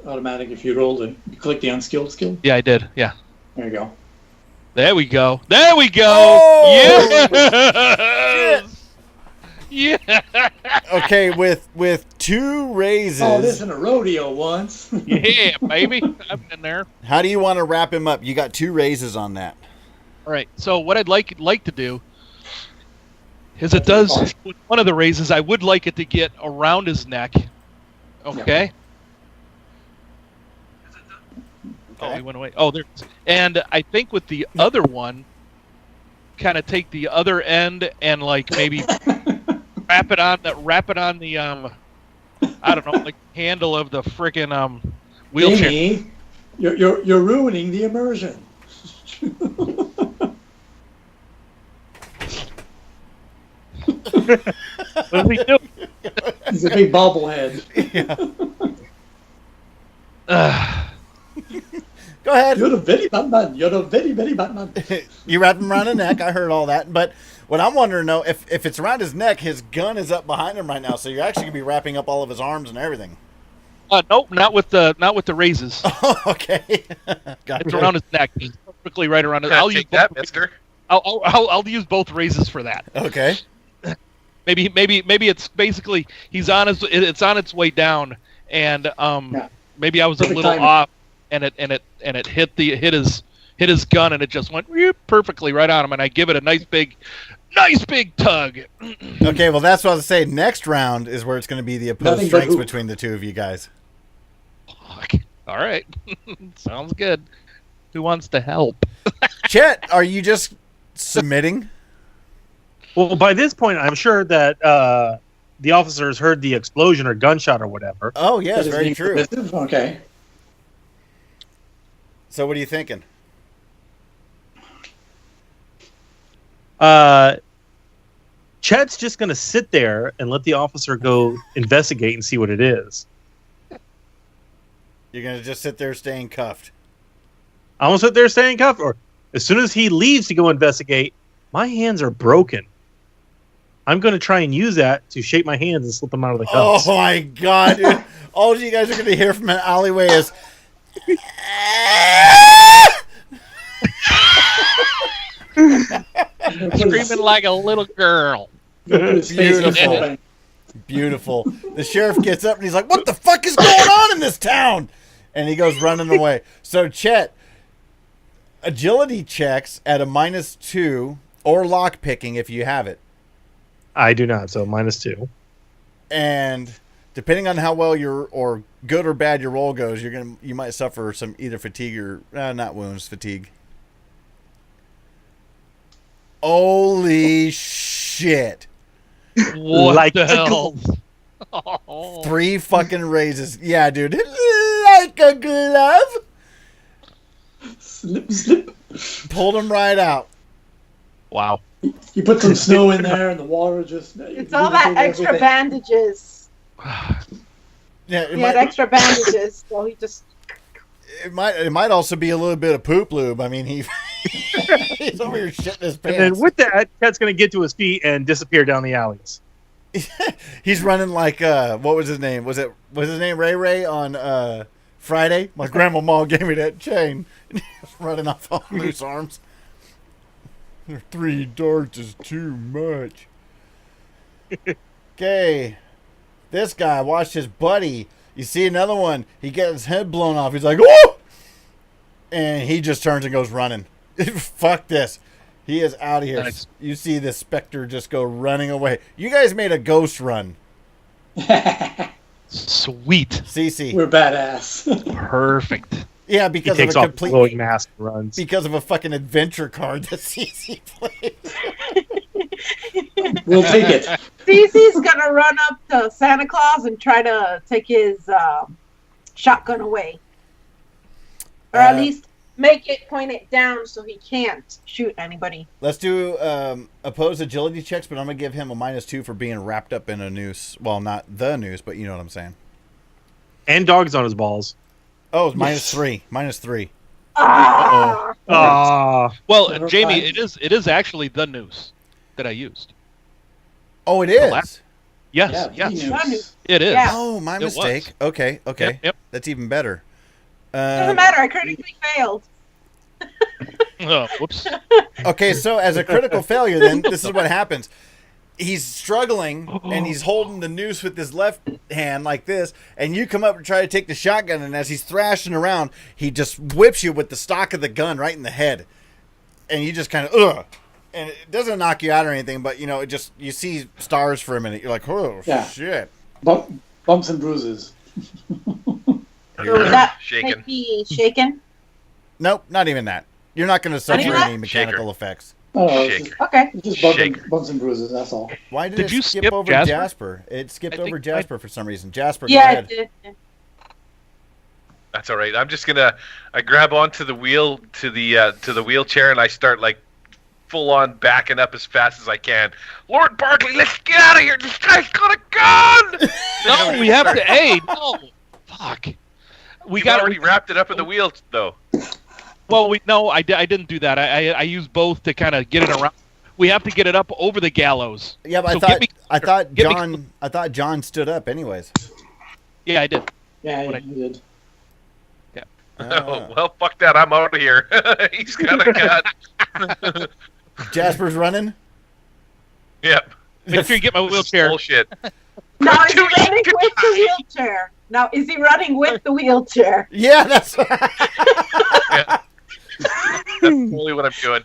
[SPEAKER 4] automatic if you rolled it. You click the unskilled skill.
[SPEAKER 5] yeah, I did. Yeah.
[SPEAKER 4] There you go.
[SPEAKER 5] There we go. There we go.
[SPEAKER 2] Oh!
[SPEAKER 5] Yes. Yeah.
[SPEAKER 2] Okay, with 2 raises,
[SPEAKER 4] Oh, this in a rodeo once.
[SPEAKER 5] Yeah, baby. I've been there.
[SPEAKER 2] how do you want to wrap him up? You got 2 raises on that.
[SPEAKER 5] All right. So what I'd like to do is it does with one of the raises. I would like it to get around his neck. Okay. Oh, he went away. Oh, there. And I think with the other one, kind of take the other end and like maybe wrap it on the I don't know, like handle of the freaking wheelchair.
[SPEAKER 4] Amy, you're ruining the immersion.
[SPEAKER 5] What do we do?
[SPEAKER 4] He's a big bobblehead.
[SPEAKER 2] Go ahead.
[SPEAKER 4] You're the very Batman. You're the very, very Batman.
[SPEAKER 2] You wrap him around the neck. I heard all that. But what I'm wondering, though, if it's around his neck, his gun is up behind him right now, so you're actually going to be wrapping up all of his arms and everything.
[SPEAKER 5] Nope, not with the raises.
[SPEAKER 2] Oh, okay. Got
[SPEAKER 5] It's
[SPEAKER 2] it.
[SPEAKER 5] around his neck. It's perfectly right around it. I'll use
[SPEAKER 6] Take that,
[SPEAKER 5] both,
[SPEAKER 6] mister.
[SPEAKER 5] I'll use both raises for that.
[SPEAKER 2] Okay.
[SPEAKER 5] Maybe it's basically it's on its way down, and
[SPEAKER 4] Yeah.
[SPEAKER 5] maybe I was a
[SPEAKER 4] Perfect
[SPEAKER 5] little
[SPEAKER 4] timing.
[SPEAKER 5] off, and it hit his gun, and it just went perfectly right on him, and I give it a nice big tug.
[SPEAKER 2] Okay, well, that's what I was saying. Next round is where it's going to be the opposed
[SPEAKER 4] Nothing but
[SPEAKER 2] strengths
[SPEAKER 4] hoop.
[SPEAKER 2] between the two of you guys.
[SPEAKER 5] All right, sounds good. Who wants to help?
[SPEAKER 2] Chet, are you just submitting?
[SPEAKER 8] Well, by this point, I'm sure that the officers heard the explosion or gunshot or whatever.
[SPEAKER 2] Oh, yes,
[SPEAKER 4] That is
[SPEAKER 2] very
[SPEAKER 4] being
[SPEAKER 2] true.
[SPEAKER 4] submissive? Okay.
[SPEAKER 2] So what are you thinking?
[SPEAKER 8] Chet's just going to sit there and let the officer go investigate and see what it is.
[SPEAKER 2] You're going to just sit there staying cuffed.
[SPEAKER 8] I'm going to sit there staying cuffed. Or as soon as he leaves to go investigate, my hands are broken. I'm going to try and use that to shake my hands and slip them out of the cuffs.
[SPEAKER 2] Oh, my God, dude. All you guys are going to hear from an alleyway is...
[SPEAKER 5] Screaming like a little girl.
[SPEAKER 2] Beautiful. Beautiful. The sheriff gets up and he's like, "What the fuck is going on in this town?" And he goes running away. So, Chet, agility checks at a -2 or lock picking if you have it.
[SPEAKER 8] I do not, so -2.
[SPEAKER 2] And depending on how well or good or bad your roll goes, you might suffer some either fatigue or not wounds, fatigue. Holy shit.
[SPEAKER 5] What
[SPEAKER 8] Like
[SPEAKER 5] the
[SPEAKER 8] a
[SPEAKER 5] hell?
[SPEAKER 2] 3 fucking raises. Yeah, dude. Like a glove.
[SPEAKER 4] Slip, slip.
[SPEAKER 2] Pulled him right out.
[SPEAKER 5] Wow.
[SPEAKER 4] You put some snow in there, and the water just.
[SPEAKER 7] It's all that extra bandages.
[SPEAKER 2] Yeah,
[SPEAKER 7] He had extra bandages, so he just.
[SPEAKER 2] it might also be a little bit of poop lube. I mean, he's over here shitting his
[SPEAKER 8] And
[SPEAKER 2] pants.
[SPEAKER 8] then with that, Chet's going to get to his feet and disappear down the alleys.
[SPEAKER 2] He's running like what was his name? Was his name Ray Ray on Friday? My grandma gave me that chain. Running off on loose arms. 3 darts is too much. Okay. This guy watched his buddy. You see another one. He gets his head blown off. He's like, oh! And he just turns and goes running. Fuck this. He is out of here.
[SPEAKER 3] Nice.
[SPEAKER 2] You see the specter just go running away. You guys made a ghost run.
[SPEAKER 3] Sweet.
[SPEAKER 2] CC.
[SPEAKER 4] We're badass.
[SPEAKER 3] Perfect.
[SPEAKER 2] Yeah,
[SPEAKER 8] He
[SPEAKER 2] because of
[SPEAKER 8] takes
[SPEAKER 2] a
[SPEAKER 8] off the
[SPEAKER 2] complete...
[SPEAKER 8] glowing mask and runs.
[SPEAKER 2] Because of a fucking adventure card that CC plays.
[SPEAKER 4] We'll take it.
[SPEAKER 7] Cece's gonna run up to Santa Claus and try to take his shotgun away, or at least make it point it down so he can't shoot anybody.
[SPEAKER 2] Let's do opposed agility checks, but I'm going to give him a -2 for being wrapped up in a noose. Well, not the noose, but you know what I'm saying.
[SPEAKER 8] And dogs on his balls.
[SPEAKER 2] Oh, it's -3. -3.
[SPEAKER 7] Ah!
[SPEAKER 3] Well,
[SPEAKER 4] Never
[SPEAKER 3] Jamie,
[SPEAKER 4] mind.
[SPEAKER 3] it is actually the noose that I used.
[SPEAKER 2] Oh, it
[SPEAKER 3] The last-
[SPEAKER 2] is?
[SPEAKER 3] Yes,
[SPEAKER 4] Yeah,
[SPEAKER 3] yes,
[SPEAKER 4] he
[SPEAKER 7] One
[SPEAKER 4] knew.
[SPEAKER 7] is-
[SPEAKER 3] it is.
[SPEAKER 7] Yeah.
[SPEAKER 2] Oh, my
[SPEAKER 3] It was.
[SPEAKER 2] mistake. Okay.
[SPEAKER 3] Yep.
[SPEAKER 2] That's even better.
[SPEAKER 7] Doesn't matter. I critically failed.
[SPEAKER 3] Oh, whoops.
[SPEAKER 2] Okay, so as a critical failure, then, this is what happens. He's struggling, and he's holding the noose with his left hand like this, and you come up and try to take the shotgun, and as he's thrashing around, he just whips you with the stock of the gun right in the head. And you just kind of, ugh. And it doesn't knock you out or anything, but, you know, it just, you see stars for a minute. You're like, oh,
[SPEAKER 4] Yeah.
[SPEAKER 2] shit.
[SPEAKER 4] Bumps and bruises.
[SPEAKER 7] So would that
[SPEAKER 6] Shaken.
[SPEAKER 7] make me shaken?
[SPEAKER 2] Nope, not even that. You're not going to suffer
[SPEAKER 7] even
[SPEAKER 2] any
[SPEAKER 7] that?
[SPEAKER 2] mechanical
[SPEAKER 6] Shaker.
[SPEAKER 2] effects.
[SPEAKER 4] Oh, it's
[SPEAKER 6] Shaker.
[SPEAKER 4] just,
[SPEAKER 7] Okay.
[SPEAKER 4] it's just
[SPEAKER 6] Shaker.
[SPEAKER 4] bumps and bruises, that's all.
[SPEAKER 2] Why did
[SPEAKER 3] Did
[SPEAKER 2] it
[SPEAKER 3] you
[SPEAKER 2] skip
[SPEAKER 3] skip
[SPEAKER 2] over
[SPEAKER 3] Jasper?
[SPEAKER 2] Jasper? It skipped
[SPEAKER 3] I think
[SPEAKER 2] over Jasper for some reason. Jasper, go
[SPEAKER 7] Yeah, I
[SPEAKER 2] ahead.
[SPEAKER 7] did.
[SPEAKER 6] That's all right. I'm just gonna. I grab onto the wheel to the wheelchair and I start like full on backing up as fast as I can. Lord Barkley, let's get out of here. This guy's got a gun.
[SPEAKER 3] No, we have to. Hey, no. Fuck. We
[SPEAKER 6] You've
[SPEAKER 3] got
[SPEAKER 6] already wrapped it up in the wheel though.
[SPEAKER 3] Well, I didn't do that. I used both to kind of get it around. We have to get it up over the gallows.
[SPEAKER 2] Yeah, but
[SPEAKER 3] So
[SPEAKER 2] I thought
[SPEAKER 3] get me-
[SPEAKER 2] John stood up anyways.
[SPEAKER 3] Yeah, I did.
[SPEAKER 4] Yeah,
[SPEAKER 3] What I-
[SPEAKER 4] you did.
[SPEAKER 6] Oh, well, fuck that. I'm out of here. He's got a gun.
[SPEAKER 2] Jasper's running.
[SPEAKER 6] Yep.
[SPEAKER 3] Make sure you get my wheelchair.
[SPEAKER 6] Bullshit.
[SPEAKER 7] Now is he
[SPEAKER 6] Dude,
[SPEAKER 7] running with the wheelchair? Now is he running with the wheelchair?
[SPEAKER 2] Yeah, that's
[SPEAKER 6] Yeah. That's totally what I'm doing.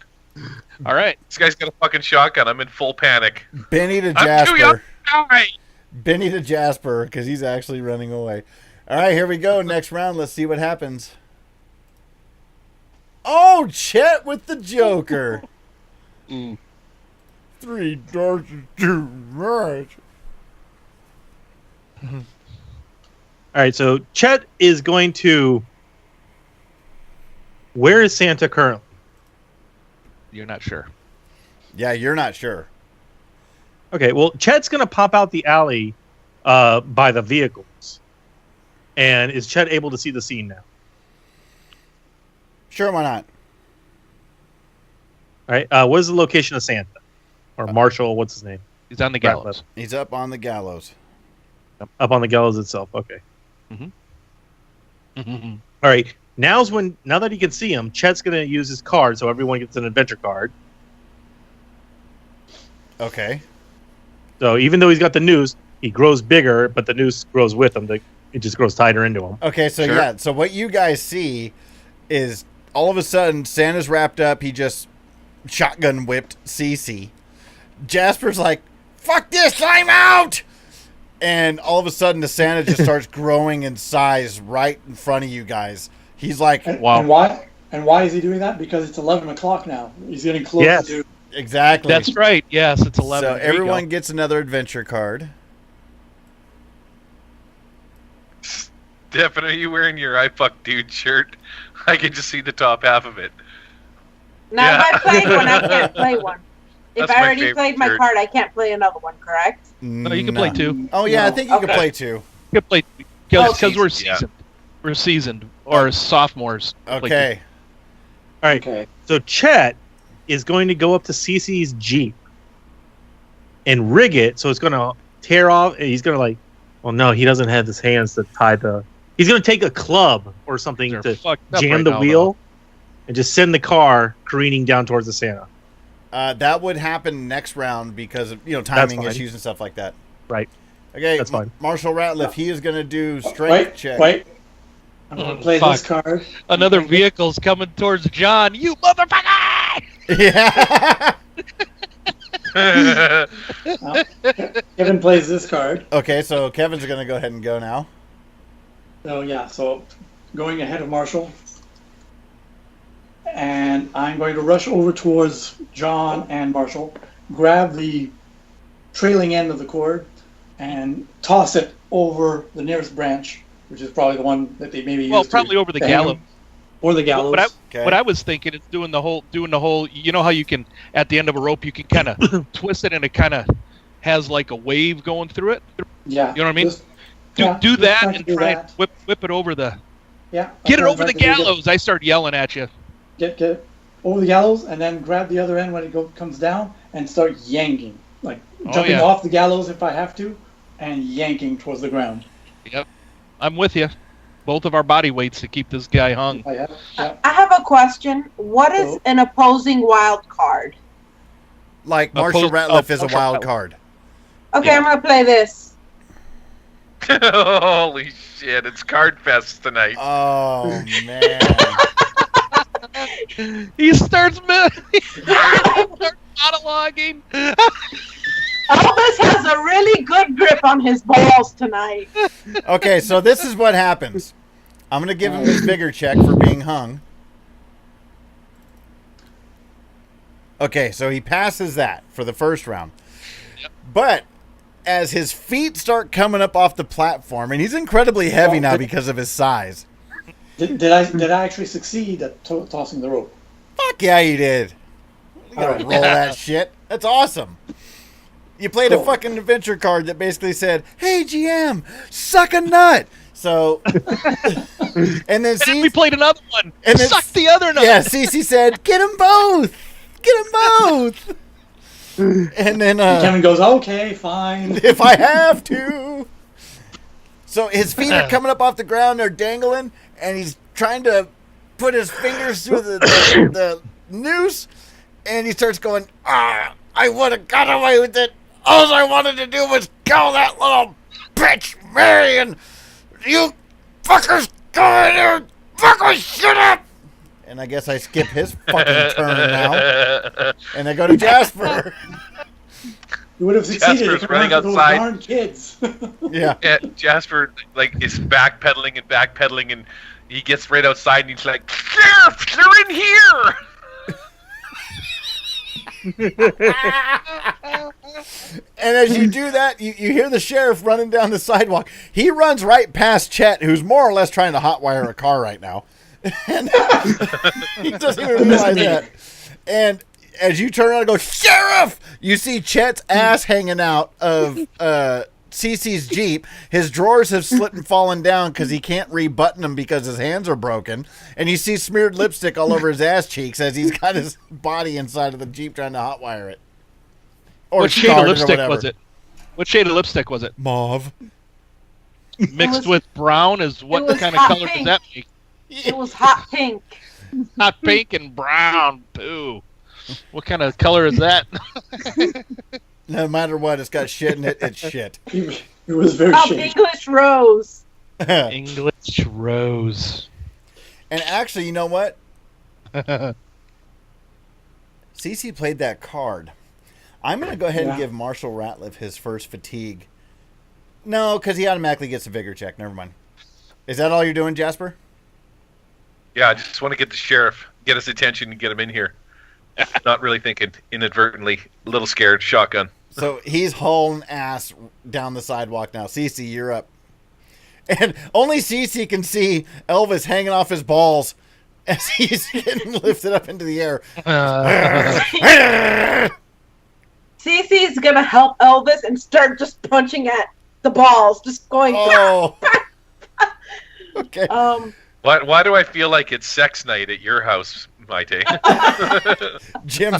[SPEAKER 3] All right.
[SPEAKER 6] This guy's got a fucking shotgun. I'm in full panic.
[SPEAKER 2] Benny to
[SPEAKER 6] I'm too young
[SPEAKER 2] Jasper.
[SPEAKER 6] to die.
[SPEAKER 2] Benny to Jasper because he's actually running away. All right, here we go. Next round. Let's see what happens. Oh, Chet with the Joker. 3 darts is too much.
[SPEAKER 8] All right, so Chet is going to. Where is Santa currently?
[SPEAKER 3] You're not sure.
[SPEAKER 2] Yeah, you're not sure.
[SPEAKER 8] Okay, well, Chet's going to pop out the alley by the vehicles. And is Chet able to see the scene now?
[SPEAKER 2] Sure, why not?
[SPEAKER 8] All right, what is the location of Santa? Or Marshall, what's his name?
[SPEAKER 3] He's on the gallows.
[SPEAKER 2] He's up on the gallows.
[SPEAKER 8] Up on the gallows itself, okay.
[SPEAKER 3] Mm-hmm.
[SPEAKER 8] All right, now that he can see him, Chet's going to use his card, so everyone gets an adventure card.
[SPEAKER 2] Okay.
[SPEAKER 8] So even though he's got the noose, he grows bigger, but the noose grows with him. It just grows tighter into him.
[SPEAKER 2] Okay, so
[SPEAKER 6] Sure.
[SPEAKER 2] yeah, so what you guys see is all of a sudden Santa's wrapped up. He just shotgun whipped Cece. Jasper's like, fuck this, I'm out! And all of a sudden the Santa just starts growing in size right in front of you guys. He's like,
[SPEAKER 4] And,
[SPEAKER 3] Wow.
[SPEAKER 4] and why is he doing that? Because it's 11 o'clock now. He's getting close
[SPEAKER 8] Yes.
[SPEAKER 4] to...
[SPEAKER 2] exactly.
[SPEAKER 3] That's right. Yes, it's 11.
[SPEAKER 2] So
[SPEAKER 3] There you go.
[SPEAKER 2] everyone gets another adventure card.
[SPEAKER 6] Stefan, are you wearing your I fuck dude shirt? I can just see the top half of it.
[SPEAKER 7] Now
[SPEAKER 6] Yeah.
[SPEAKER 7] if I played one, I can't play one. If
[SPEAKER 6] That's
[SPEAKER 7] I
[SPEAKER 6] my
[SPEAKER 7] already
[SPEAKER 6] favorite
[SPEAKER 7] played my
[SPEAKER 6] shirt.
[SPEAKER 7] card, I can't play another one, correct?
[SPEAKER 3] No, you can play
[SPEAKER 2] No.
[SPEAKER 3] 2.
[SPEAKER 2] Oh yeah, I
[SPEAKER 4] No.
[SPEAKER 2] think you can
[SPEAKER 7] Okay.
[SPEAKER 2] play 2.
[SPEAKER 3] You can play because we're
[SPEAKER 6] seasoned, yeah.
[SPEAKER 3] seasoned. We're seasoned or sophomores.
[SPEAKER 2] Okay.
[SPEAKER 8] All right,
[SPEAKER 4] Okay.
[SPEAKER 8] so Chet is going to go up to Cece's Jeep and rig it so it's going to tear off. And he's going to well, no, he doesn't have his hands to tie the... He's going to take a club or something
[SPEAKER 3] They're
[SPEAKER 8] to
[SPEAKER 3] fucked up
[SPEAKER 8] jam
[SPEAKER 3] right
[SPEAKER 8] the
[SPEAKER 3] now,
[SPEAKER 8] wheel and just send the car careening down towards the Santa.
[SPEAKER 2] That would happen next round because of timing
[SPEAKER 8] fine.
[SPEAKER 2] issues and stuff like that.
[SPEAKER 8] Right.
[SPEAKER 2] Okay,
[SPEAKER 8] That's fine.
[SPEAKER 2] Marshall Ratliff, he is going to do strength check.
[SPEAKER 4] Wait. I'm going to play this card.
[SPEAKER 5] Another vehicle's coming towards John. You motherfucker!
[SPEAKER 2] Yeah.
[SPEAKER 4] Kevin plays this card.
[SPEAKER 2] Okay, so Kevin's going to go ahead and go now.
[SPEAKER 4] So going ahead of Marshall. And I'm going to rush over towards John and Marshall, grab the trailing end of the cord, and toss it over the nearest branch, which is probably the one that they maybe use
[SPEAKER 5] probably over the gallows.
[SPEAKER 4] Or the gallows.
[SPEAKER 5] What I was thinking is doing the whole. You know how you can at the end of a rope you can kind of twist it and it kind of has like a wave going through it.
[SPEAKER 4] Yeah.
[SPEAKER 5] You know what I mean? Do that and try and whip it over the.
[SPEAKER 4] Yeah.
[SPEAKER 5] Get it over the gallows! I start yelling at you.
[SPEAKER 4] Get over the gallows and then grab the other end when it comes down and start yanking, like jumping off the gallows if I have to, and yanking towards the ground.
[SPEAKER 5] Yep, I'm with you. Both of our body weights to keep this guy hung.
[SPEAKER 4] Yeah.
[SPEAKER 7] I have a question. What is an opposing wild card?
[SPEAKER 2] Like Marshall Ratliff is a wild card.
[SPEAKER 7] Okay, I'm gonna play this.
[SPEAKER 6] Holy shit! It's Card Fest tonight.
[SPEAKER 2] Oh man.
[SPEAKER 5] He starts monologuing.
[SPEAKER 7] Elvis has a really good grip on his balls tonight.
[SPEAKER 2] Okay, so this is what happens. I'm going to give him his vigor check for being hung. Okay, so he passes that for the first round. Yep. But as his feet start coming up off the platform, and he's incredibly heavy now because of his size.
[SPEAKER 4] Did I actually succeed at tossing the rope?
[SPEAKER 2] Fuck yeah, you did. You gotta roll that shit. That's awesome. You played a fucking adventure card that basically said, "Hey GM, suck a nut." So, and then
[SPEAKER 5] we played another one.
[SPEAKER 2] And then,
[SPEAKER 5] suck the other nut.
[SPEAKER 2] Yeah, Cece said, "Get them both. Get them both." And then
[SPEAKER 4] Kevin goes, "Okay, fine.
[SPEAKER 2] If I have to." So his feet are coming up off the ground. They're dangling, and he's trying to put his fingers through the noose, and he starts going, "I would have got away with it. All I wanted to do was kill that little bitch, Marion. You fuckers go in there and fuck my shit up." And I guess I skip his fucking turn now, and I go to Jasper.
[SPEAKER 4] You would have succeeded
[SPEAKER 6] Jasper's
[SPEAKER 4] if
[SPEAKER 6] running
[SPEAKER 4] it wasn't for
[SPEAKER 6] outside.
[SPEAKER 4] those darn kids.
[SPEAKER 2] Yeah.
[SPEAKER 6] Jasper is backpedaling, and he gets right outside, and he's like, "Sheriff, they're in here!"
[SPEAKER 2] And as you do that, you hear the sheriff running down the sidewalk. He runs right past Chet, who's more or less trying to hotwire a car right now. And he doesn't even realize that. And as you turn around and go, "Sheriff!" you see Chet's ass hanging out of Cece's Jeep. His drawers have slipped and fallen down because he can't rebutton them because his hands are broken. And you see smeared lipstick all over his ass cheeks as he's got his body inside of the Jeep trying to hotwire it. Or
[SPEAKER 5] what shade of lipstick was it? What shade of lipstick was it?
[SPEAKER 2] Mauve.
[SPEAKER 5] Mixed with brown is what kind of color does that make?
[SPEAKER 7] It was hot pink.
[SPEAKER 5] Hot pink and brown. Ooh. What kind of color is that?
[SPEAKER 2] No matter what, it's got shit in it. It's shit.
[SPEAKER 4] It was very shady.
[SPEAKER 7] English rose.
[SPEAKER 5] English rose.
[SPEAKER 2] And actually, you know what? Cece played that card. I'm going to go ahead and give Marshall Ratliff his first fatigue. No, because he automatically gets a vigor check. Never mind. Is that all you're doing, Jasper?
[SPEAKER 6] Yeah, I just want to get the sheriff, get his attention, and get him in here. Not really thinking, inadvertently, a little scared, shotgun.
[SPEAKER 2] So he's hauling ass down the sidewalk now. Cece, you're up. And only Cece can see Elvis hanging off his balls as he's getting lifted up into the air.
[SPEAKER 7] Cece's gonna help Elvis and start just punching at the balls, just going.
[SPEAKER 2] Oh. Okay.
[SPEAKER 6] Why do I feel like it's sex night at your house, Maite?
[SPEAKER 2] Jim,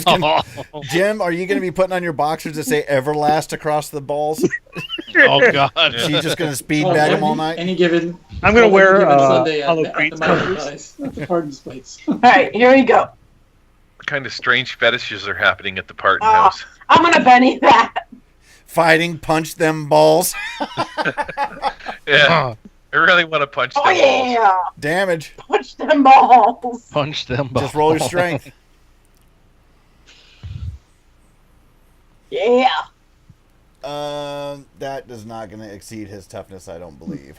[SPEAKER 2] are you going to be putting on your boxers that say Everlast across the balls?
[SPEAKER 5] Oh, God.
[SPEAKER 2] She's just going to speed bag them all night?
[SPEAKER 4] Any given.
[SPEAKER 8] I'm going to wear
[SPEAKER 4] Sunday
[SPEAKER 8] Hollow
[SPEAKER 4] at
[SPEAKER 8] Creeds
[SPEAKER 4] the
[SPEAKER 8] covers.
[SPEAKER 4] Pardon's plates.
[SPEAKER 7] All right, here we go.
[SPEAKER 6] What kind of strange fetishes are happening at the Parton house?
[SPEAKER 7] I'm gonna Benny that.
[SPEAKER 2] Fighting, punch them balls.
[SPEAKER 6] Yeah. I really want to punch them
[SPEAKER 7] Oh
[SPEAKER 6] balls.
[SPEAKER 7] yeah!
[SPEAKER 2] Damage.
[SPEAKER 7] Punch them balls.
[SPEAKER 3] Punch them balls.
[SPEAKER 2] Just roll your strength.
[SPEAKER 7] Yeah.
[SPEAKER 2] That is not going to exceed his toughness, I don't believe.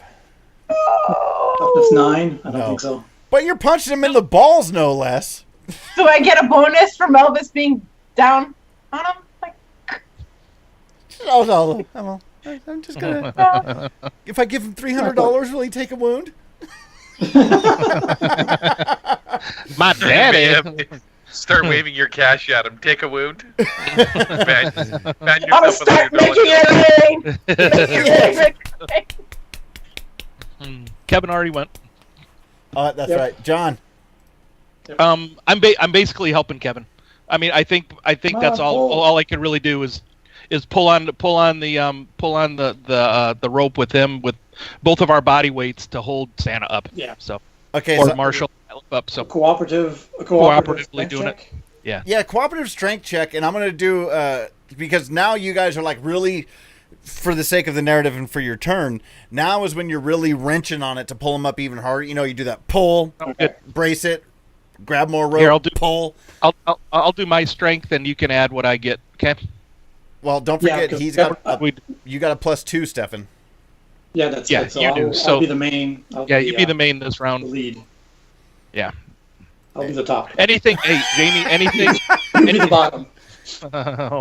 [SPEAKER 4] Toughness 9? I don't
[SPEAKER 2] No.
[SPEAKER 4] think so.
[SPEAKER 2] But you're punching him in the balls, no less.
[SPEAKER 7] Do I get a bonus from Elvis being down on him? Like,
[SPEAKER 2] No. I'm just going to... If I give him $300, will he take a wound?
[SPEAKER 3] My daddy.
[SPEAKER 6] Start waving your cash at him. Take a wound. Ban
[SPEAKER 7] I'm gonna
[SPEAKER 6] yourself with
[SPEAKER 7] start making
[SPEAKER 6] $100.
[SPEAKER 7] it rain.
[SPEAKER 3] Kevin already went.
[SPEAKER 2] That's
[SPEAKER 4] Yep.
[SPEAKER 2] right. John.
[SPEAKER 3] I'm basically helping Kevin. I mean, I think that's all I can really do is pull on the rope with him with both of our body weights to hold Santa up.
[SPEAKER 4] Yeah.
[SPEAKER 3] So
[SPEAKER 2] Okay,
[SPEAKER 3] or
[SPEAKER 2] so,
[SPEAKER 3] Marshall up.
[SPEAKER 4] A
[SPEAKER 3] So
[SPEAKER 4] cooperative
[SPEAKER 3] Cooperatively
[SPEAKER 4] strength
[SPEAKER 3] doing it.
[SPEAKER 4] check.
[SPEAKER 2] yeah, cooperative strength check, and I'm going to do, because now you guys are like really, for the sake of the narrative and for your turn, now is when you're really wrenching on it to pull him up even harder. You know, you do that pull,
[SPEAKER 3] good.
[SPEAKER 2] brace it, grab more rope,
[SPEAKER 3] Here, I'll do-
[SPEAKER 2] pull.
[SPEAKER 3] I'll do my strength, and you can add what I get. Okay.
[SPEAKER 2] Well, don't
[SPEAKER 4] Yeah,
[SPEAKER 2] forget,
[SPEAKER 4] 'cause
[SPEAKER 2] he's got
[SPEAKER 3] We,
[SPEAKER 2] you got a +2, Stefan.
[SPEAKER 4] Yeah, that's
[SPEAKER 3] Yeah,
[SPEAKER 4] good. So
[SPEAKER 3] you
[SPEAKER 4] I'll,
[SPEAKER 3] do.
[SPEAKER 4] I'll
[SPEAKER 3] So-
[SPEAKER 4] be the main. I'll
[SPEAKER 3] yeah, you be the
[SPEAKER 4] uh,
[SPEAKER 3] main this
[SPEAKER 4] the
[SPEAKER 3] round.
[SPEAKER 4] lead.
[SPEAKER 3] Yeah.
[SPEAKER 4] I'll be the top.
[SPEAKER 3] Anything, hey Jamie, anything,
[SPEAKER 4] You'll be the bottom.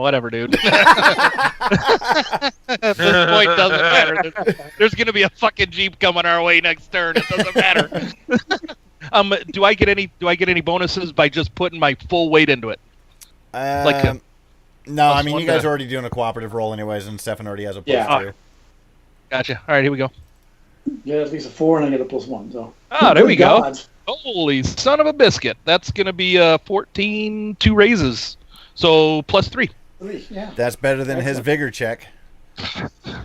[SPEAKER 3] whatever, dude. At this point, doesn't matter. There's gonna be a fucking Jeep coming our way next turn. It doesn't matter. Do I get any bonuses by just putting my full weight into it? Like a-
[SPEAKER 2] No, I
[SPEAKER 3] plus
[SPEAKER 2] mean,
[SPEAKER 3] one
[SPEAKER 2] you guys
[SPEAKER 3] to-
[SPEAKER 2] are already doing a cooperative roll anyways, and Stefan already has a +2.
[SPEAKER 4] Yeah.
[SPEAKER 3] Gotcha. All right, here we go.
[SPEAKER 4] Yeah, at least a 4 and I get a +1. So.
[SPEAKER 3] Ah, there we
[SPEAKER 4] Good
[SPEAKER 3] go.
[SPEAKER 4] God.
[SPEAKER 3] Holy son of a biscuit! That's gonna be 14, 2 raises, so +3.
[SPEAKER 4] 3, yeah.
[SPEAKER 2] That's better than his
[SPEAKER 4] Excellent.
[SPEAKER 2] vigor check.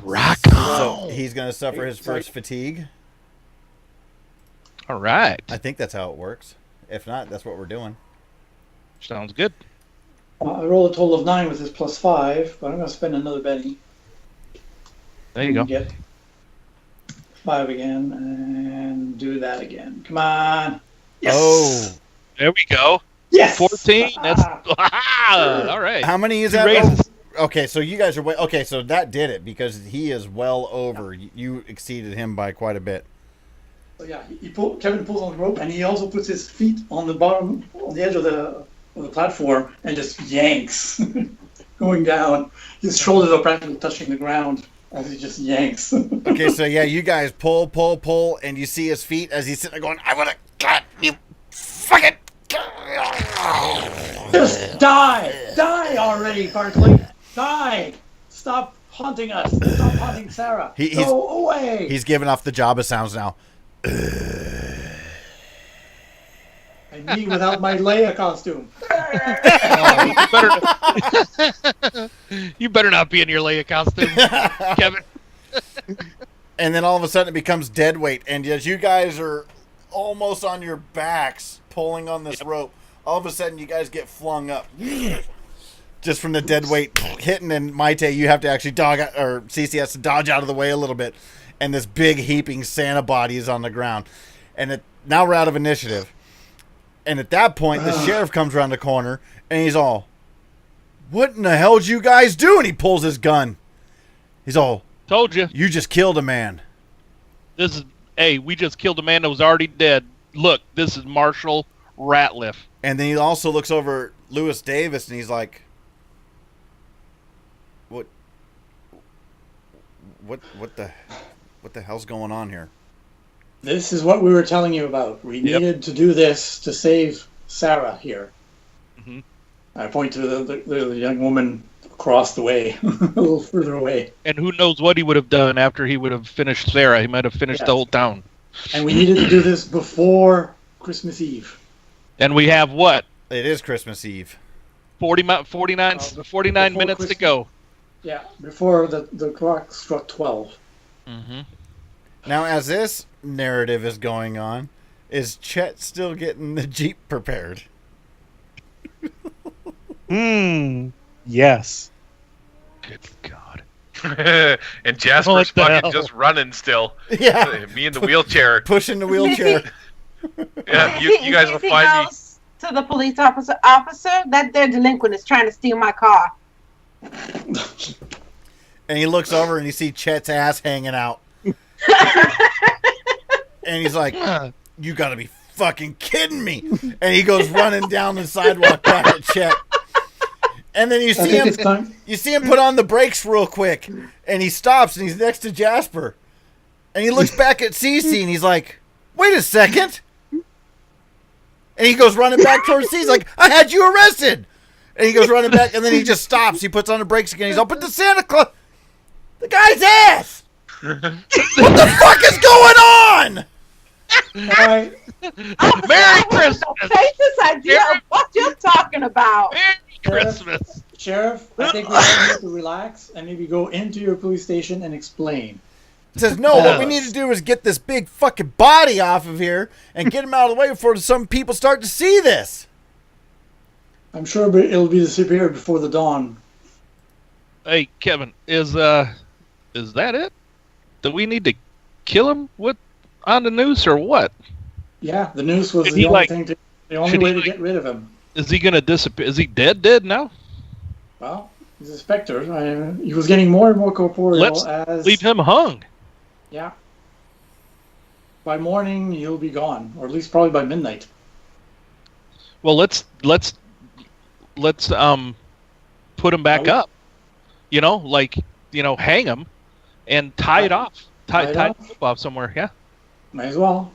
[SPEAKER 3] Rock
[SPEAKER 2] So he's going to suffer his first fatigue.
[SPEAKER 3] All right,
[SPEAKER 2] I think that's how it works. If not, that's what we're doing.
[SPEAKER 3] sounds good.
[SPEAKER 4] I rolled a total of 9 with his +5, but I'm going to spend another Benny.
[SPEAKER 3] There you go.
[SPEAKER 4] Get 5 again and do that again. Come on. Yes.
[SPEAKER 2] Oh.
[SPEAKER 3] There we go.
[SPEAKER 4] Yes.
[SPEAKER 3] 14. That's all right.
[SPEAKER 2] How many is
[SPEAKER 3] 2
[SPEAKER 2] that?
[SPEAKER 3] raises.
[SPEAKER 2] Okay, so you guys are okay. So that did it because he is well over. You exceeded him by quite a bit.
[SPEAKER 4] So yeah, Kevin pulls on the rope and he also puts his feet on the bottom, on the edge of the platform and just yanks, going down. His shoulders are practically touching the ground as he just yanks.
[SPEAKER 2] Okay, so yeah, you guys pull, and you see his feet as he's sitting there going, "I want to cut you, fucking."
[SPEAKER 4] Just die already, Barkley. Die! Stop haunting us. Stop haunting Sarah. Go away.
[SPEAKER 2] He's giving off the Jabba sounds now.
[SPEAKER 4] And me without my Leia costume.
[SPEAKER 3] You better not be in your Leia costume, Kevin.
[SPEAKER 2] And then all of a sudden it becomes dead weight, and as you guys are almost on your backs pulling on this rope, all of a sudden you guys get flung up. Just from the dead weight hitting, and Maite, you have to actually CC has to dodge out of the way a little bit, and this big heaping Santa body is on the ground. And now we're out of initiative. And at that point, the sheriff comes around the corner, and he's all, "What in the hell did you guys do?" And he pulls his gun. He's all,
[SPEAKER 3] Told you.
[SPEAKER 2] "You just killed a man."
[SPEAKER 3] We just killed a man that was already dead. Look, this is Marshall Ratliff.
[SPEAKER 2] And then he also looks over at Lewis Davis, and he's like, What the hell's going on here?
[SPEAKER 4] This is what we were telling you about. We needed to do this to save Sarah here.
[SPEAKER 3] Mm-hmm.
[SPEAKER 4] I point to the young woman across the way, a little further away.
[SPEAKER 3] And who knows what he would have done after he would have finished Sarah. He might have finished the whole town.
[SPEAKER 4] And we needed to do this before Christmas Eve.
[SPEAKER 3] And we have what?
[SPEAKER 2] It is Christmas Eve.
[SPEAKER 3] 49
[SPEAKER 4] before
[SPEAKER 3] minutes to
[SPEAKER 4] Christmas.
[SPEAKER 3] go.
[SPEAKER 4] Yeah, before the clock struck 12.
[SPEAKER 3] Mm-hmm.
[SPEAKER 2] Now, as this narrative is going on, is Chet still getting the Jeep prepared?
[SPEAKER 8] Yes.
[SPEAKER 3] Good God.
[SPEAKER 6] And Jasper's
[SPEAKER 8] What the
[SPEAKER 6] fucking
[SPEAKER 8] hell?
[SPEAKER 6] just running still.
[SPEAKER 2] Yeah.
[SPEAKER 6] Me in the wheelchair.
[SPEAKER 2] Pushing the wheelchair.
[SPEAKER 6] Yeah, you guys will
[SPEAKER 7] He
[SPEAKER 6] find me.
[SPEAKER 7] goes to the police officer, that their delinquent is trying to steal my car.
[SPEAKER 2] And he looks over and you see Chet's ass hanging out. And he's like, you gotta be fucking kidding me. And he goes running down the sidewalk back at Chet. And then you see him put on the brakes real quick. And he stops and he's next to Jasper. And he looks back at Cece and he's like, wait a second. And he goes running back towards Cece like, I had you arrested. And he goes running back and then he just stops. He puts on the brakes again. He's up at the Santa Claus. The guy's ass. What the fuck is going on?
[SPEAKER 4] All right.
[SPEAKER 5] Merry Christmas!
[SPEAKER 7] Take this idea of what you're talking about.
[SPEAKER 5] Merry Christmas!
[SPEAKER 4] Sheriff, I think we all need to relax and maybe go into your police station and explain.
[SPEAKER 2] It says, no, what we need to do is get this big fucking body off of here and get him out of the way before some people start to see this.
[SPEAKER 4] I'm sure it'll be disappeared before the dawn.
[SPEAKER 5] Hey, Kevin, is that it? Do we need to kill him on the noose or what?
[SPEAKER 4] Yeah, the noose was
[SPEAKER 5] Should
[SPEAKER 4] the
[SPEAKER 5] he,
[SPEAKER 4] only
[SPEAKER 5] like-
[SPEAKER 4] thing the only
[SPEAKER 5] should he,
[SPEAKER 4] way to
[SPEAKER 5] like-
[SPEAKER 4] get rid of him.
[SPEAKER 5] Is he gonna disappear? Is he dead now?
[SPEAKER 4] Well, he's a specter. He was getting more and more corporeal
[SPEAKER 5] Let's
[SPEAKER 4] as
[SPEAKER 5] leave him hung.
[SPEAKER 4] Yeah. By morning he'll be gone, or at least probably by midnight.
[SPEAKER 5] Well, let's put him back up. You know, hang him and tie it off. Tie the rope off somewhere. Yeah.
[SPEAKER 4] Might as well.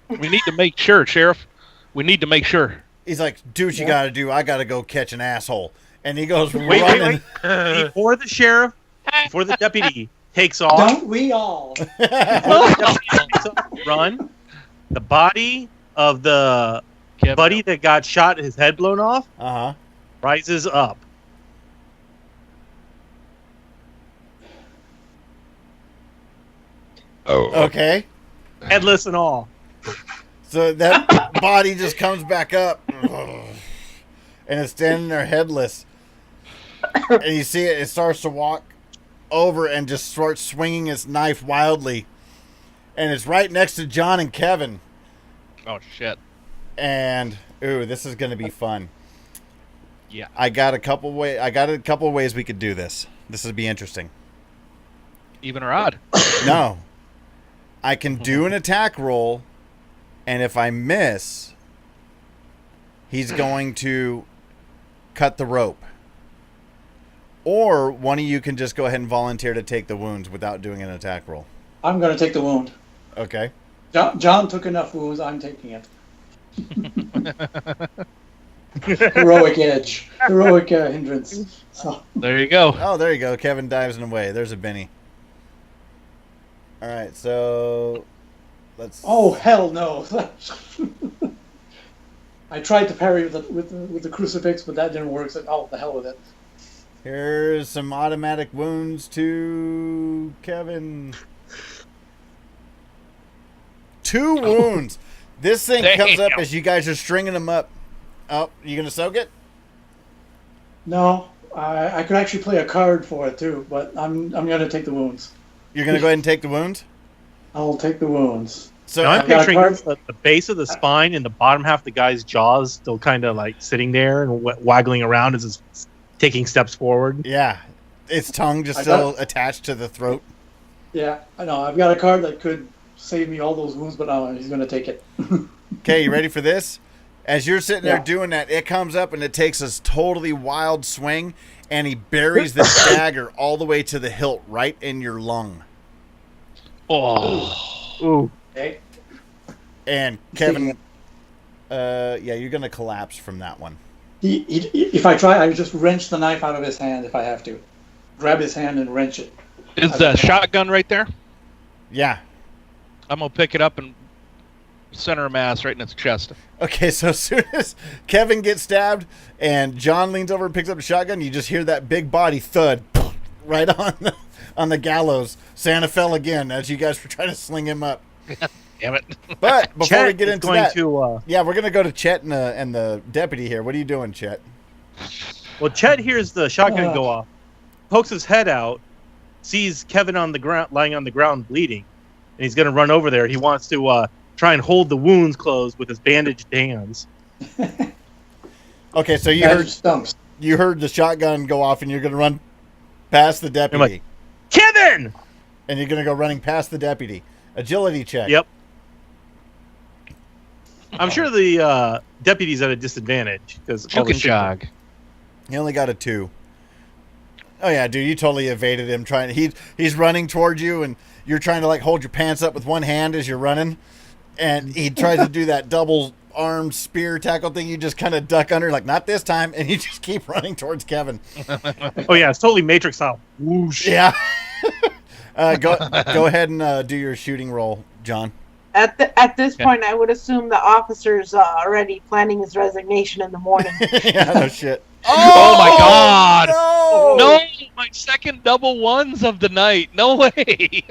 [SPEAKER 5] We need to make sure, Sheriff. We need to make sure.
[SPEAKER 2] He's like, do what you gotta do. I gotta go catch an asshole. And he goes
[SPEAKER 8] Wait,
[SPEAKER 2] running.
[SPEAKER 8] Before the deputy takes off,
[SPEAKER 4] Don't we all?
[SPEAKER 8] run, the body of the
[SPEAKER 5] Kevin.
[SPEAKER 8] buddy that got shot, his head blown off,
[SPEAKER 2] Uh-huh.
[SPEAKER 8] rises up.
[SPEAKER 2] Okay.
[SPEAKER 8] Headless and all.
[SPEAKER 2] So that body just comes back up. And it's standing there headless. And you see it starts to walk over and just starts swinging its knife wildly. And it's right next to John and Kevin.
[SPEAKER 5] Oh shit.
[SPEAKER 2] And ooh, this is going to be fun.
[SPEAKER 5] Yeah.
[SPEAKER 2] I got a couple of ways we could do this. This would be interesting.
[SPEAKER 5] Even or odd?
[SPEAKER 2] No. I can do an attack roll, and if I miss, he's going to cut the rope. Or one of you can just go ahead and volunteer to take the wounds without doing an attack roll.
[SPEAKER 4] I'm going to take the wound.
[SPEAKER 2] Okay.
[SPEAKER 4] John took enough wounds. I'm taking it. Heroic edge. Heroic hindrance. So,
[SPEAKER 5] There you go.
[SPEAKER 2] Oh, there you go. Kevin dives in away. There's a Benny. All right, so let's.
[SPEAKER 4] oh hell no! I tried to parry with the crucifix, but that didn't work. So oh, the hell with it.
[SPEAKER 2] Here's some automatic wounds to Kevin. 2 wounds. This thing comes up
[SPEAKER 5] Damn.
[SPEAKER 2] as you guys are stringing them up. Oh, you gonna soak it?
[SPEAKER 4] No, I could actually play a card for it too, but I'm going to take the wounds.
[SPEAKER 2] You're gonna go ahead and take the wounds.
[SPEAKER 4] I'll take the wounds.
[SPEAKER 2] So
[SPEAKER 8] Now I'm
[SPEAKER 4] I've got
[SPEAKER 8] picturing
[SPEAKER 4] cards.
[SPEAKER 8] the base of the spine and the bottom half of the guy's jaws still kind of like sitting there and waggling around as it's taking steps forward.
[SPEAKER 2] yeah, its tongue just
[SPEAKER 4] I
[SPEAKER 2] still
[SPEAKER 4] got-
[SPEAKER 2] attached to the throat.
[SPEAKER 4] Yeah, I know. I've got a card that could save me all those wounds, but no, he's going to take it.
[SPEAKER 2] Okay, you ready for this? As you're sitting there
[SPEAKER 4] Yeah.
[SPEAKER 2] doing that, it comes up and it takes this totally wild swing, and he buries the dagger all the way to the hilt, right in your lung.
[SPEAKER 5] Oh.
[SPEAKER 8] Ooh.
[SPEAKER 4] Okay.
[SPEAKER 2] And Kevin, yeah, you're gonna collapse from that one.
[SPEAKER 4] If I try, I just wrench the knife out of his hand if I have to. Grab his hand and wrench it.
[SPEAKER 5] Is the shotgun right there?
[SPEAKER 2] Yeah.
[SPEAKER 5] I'm gonna pick it up and center a mass right in its chest.
[SPEAKER 2] Okay, so as soon as Kevin gets stabbed and John leans over and picks up the shotgun, you just hear that big body thud right on the gallows. Santa fell again as you guys were trying to sling him up.
[SPEAKER 5] Damn it.
[SPEAKER 2] But before
[SPEAKER 8] Chet
[SPEAKER 2] we get
[SPEAKER 8] is
[SPEAKER 2] into
[SPEAKER 8] going
[SPEAKER 2] that,
[SPEAKER 8] to,
[SPEAKER 2] yeah, we're gonna go to Chet and the deputy here. What are you doing, Chet?
[SPEAKER 8] well, Chet hears the shotgun go off, pokes his head out, sees Kevin on the ground, lying on the ground, bleeding, and he's going to run over there. He wants to try and hold the wounds closed with his bandaged hands.
[SPEAKER 2] Okay, so
[SPEAKER 4] Stumps.
[SPEAKER 2] you heard the shotgun go off, and you're going to run past the deputy.
[SPEAKER 8] I'm like, Kevin!
[SPEAKER 2] And you're going to go running past the deputy. Agility check.
[SPEAKER 8] Yep. I'm sure the deputy's at a disadvantage because
[SPEAKER 3] You can jog.
[SPEAKER 2] He only got a 2. Oh yeah, dude, you totally evaded him. He's running towards you, and you're trying to like hold your pants up with one hand as you're running, and he tries to do that double arm spear tackle thing. You just kind of duck under, like not this time, and you just keep running towards Kevin.
[SPEAKER 8] Oh yeah, it's totally Matrix style. Whoosh.
[SPEAKER 2] Yeah. Go ahead and do your shooting roll, John.
[SPEAKER 7] At this point, I would assume the officer's already planning his resignation in the morning.
[SPEAKER 2] Yeah, no shit.
[SPEAKER 3] Oh my God!
[SPEAKER 2] No!
[SPEAKER 3] No, my second double ones of the night. No way.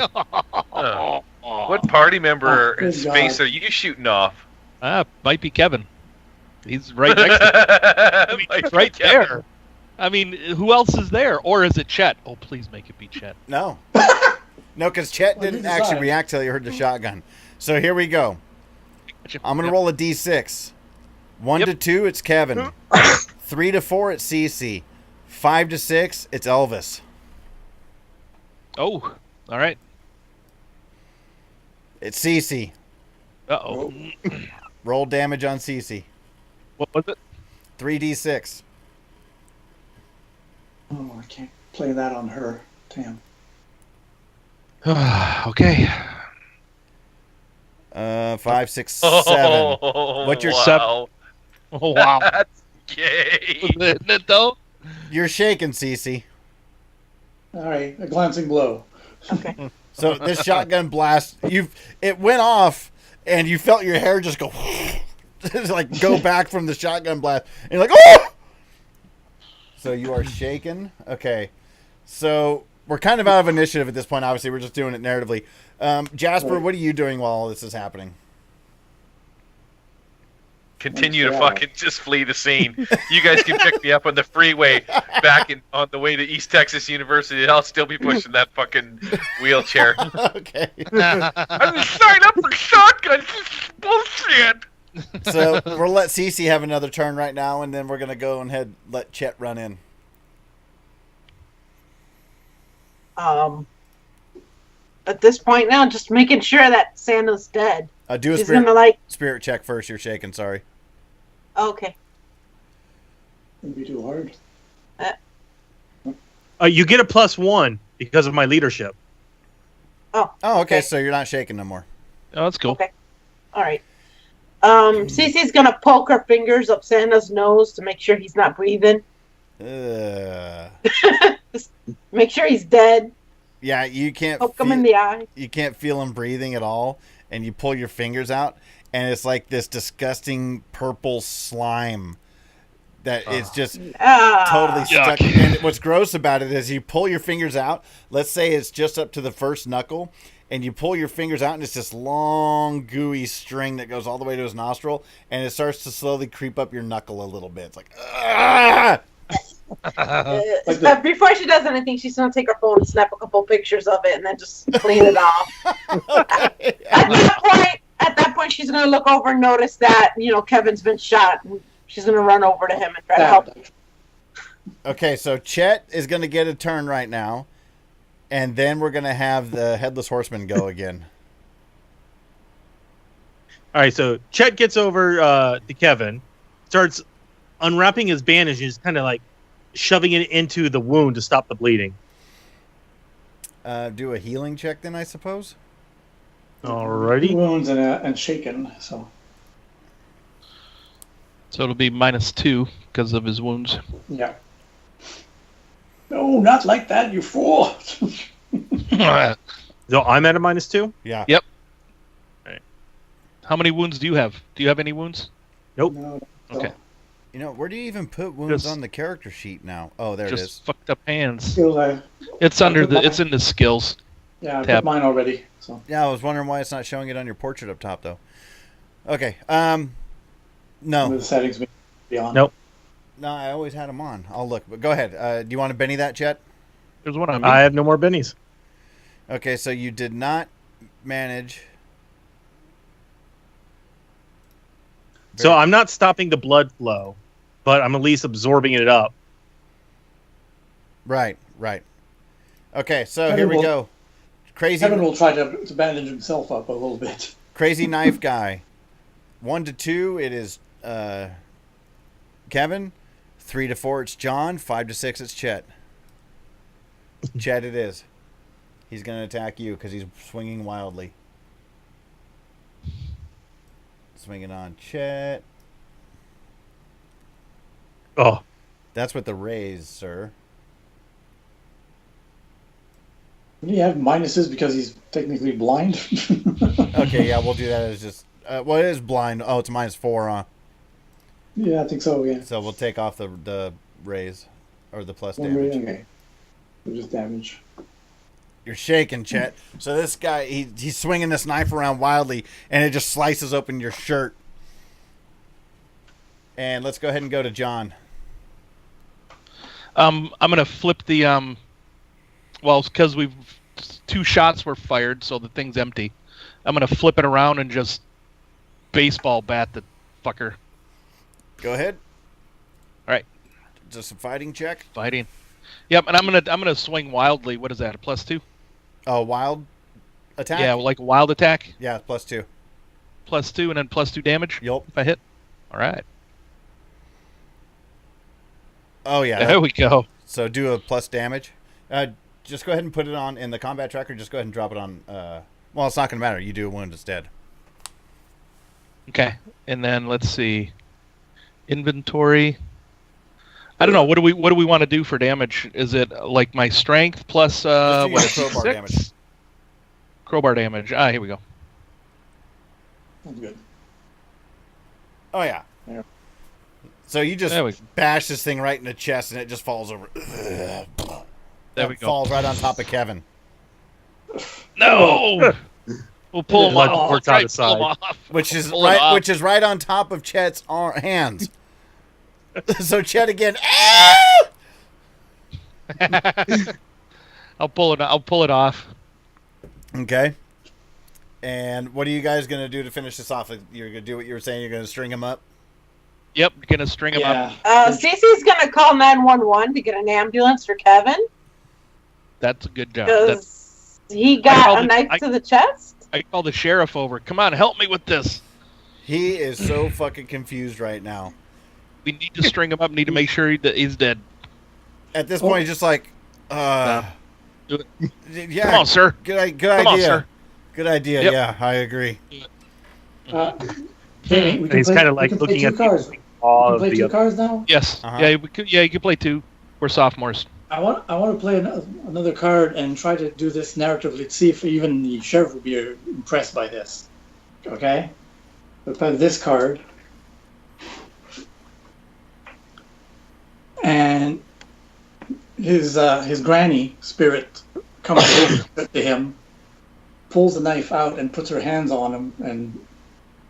[SPEAKER 6] What party member
[SPEAKER 4] Oh, good
[SPEAKER 6] space
[SPEAKER 4] God.
[SPEAKER 6] are you shooting off?
[SPEAKER 3] Might be Kevin. He's right next to me.
[SPEAKER 6] Might
[SPEAKER 3] He's
[SPEAKER 6] be
[SPEAKER 3] right
[SPEAKER 6] Kevin.
[SPEAKER 3] there. I mean, who else is there? Or is it Chet? Oh, please make it be Chet.
[SPEAKER 2] No. No, because Chet didn't
[SPEAKER 4] you
[SPEAKER 2] actually
[SPEAKER 4] decide?
[SPEAKER 2] react till he heard the shotgun. So here we go. I'm going to roll a d6. 1 to 2, it's Kevin. 3 to 4, it's Cece. 5 to 6, it's Elvis.
[SPEAKER 3] Oh, all right.
[SPEAKER 2] It's Cece.
[SPEAKER 3] Uh-oh.
[SPEAKER 2] Roll damage on Cece.
[SPEAKER 3] What was it?
[SPEAKER 2] 3d6.
[SPEAKER 4] Oh, I can't play that on her. Damn.
[SPEAKER 3] Okay.
[SPEAKER 2] 5, 6, 7.
[SPEAKER 6] Oh,
[SPEAKER 2] What's your
[SPEAKER 6] wow.
[SPEAKER 3] Oh, wow.
[SPEAKER 6] That's gay.
[SPEAKER 3] Isn't it, though?
[SPEAKER 2] You're shaking, Cece.
[SPEAKER 4] All right, a glancing blow.
[SPEAKER 7] Okay.
[SPEAKER 2] So this shotgun blast, it went off, and you felt your hair just go, just like go back from the shotgun blast, and you're like, oh! So you are shaken. Okay, so we're kind of out of initiative at this point. Obviously, we're just doing it narratively. Jasper, what are you doing while all this is happening?
[SPEAKER 6] Continue to
[SPEAKER 4] Yeah.
[SPEAKER 6] fucking just flee the scene. You guys can pick me up on the freeway back on the way to East Texas University, and I'll still be pushing that fucking wheelchair.
[SPEAKER 2] Okay.
[SPEAKER 6] I didn't sign up for shotguns. This is bullshit.
[SPEAKER 2] So we'll let Cece have another turn right now, and then we're gonna go and let Chet run in.
[SPEAKER 7] At this point now, just making sure that Santa's dead.
[SPEAKER 2] Do a
[SPEAKER 7] He's
[SPEAKER 2] spirit,
[SPEAKER 7] gonna
[SPEAKER 2] spirit check first. You're shaking. Sorry.
[SPEAKER 7] Okay.
[SPEAKER 4] It'd be too hard.
[SPEAKER 8] You get a +1 because of my leadership.
[SPEAKER 2] Oh, okay.
[SPEAKER 7] Okay.
[SPEAKER 2] So you're not shaking no more.
[SPEAKER 3] Oh, that's cool.
[SPEAKER 7] Okay. All right. Cece's gonna poke her fingers up Santa's nose to make sure he's not breathing. Just make sure he's dead.
[SPEAKER 2] Yeah, you can't.
[SPEAKER 7] Poke him in the eye.
[SPEAKER 2] You can't feel him breathing at all, and you pull your fingers out, and it's like this disgusting purple slime that it's just totally stuck.
[SPEAKER 3] Yuck.
[SPEAKER 2] And what's gross about it is you pull your fingers out. Let's say it's just up to the first knuckle, and you pull your fingers out, and it's this long, gooey string that goes all the way to his nostril, and it starts to slowly creep up your knuckle a little bit. It's like, ah!
[SPEAKER 7] Before she does anything, she's gonna take her phone and snap a couple pictures of it, and then just clean it off.
[SPEAKER 2] Okay.
[SPEAKER 7] At that point, she's gonna look over and notice that Kevin's been shot, and she's gonna run over to him and try to help him.
[SPEAKER 2] Okay, so Chet is going to get a turn right now, and then we're going to have the Headless Horseman go again.
[SPEAKER 8] All right, so Chet gets over to Kevin, starts unwrapping his bandage, and just kind of like shoving it into the wound to stop the bleeding.
[SPEAKER 2] Do a healing check then, I suppose?
[SPEAKER 8] Alrighty.
[SPEAKER 4] Wounds and shaken. So
[SPEAKER 3] So it'll be -2 because of his wounds.
[SPEAKER 4] yeah. No, not like that, you fool.
[SPEAKER 8] So I'm at a -2?
[SPEAKER 2] Yeah.
[SPEAKER 3] Yep. How many wounds do you have? Do you have any wounds?
[SPEAKER 8] Nope.
[SPEAKER 4] No,
[SPEAKER 3] Okay.
[SPEAKER 2] You know, where do you even put wounds
[SPEAKER 3] Just-
[SPEAKER 2] on the character sheet now? Oh, there it is.
[SPEAKER 3] Just fucked up hands.
[SPEAKER 4] skills
[SPEAKER 3] It's it's in the skills.
[SPEAKER 4] I
[SPEAKER 3] Tab.
[SPEAKER 4] put mine already. So
[SPEAKER 2] Yeah, I was wondering why it's not showing it on your portrait up top, though. Okay. No.
[SPEAKER 4] the settings be on.
[SPEAKER 8] Nope.
[SPEAKER 2] No, I always had them on. I'll look. But go ahead. Do you want to Benny that, Chet?
[SPEAKER 5] There's one on me.
[SPEAKER 8] I have no more bennies.
[SPEAKER 2] Okay, so you did not manage.
[SPEAKER 8] So I'm not stopping the blood flow, but I'm at least absorbing it up.
[SPEAKER 2] Right. Okay, so
[SPEAKER 4] Kevin
[SPEAKER 2] here we
[SPEAKER 4] will-
[SPEAKER 2] go. Crazy
[SPEAKER 4] Kevin will try to bandage himself up a little bit.
[SPEAKER 2] Crazy Knife Guy. 1 to 2, it is Kevin. 3 to 4, it's John. 5 to 6, it's Chet. Chet, it is. He's going to attack you because he's swinging wildly. Swinging on Chet.
[SPEAKER 8] Oh,
[SPEAKER 2] That's with the raise, sir.
[SPEAKER 4] Would he have minuses because he's technically blind?
[SPEAKER 2] Okay, yeah, we'll do that as just... well, it is blind. Oh, it's -4, huh?
[SPEAKER 4] Yeah, I think so, yeah.
[SPEAKER 2] So we'll take off the raise. Or the plus
[SPEAKER 4] One
[SPEAKER 2] damage.
[SPEAKER 4] ray, okay. So just damage.
[SPEAKER 2] You're shaking, Chet. So this guy, he's swinging this knife around wildly, and it just slices open your shirt. And let's go ahead and go to John.
[SPEAKER 5] I'm gonna flip the well, because we've 2 shots were fired, so the thing's empty. I'm gonna flip it around and just baseball bat the fucker.
[SPEAKER 2] Go ahead.
[SPEAKER 5] All right,
[SPEAKER 2] Just a fighting check.
[SPEAKER 5] fighting. Yep, and I'm gonna swing wildly. What is that? A +2?
[SPEAKER 2] Oh, wild attack?
[SPEAKER 5] Yeah, like a wild attack.
[SPEAKER 2] Yeah, +2.
[SPEAKER 5] +2 and then +2 damage.
[SPEAKER 2] Yup.
[SPEAKER 5] If I hit. All right.
[SPEAKER 2] Oh, yeah.
[SPEAKER 5] There we go.
[SPEAKER 2] So do a plus damage. Just go ahead and put it on in the combat tracker. Just go ahead and drop it on. Well, it's not going to matter. You do a wound instead.
[SPEAKER 5] Okay, and then let's see. Inventory. I don't know. What do we want to do for damage? Is it like my strength plus
[SPEAKER 2] Just do your
[SPEAKER 5] what is it,
[SPEAKER 2] crowbar
[SPEAKER 5] 6?
[SPEAKER 2] damage.
[SPEAKER 5] Crowbar damage. Ah, here we go.
[SPEAKER 4] That's good.
[SPEAKER 2] Oh, yeah.
[SPEAKER 4] Yeah.
[SPEAKER 2] So you just
[SPEAKER 5] There we go.
[SPEAKER 2] bash this thing right in the chest, and it just falls over.
[SPEAKER 5] There
[SPEAKER 2] That
[SPEAKER 5] we go.
[SPEAKER 2] falls right on top of Kevin.
[SPEAKER 5] No. We'll pull him
[SPEAKER 8] Blood
[SPEAKER 5] off.
[SPEAKER 8] worked
[SPEAKER 5] Try
[SPEAKER 8] out
[SPEAKER 5] to pull him
[SPEAKER 8] aside.
[SPEAKER 5] off.
[SPEAKER 2] Which is
[SPEAKER 5] Pull it off.
[SPEAKER 2] which is right on top of Chet's hands. So Chet again. Ah!
[SPEAKER 5] I'll pull it off.
[SPEAKER 2] Okay. And what are you guys gonna do to finish this off? You're gonna do what you were saying. You're gonna string him up.
[SPEAKER 5] Yep, gonna string him up.
[SPEAKER 7] Cece's gonna call 911 to get an ambulance for Kevin
[SPEAKER 5] That's a good job. That's,
[SPEAKER 7] because he
[SPEAKER 5] I
[SPEAKER 7] got
[SPEAKER 5] called
[SPEAKER 7] a
[SPEAKER 5] it-
[SPEAKER 7] knife to the chest.
[SPEAKER 5] I call the sheriff over. Come on, help me with this.
[SPEAKER 2] He is so fucking confused right now.
[SPEAKER 5] We need to string him up. Need to make sure that he's dead.
[SPEAKER 2] At this point, he's just like,
[SPEAKER 5] Do it.
[SPEAKER 2] yeah.
[SPEAKER 5] Come on, sir.
[SPEAKER 2] Good
[SPEAKER 5] Come
[SPEAKER 2] idea.
[SPEAKER 5] on, sir.
[SPEAKER 2] Good idea.
[SPEAKER 5] Yep.
[SPEAKER 2] Yeah, I agree.
[SPEAKER 4] Jamie, we
[SPEAKER 8] And
[SPEAKER 4] can
[SPEAKER 8] he's
[SPEAKER 4] play-
[SPEAKER 8] kind of
[SPEAKER 4] we
[SPEAKER 8] like
[SPEAKER 4] can play
[SPEAKER 8] looking
[SPEAKER 4] two
[SPEAKER 8] at
[SPEAKER 4] cards.
[SPEAKER 8] all
[SPEAKER 4] We
[SPEAKER 8] of
[SPEAKER 4] can play
[SPEAKER 8] the
[SPEAKER 4] two cards now.
[SPEAKER 5] Yes.
[SPEAKER 2] Uh-huh.
[SPEAKER 5] Yeah. You can play 2. We're sophomores.
[SPEAKER 4] I want to play another card and try to do this narratively. See if even the sheriff would be impressed by this. Okay, we'll play this card, and his granny spirit comes over to him, pulls the knife out and puts her hands on him and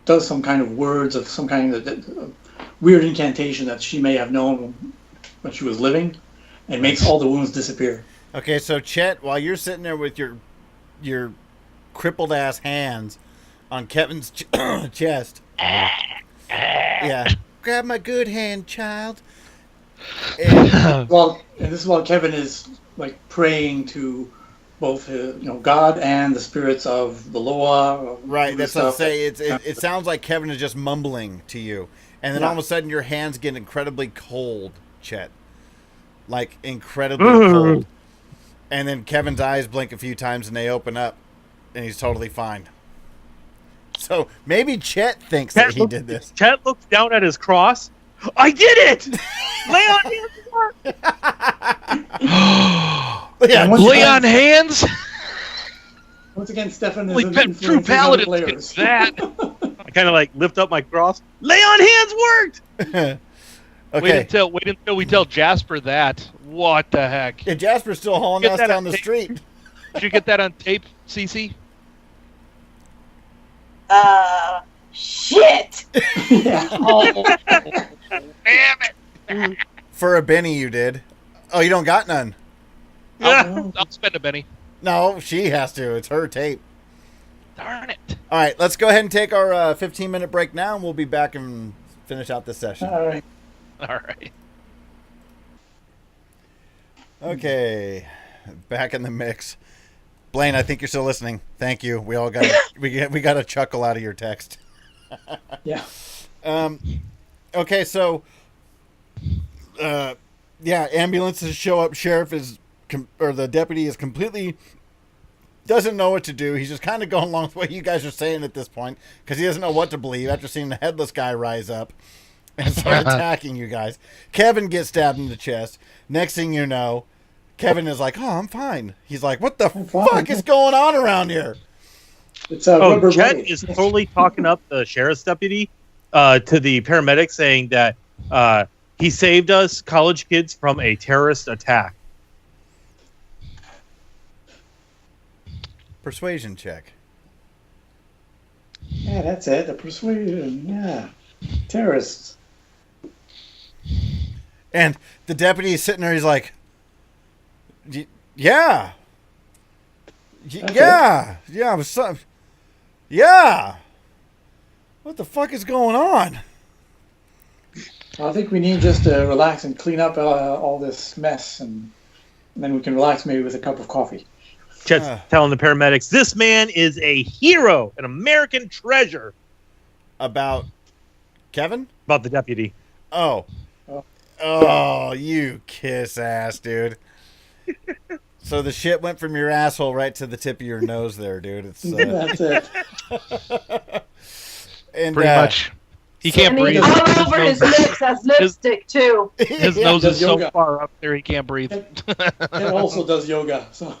[SPEAKER 4] does some kind of words of some kind of weird incantation that she may have known when she was living, and makes all the wounds disappear.
[SPEAKER 2] Okay, so Chet, while you're sitting there with your crippled ass hands on Kevin's chest, yeah, grab my good hand, child. And,
[SPEAKER 4] Well, and this is while Kevin is like praying to both God and the spirits of the Loa.
[SPEAKER 2] right, that's what I'm saying. It sounds like Kevin is just mumbling to you, and then all of a sudden your hands get incredibly cold, Chet. Like incredibly cold. And then Kevin's eyes blink a few times and they open up, and he's totally fine. So maybe Chet thinks that he did this.
[SPEAKER 8] Chet looks down at his cross. I did it! Lay on hands.
[SPEAKER 2] Yeah,
[SPEAKER 4] And once
[SPEAKER 5] Lay
[SPEAKER 4] again-
[SPEAKER 5] on hands.
[SPEAKER 4] Once again, Stefan is
[SPEAKER 5] Only true
[SPEAKER 4] influencing other
[SPEAKER 5] paladins
[SPEAKER 4] players.
[SPEAKER 5] can that.
[SPEAKER 8] I kind of like lift up my cross. Lay on hands worked.
[SPEAKER 2] okay.
[SPEAKER 5] Wait until we tell Jasper that. What the heck?
[SPEAKER 2] Yeah, Jasper's still hauling
[SPEAKER 5] Get
[SPEAKER 2] us
[SPEAKER 5] that
[SPEAKER 2] down
[SPEAKER 5] on
[SPEAKER 2] the
[SPEAKER 5] tape.
[SPEAKER 2] street.
[SPEAKER 5] Did you get that on tape, Cece?
[SPEAKER 7] Shit.
[SPEAKER 4] Yeah.
[SPEAKER 5] Oh, damn it!
[SPEAKER 2] For a Benny, you did. Oh, you don't got none.
[SPEAKER 5] I'll spend a penny.
[SPEAKER 2] No, she has to. It's her tape.
[SPEAKER 5] Darn it.
[SPEAKER 2] All right, let's go ahead and take our 15-minute break now, and we'll be back and finish out this session.
[SPEAKER 4] All right.
[SPEAKER 5] All right.
[SPEAKER 2] Okay, back in the mix. Blaine, I think you're still listening. Thank you. We all got we got a chuckle out of your text.
[SPEAKER 4] Yeah.
[SPEAKER 2] Okay, so ambulances show up. Sheriff or the deputy is completely doesn't know what to do. He's just kind of going along with what you guys are saying at this point because he doesn't know what to believe after seeing the headless guy rise up and start attacking you guys. Kevin gets stabbed in the chest. Next thing you know, Kevin is like, "Oh, I'm fine." He's like, "What the fuck is going on around here?"
[SPEAKER 4] It's a rubber
[SPEAKER 8] Chet
[SPEAKER 4] blade.
[SPEAKER 8] is totally talking up the sheriff's deputy to the paramedics, saying that he saved us college kids from a terrorist attack.
[SPEAKER 2] Persuasion check.
[SPEAKER 4] Yeah, that's it. The persuasion. Yeah. Terrorists.
[SPEAKER 2] And the deputy is sitting there. He's like, "Yeah, yeah, yeah. What the fuck is going on?"
[SPEAKER 4] I think we need just to relax and clean up all this mess, and then we can relax maybe with a cup of coffee.
[SPEAKER 8] Chet's telling the paramedics, this man is a hero, an American treasure.
[SPEAKER 2] About Kevin?
[SPEAKER 8] About the deputy.
[SPEAKER 2] Oh, you kiss ass, dude. So the shit went from your asshole right to the tip of your nose there, dude. It's
[SPEAKER 4] That's it.
[SPEAKER 2] and
[SPEAKER 5] Pretty much. He can't
[SPEAKER 7] And
[SPEAKER 5] breathe.
[SPEAKER 7] all over his lips has lipstick too.
[SPEAKER 5] His
[SPEAKER 2] Yeah,
[SPEAKER 5] nose is
[SPEAKER 4] does
[SPEAKER 5] so
[SPEAKER 4] yoga.
[SPEAKER 5] far up there he can't breathe.
[SPEAKER 4] It also does yoga. So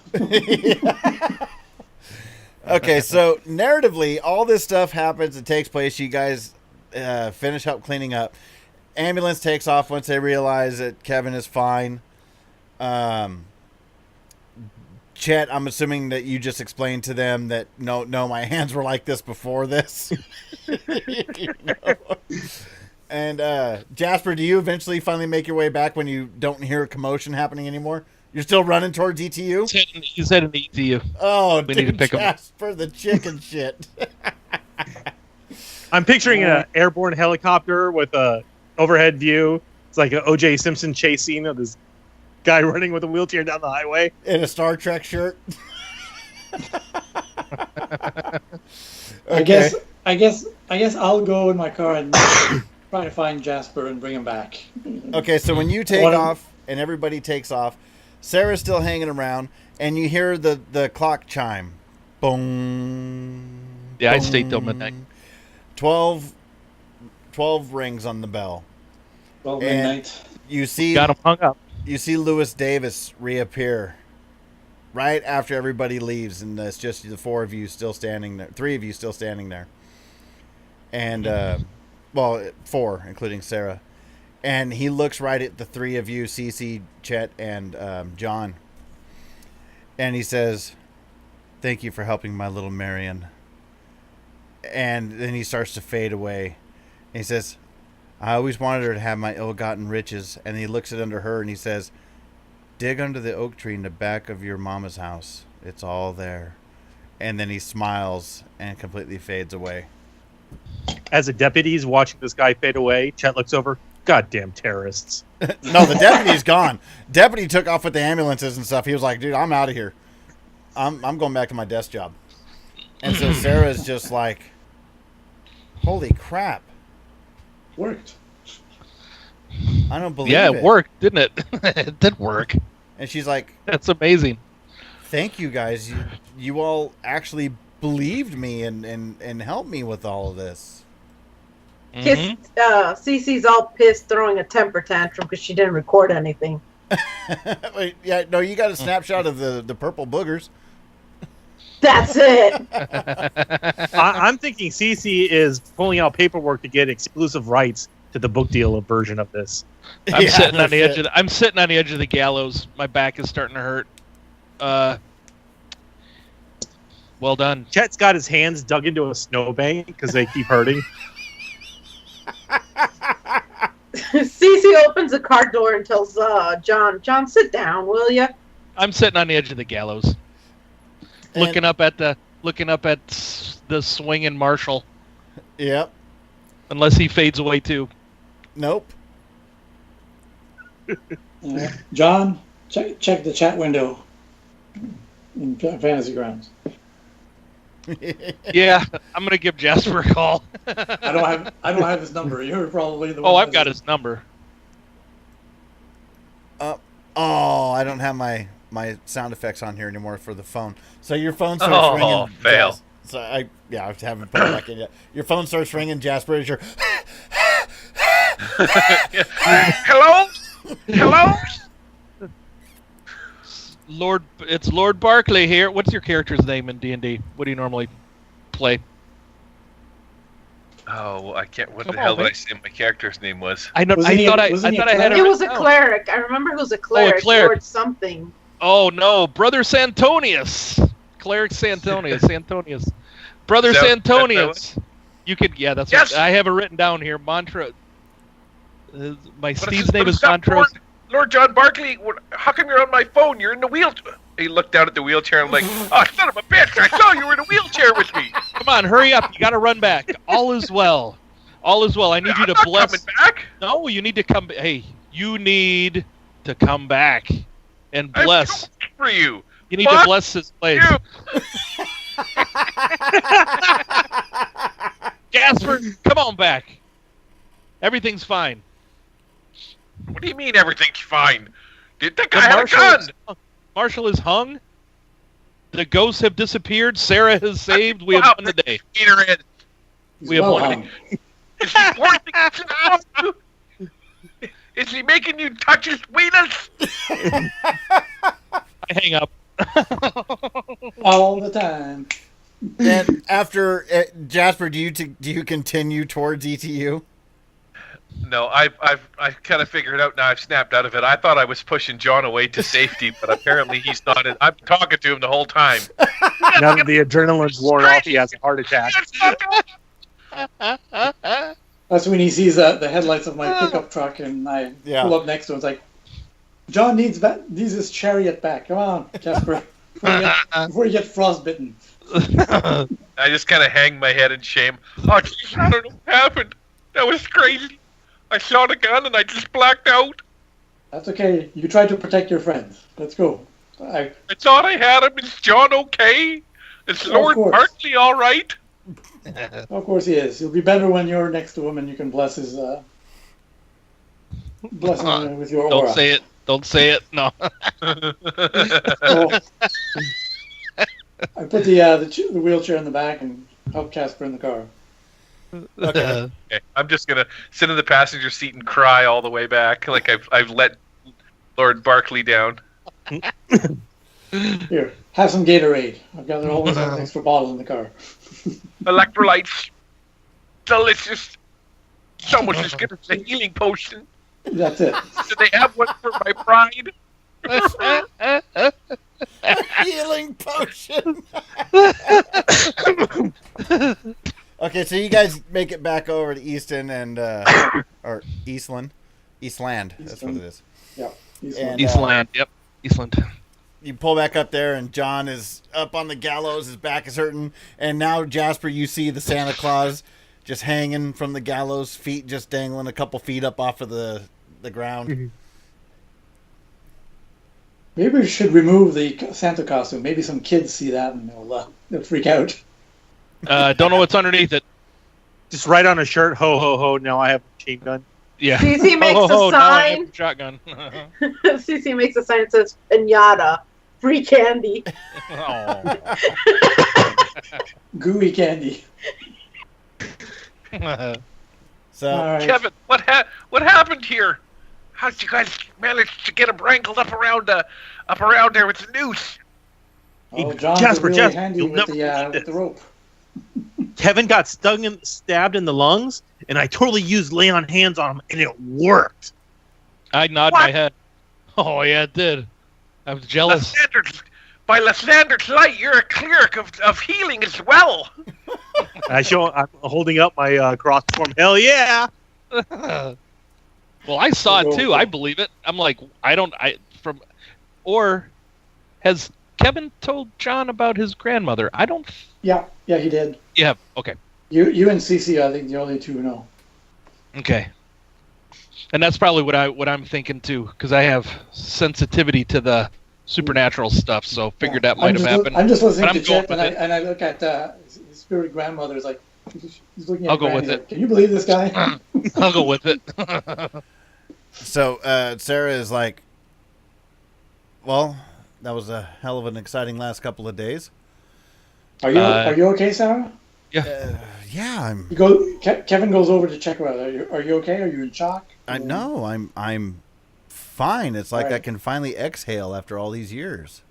[SPEAKER 2] Okay, so narratively, all this stuff happens. It takes place. You guys finish up cleaning up. Ambulance takes off once they realize that Kevin is fine. Chet, I'm assuming that you just explained to them that no, my hands were like this before this. You know? And Jasper, do you eventually finally make your way back when you don't hear a commotion happening anymore? You're still running towards ETU?
[SPEAKER 5] He's heading to ETU.
[SPEAKER 2] Oh,
[SPEAKER 5] We
[SPEAKER 2] dude,
[SPEAKER 5] need to pick him up.
[SPEAKER 2] Jasper, the chicken shit.
[SPEAKER 8] I'm picturing an airborne helicopter with a overhead view. It's like an O.J. Simpson chase scene of this guy running with a wheelchair down the highway.
[SPEAKER 2] In a Star Trek shirt.
[SPEAKER 4] I guess I'll go in my car and try to find Jasper and bring him back.
[SPEAKER 2] Okay, so when you take
[SPEAKER 4] What-
[SPEAKER 2] off and everybody takes off, Sarah's still hanging around, and you hear the clock chime. Boom.
[SPEAKER 5] Yeah, I stayed till midnight.
[SPEAKER 2] 12 rings on the bell.
[SPEAKER 4] Well,
[SPEAKER 2] And
[SPEAKER 4] midnight.
[SPEAKER 2] You see
[SPEAKER 5] Got him hung up.
[SPEAKER 2] you see Lewis Davis reappear right after everybody leaves, and it's just the four of you still standing there. Three of you still standing there. And four, including Sarah. And he looks right at the three of you, Cece, Chet, and John. And he says, "Thank you for helping my little Marion." And then he starts to fade away. And he says, "I always wanted her to have my ill-gotten riches." And he looks it under her and he says, "Dig under the oak tree in the back of your mama's house. It's all there." And then he smiles and completely fades away.
[SPEAKER 8] As the deputy's watching this guy fade away, Chet looks over. Goddamn terrorists.
[SPEAKER 2] No, the deputy's gone. Deputy took off with the ambulances and stuff. He was like, "Dude, I'm out of here. I'm going back to my desk job." And so Sarah's just like, "Holy crap.
[SPEAKER 4] Worked.
[SPEAKER 2] I don't believe
[SPEAKER 5] Yeah,
[SPEAKER 2] it."
[SPEAKER 5] it worked, didn't it? It did work.
[SPEAKER 2] And she's like,
[SPEAKER 5] That's amazing.
[SPEAKER 2] "Thank you guys. You all actually believed me and helped me with all of this."
[SPEAKER 5] Mhm.
[SPEAKER 7] Cece's all pissed, throwing a temper tantrum because she didn't record anything.
[SPEAKER 2] Wait, yeah, no, you got a snapshot of the purple boogers.
[SPEAKER 7] That's it.
[SPEAKER 8] I'm thinking Cece is pulling out paperwork to get exclusive rights to the book deal version of this.
[SPEAKER 5] I'm
[SPEAKER 2] Yeah,
[SPEAKER 5] sitting
[SPEAKER 2] no
[SPEAKER 5] on the edge
[SPEAKER 2] shit.
[SPEAKER 5] of I'm sitting on the edge of the gallows. My back is starting to hurt. Well done.
[SPEAKER 8] Chet's got his hands dug into a snowbank because they keep hurting.
[SPEAKER 7] Cece opens the car door and tells John, "John, sit down, will you?"
[SPEAKER 5] I'm sitting on the edge of the gallows, looking up at the swinging Marshall.
[SPEAKER 2] Yep.
[SPEAKER 5] Unless he fades away too.
[SPEAKER 2] Nope.
[SPEAKER 4] John, check the chat window in Fantasy Grounds.
[SPEAKER 5] Yeah, I'm gonna give Jasper a call.
[SPEAKER 4] I don't have his number. You're probably the one.
[SPEAKER 5] Oh, I've got his number.
[SPEAKER 2] I don't have my sound effects on here anymore for the phone. So your phone starts ringing.
[SPEAKER 6] Fail.
[SPEAKER 2] So I haven't put it back in yet. Your phone starts ringing, Jasper, as you're
[SPEAKER 6] Hello? Hello?
[SPEAKER 5] It's Lord Barkley here. What's your character's name in D&D? What do you normally play?
[SPEAKER 6] Oh, I can't. What the hell did I say my character's name was?
[SPEAKER 5] I thought I had
[SPEAKER 7] It was a cleric. I remember it was a cleric. Lord something.
[SPEAKER 5] Oh no, Brother Santonius. Cleric Santonius. Brother Santonius. You could, yeah, that's
[SPEAKER 6] yes.
[SPEAKER 5] What I have it written down here. Mantra. My Steve's name is Montrose.
[SPEAKER 6] Lord John Barkley, how come you're on my phone? You're in the wheelchair. He looked down at the wheelchair and I'm like, oh, son of a bitch, I saw you were in a wheelchair with me.
[SPEAKER 5] Come on, hurry up. You got to run back. All is well. All is well. I need you to bless.
[SPEAKER 6] Coming back?
[SPEAKER 5] No, you need to come. Hey, you need to come back and bless.
[SPEAKER 6] I'm coming for you.
[SPEAKER 5] You need to bless this place. Jasper, come on back. Everything's fine.
[SPEAKER 6] What do you mean everything's fine? That guy had a gun!
[SPEAKER 5] Marshall is hung. The ghosts have disappeared. Sarah has saved. We have won the day.
[SPEAKER 6] Peter in.
[SPEAKER 5] We have won.
[SPEAKER 6] Is he forcing you? Is he making you touch his weenus?
[SPEAKER 5] I hang up.
[SPEAKER 4] All the time.
[SPEAKER 2] And after Jasper, do you continue towards ETU?
[SPEAKER 6] No, I've kind of figured out now. I've snapped out of it. I thought I was pushing John away to safety, but apparently he's not. I'm talking to him the whole time.
[SPEAKER 8] Now that the adrenaline's worn off, he has a heart attack.
[SPEAKER 4] That's when he sees the headlights of my pickup truck, and I pull up next to him. It's like, John needs his chariot back. Come on, Jasper, before you get frostbitten.
[SPEAKER 6] I just kind of hang my head in shame. Oh, geez, I don't know what happened. That was crazy. I shot a gun and I just blacked out.
[SPEAKER 4] That's okay. You tried to protect your friends. Let's go.
[SPEAKER 6] I thought I had him. Is John okay? Is Lord Barkley all right?
[SPEAKER 4] Of course he is. He'll be better when you're next to him and you can bless his bless him with your aura.
[SPEAKER 5] Don't say it. Don't say it. No.
[SPEAKER 4] So, I put the wheelchair in the back and help Casper in the car.
[SPEAKER 6] Okay. I'm just gonna sit in the passenger seat and cry all the way back, like I've let Lord Barkley down.
[SPEAKER 4] Here, have some Gatorade. I've got always an extra bottle in the car.
[SPEAKER 6] Electrolytes, delicious. Someone's just give us a healing potion.
[SPEAKER 4] That's it.
[SPEAKER 6] Do they have one for my pride?
[SPEAKER 2] Healing potion. Okay, so you guys make it back over to Easton and or Eastland. That's what it is.
[SPEAKER 4] Yeah,
[SPEAKER 5] Eastland. Yep, Eastland.
[SPEAKER 2] You pull back up there, and John is up on the gallows. His back is hurting, and now Jasper, you see the Santa Claus just hanging from the gallows, feet just dangling a couple feet up off of the ground.
[SPEAKER 8] Mm-hmm.
[SPEAKER 4] Maybe we should remove the Santa costume. Maybe some kids see that and they'll freak out.
[SPEAKER 5] Don't know what's underneath it.
[SPEAKER 8] Just write on a shirt, ho, ho, ho, now I have a machine gun.
[SPEAKER 5] Yeah.
[SPEAKER 7] CC makes a
[SPEAKER 5] Now I have
[SPEAKER 7] sign.
[SPEAKER 5] a shotgun.
[SPEAKER 7] CC makes a sign that says pinata, free candy.
[SPEAKER 5] Oh.
[SPEAKER 4] Gooey candy.
[SPEAKER 2] So,
[SPEAKER 4] All right.
[SPEAKER 6] Kevin, what happened here? How did you guys manage to get him wrangled up around there with the noose?
[SPEAKER 4] Oh, John's
[SPEAKER 8] Jasper,
[SPEAKER 4] really handy
[SPEAKER 8] you'll
[SPEAKER 4] with
[SPEAKER 8] never
[SPEAKER 4] the rope.
[SPEAKER 8] Kevin got stabbed in the lungs, and I totally used laying on hands on him, and it worked.
[SPEAKER 5] I nod my head. Oh yeah, it did. I was jealous.
[SPEAKER 6] By Lysander's light, you're a cleric of healing as well.
[SPEAKER 8] I'm holding up my cross form. Hell yeah!
[SPEAKER 5] Well, I saw it too. I believe it. I'm like, or Has Kevin told John about his grandmother? I don't.
[SPEAKER 4] Yeah, he did.
[SPEAKER 5] Yeah. Okay.
[SPEAKER 4] You and Cece, I think the only two who know.
[SPEAKER 5] Okay. And that's probably what I'm thinking too, because I have sensitivity to the supernatural stuff. So figured that might have happened.
[SPEAKER 4] I'm just listening
[SPEAKER 5] but
[SPEAKER 4] to
[SPEAKER 5] I'm going
[SPEAKER 4] Chet,
[SPEAKER 5] with
[SPEAKER 4] and
[SPEAKER 5] it.
[SPEAKER 4] I look at his spirit grandmother. Is like he's looking at.
[SPEAKER 5] I'll go
[SPEAKER 4] Granny,
[SPEAKER 5] with
[SPEAKER 4] like,
[SPEAKER 5] it.
[SPEAKER 4] Can you believe this guy?
[SPEAKER 5] I'll go with it.
[SPEAKER 2] So Sarah is like, well, that was a hell of an exciting last couple of days.
[SPEAKER 4] Are you okay, Sarah?
[SPEAKER 5] Yeah.
[SPEAKER 2] Yeah,
[SPEAKER 4] Kevin goes over to check her out. Are you okay? Are you in shock?
[SPEAKER 2] No, I'm fine. It's like
[SPEAKER 4] Right.
[SPEAKER 2] I can finally exhale after all these years.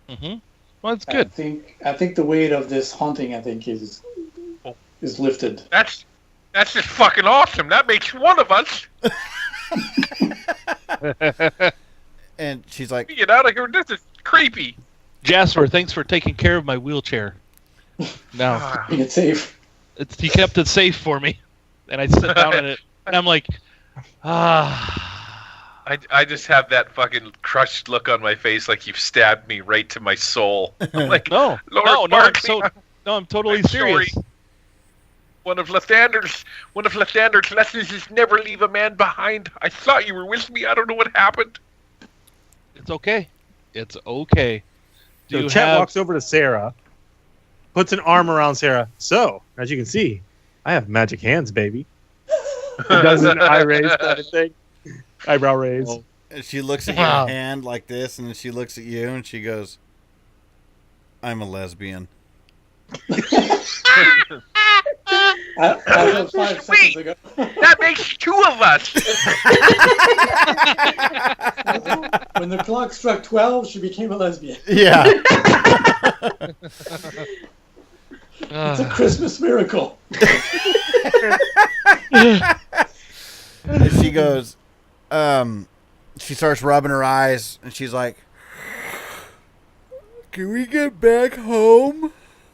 [SPEAKER 5] Mm-hmm. Well, it's good.
[SPEAKER 4] I think the weight of this haunting, is lifted.
[SPEAKER 6] That's just fucking awesome. That makes one of us.
[SPEAKER 2] And she's like,
[SPEAKER 6] Get out of here. This is creepy.
[SPEAKER 5] Jasper, thanks for taking care of my wheelchair. No,
[SPEAKER 4] Keeping it safe.
[SPEAKER 5] he kept it safe for me, and I sit down in it, and I'm like,
[SPEAKER 6] I just have that fucking crushed look on my face, like you've stabbed me right to my soul. I'm like,
[SPEAKER 5] no,
[SPEAKER 6] Lord
[SPEAKER 5] no,
[SPEAKER 6] Barkley,
[SPEAKER 5] I'm totally
[SPEAKER 6] I'm
[SPEAKER 5] serious.
[SPEAKER 6] sorry. One of Lathander's lessons is never leave a man behind. I thought you were with me. I don't know what happened.
[SPEAKER 5] It's okay. It's okay.
[SPEAKER 8] So Chet walks over to Sarah, puts an arm around Sarah. So, as you can see, I have magic hands, baby. Does an eye raise kind of thing. Eyebrow raise.
[SPEAKER 2] well, and she looks at your hand like this, and then she looks at you, and she goes, I'm a lesbian.
[SPEAKER 4] As of 5 seconds ago.
[SPEAKER 6] That makes two of us.
[SPEAKER 4] When the clock struck 12, she became a lesbian.
[SPEAKER 2] Yeah.
[SPEAKER 4] It's a Christmas miracle.
[SPEAKER 2] And she goes, she starts rubbing her eyes, and she's like, can we get back home?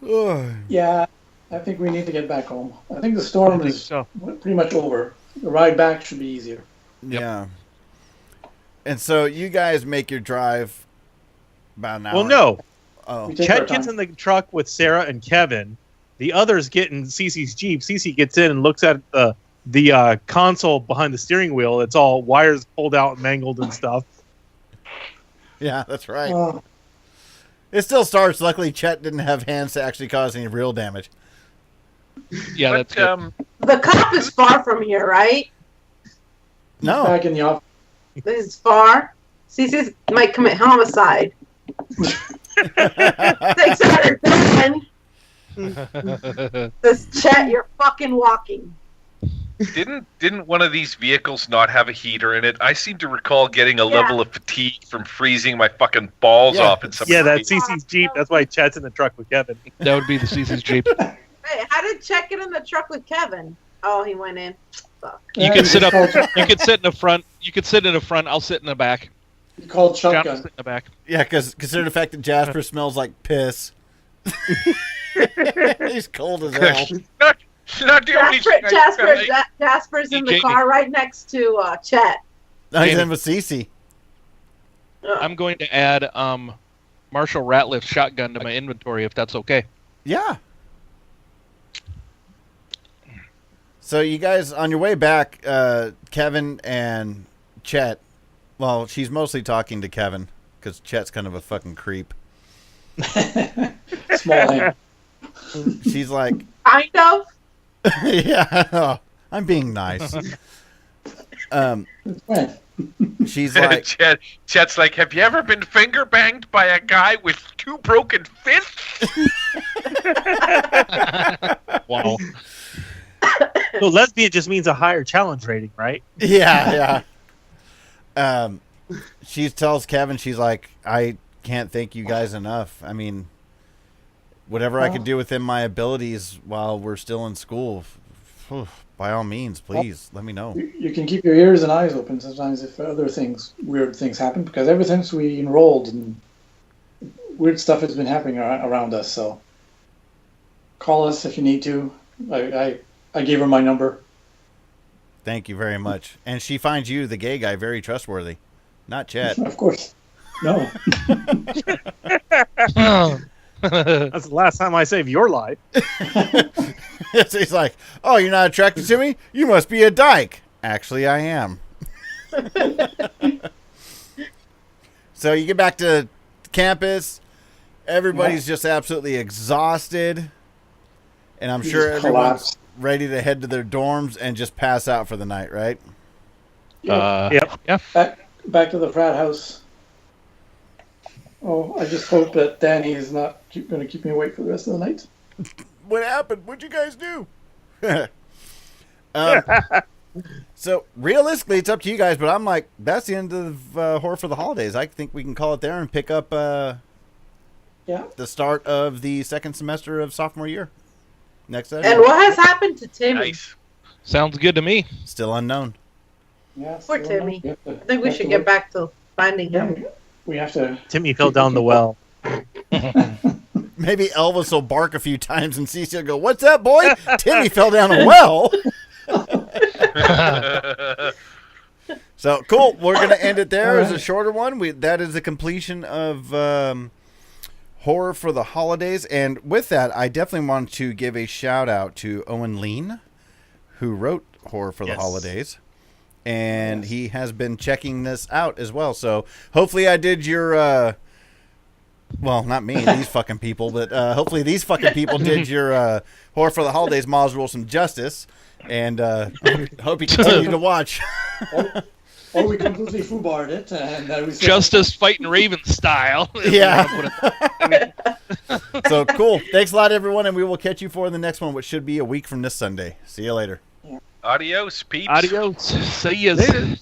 [SPEAKER 2] Ugh.
[SPEAKER 4] Yeah, I think we need to get back home. I think the storm is
[SPEAKER 5] so.
[SPEAKER 4] pretty much over. The ride back should be easier.
[SPEAKER 2] Yeah. And so you guys make your drive about an hour.
[SPEAKER 8] Well, no.
[SPEAKER 2] Oh.
[SPEAKER 4] We take our
[SPEAKER 8] Chet gets
[SPEAKER 4] time.
[SPEAKER 8] in the truck with Sarah and Kevin. The others get in Cece's Jeep. Cece gets in and looks at the console behind the steering wheel. It's all wires pulled out, mangled, and stuff.
[SPEAKER 2] Yeah, that's right.
[SPEAKER 4] Oh,
[SPEAKER 2] It still starts. Luckily, Chet didn't have hands to actually cause any real damage.
[SPEAKER 5] Yeah, that's good.
[SPEAKER 7] The cop is far from here, right?
[SPEAKER 2] No.
[SPEAKER 4] back in the office.
[SPEAKER 7] This is far. Cece might commit homicide. 610. Says Chet, you're fucking walking.
[SPEAKER 6] Didn't one of these vehicles not have a heater in it? I seem to recall getting a level of fatigue from freezing my fucking balls
[SPEAKER 2] Yeah.
[SPEAKER 6] off in some.
[SPEAKER 8] Yeah, that's Cece's Jeep. That's why Chet's in the truck with Kevin.
[SPEAKER 5] That would be the Cece's Jeep.
[SPEAKER 7] Hey, how did Chet get in the truck with Kevin? Oh, he went in. Fuck.
[SPEAKER 5] You can sit up. You can sit in the front. You can sit in the front. I'll sit in the back.
[SPEAKER 4] He called
[SPEAKER 5] John will
[SPEAKER 4] shotgun.
[SPEAKER 5] sit in the back.
[SPEAKER 2] Yeah, because consider the fact that Jasper smells like piss. He's cold as hell.
[SPEAKER 6] Not the only thing I smell like.
[SPEAKER 7] Jasper's in the
[SPEAKER 5] Jamie.
[SPEAKER 7] car right next to Chet.
[SPEAKER 2] No, he's
[SPEAKER 5] Jamie.
[SPEAKER 2] in with Cece.
[SPEAKER 5] I'm going to add Marshall Ratliff's shotgun to my inventory if that's okay.
[SPEAKER 2] Yeah. So you guys, on your way back, Kevin and Chet, well, she's mostly talking to Kevin because Chet's kind of a fucking creep.
[SPEAKER 4] Small hand.
[SPEAKER 2] She's like,
[SPEAKER 7] Kind of.
[SPEAKER 2] yeah, I'm being nice.
[SPEAKER 4] When?
[SPEAKER 2] She's like,
[SPEAKER 6] Chet's like, have you ever been finger banged by a guy with two broken fists?
[SPEAKER 5] Wow.
[SPEAKER 8] So lesbian just means a higher challenge rating, right?
[SPEAKER 2] yeah. She tells Kevin, she's like, I can't thank you guys enough. I mean, whatever I could do within my abilities while we're still in school, by all means, please let me know.
[SPEAKER 4] You can keep your ears and eyes open sometimes if weird things happen, because ever since we enrolled, and weird stuff has been happening around us. So call us if you need to. I gave her my number.
[SPEAKER 2] Thank you very much. And she finds you, the gay guy, very trustworthy. Not Chet.
[SPEAKER 4] Of course. No.
[SPEAKER 8] That's the last time I saved your life.
[SPEAKER 2] He's like, oh, you're not attracted to me? You must be a dyke. Actually, I am. So you get back to campus. Everybody's just absolutely exhausted. And I'm sure
[SPEAKER 4] just
[SPEAKER 2] everyone's
[SPEAKER 4] collapse.
[SPEAKER 2] ready to head to their dorms and just pass out for the night, right?
[SPEAKER 8] Yep.
[SPEAKER 3] Yeah.
[SPEAKER 4] Back to the frat house. Oh, I just hope that Danny is not going to keep me awake for the rest of the night.
[SPEAKER 2] What happened? What'd you guys do? So realistically, it's up to you guys, but I'm like, that's the end of Horror for the Holidays. I think we can call it there and pick up the start of the second semester of sophomore year. Next session.
[SPEAKER 7] And what has happened to Timmy?
[SPEAKER 6] Nice.
[SPEAKER 3] Sounds good to me.
[SPEAKER 2] Still unknown.
[SPEAKER 4] Yeah,
[SPEAKER 7] Poor
[SPEAKER 4] still
[SPEAKER 7] Timmy.
[SPEAKER 4] I
[SPEAKER 7] I think we should get back to finding him.
[SPEAKER 4] We have to.
[SPEAKER 8] Timmy fell down the well.
[SPEAKER 2] Maybe Elvis will bark a few times and Cece will go, "What's that, boy? Timmy fell down a well." So cool. We're gonna end it there as a shorter one. That is the completion of Horror for the Holidays, and with that, I definitely want to give a shout out to Owen Lean, who wrote Horror for the Holidays, and he has been checking this out as well. So hopefully, I did your. Well, not me, these fucking people, but hopefully these fucking people did your Horror for the Holidays module some justice, and hope you continue to watch.
[SPEAKER 4] Or we completely foobarred it, and we said,
[SPEAKER 3] Justice fighting Raven style.
[SPEAKER 2] Yeah. So cool. Thanks a lot, everyone, and we will catch you for the next one, which should be a week from this Sunday. See you later.
[SPEAKER 6] Adios, peeps.
[SPEAKER 3] Adios. See you.
[SPEAKER 8] Later.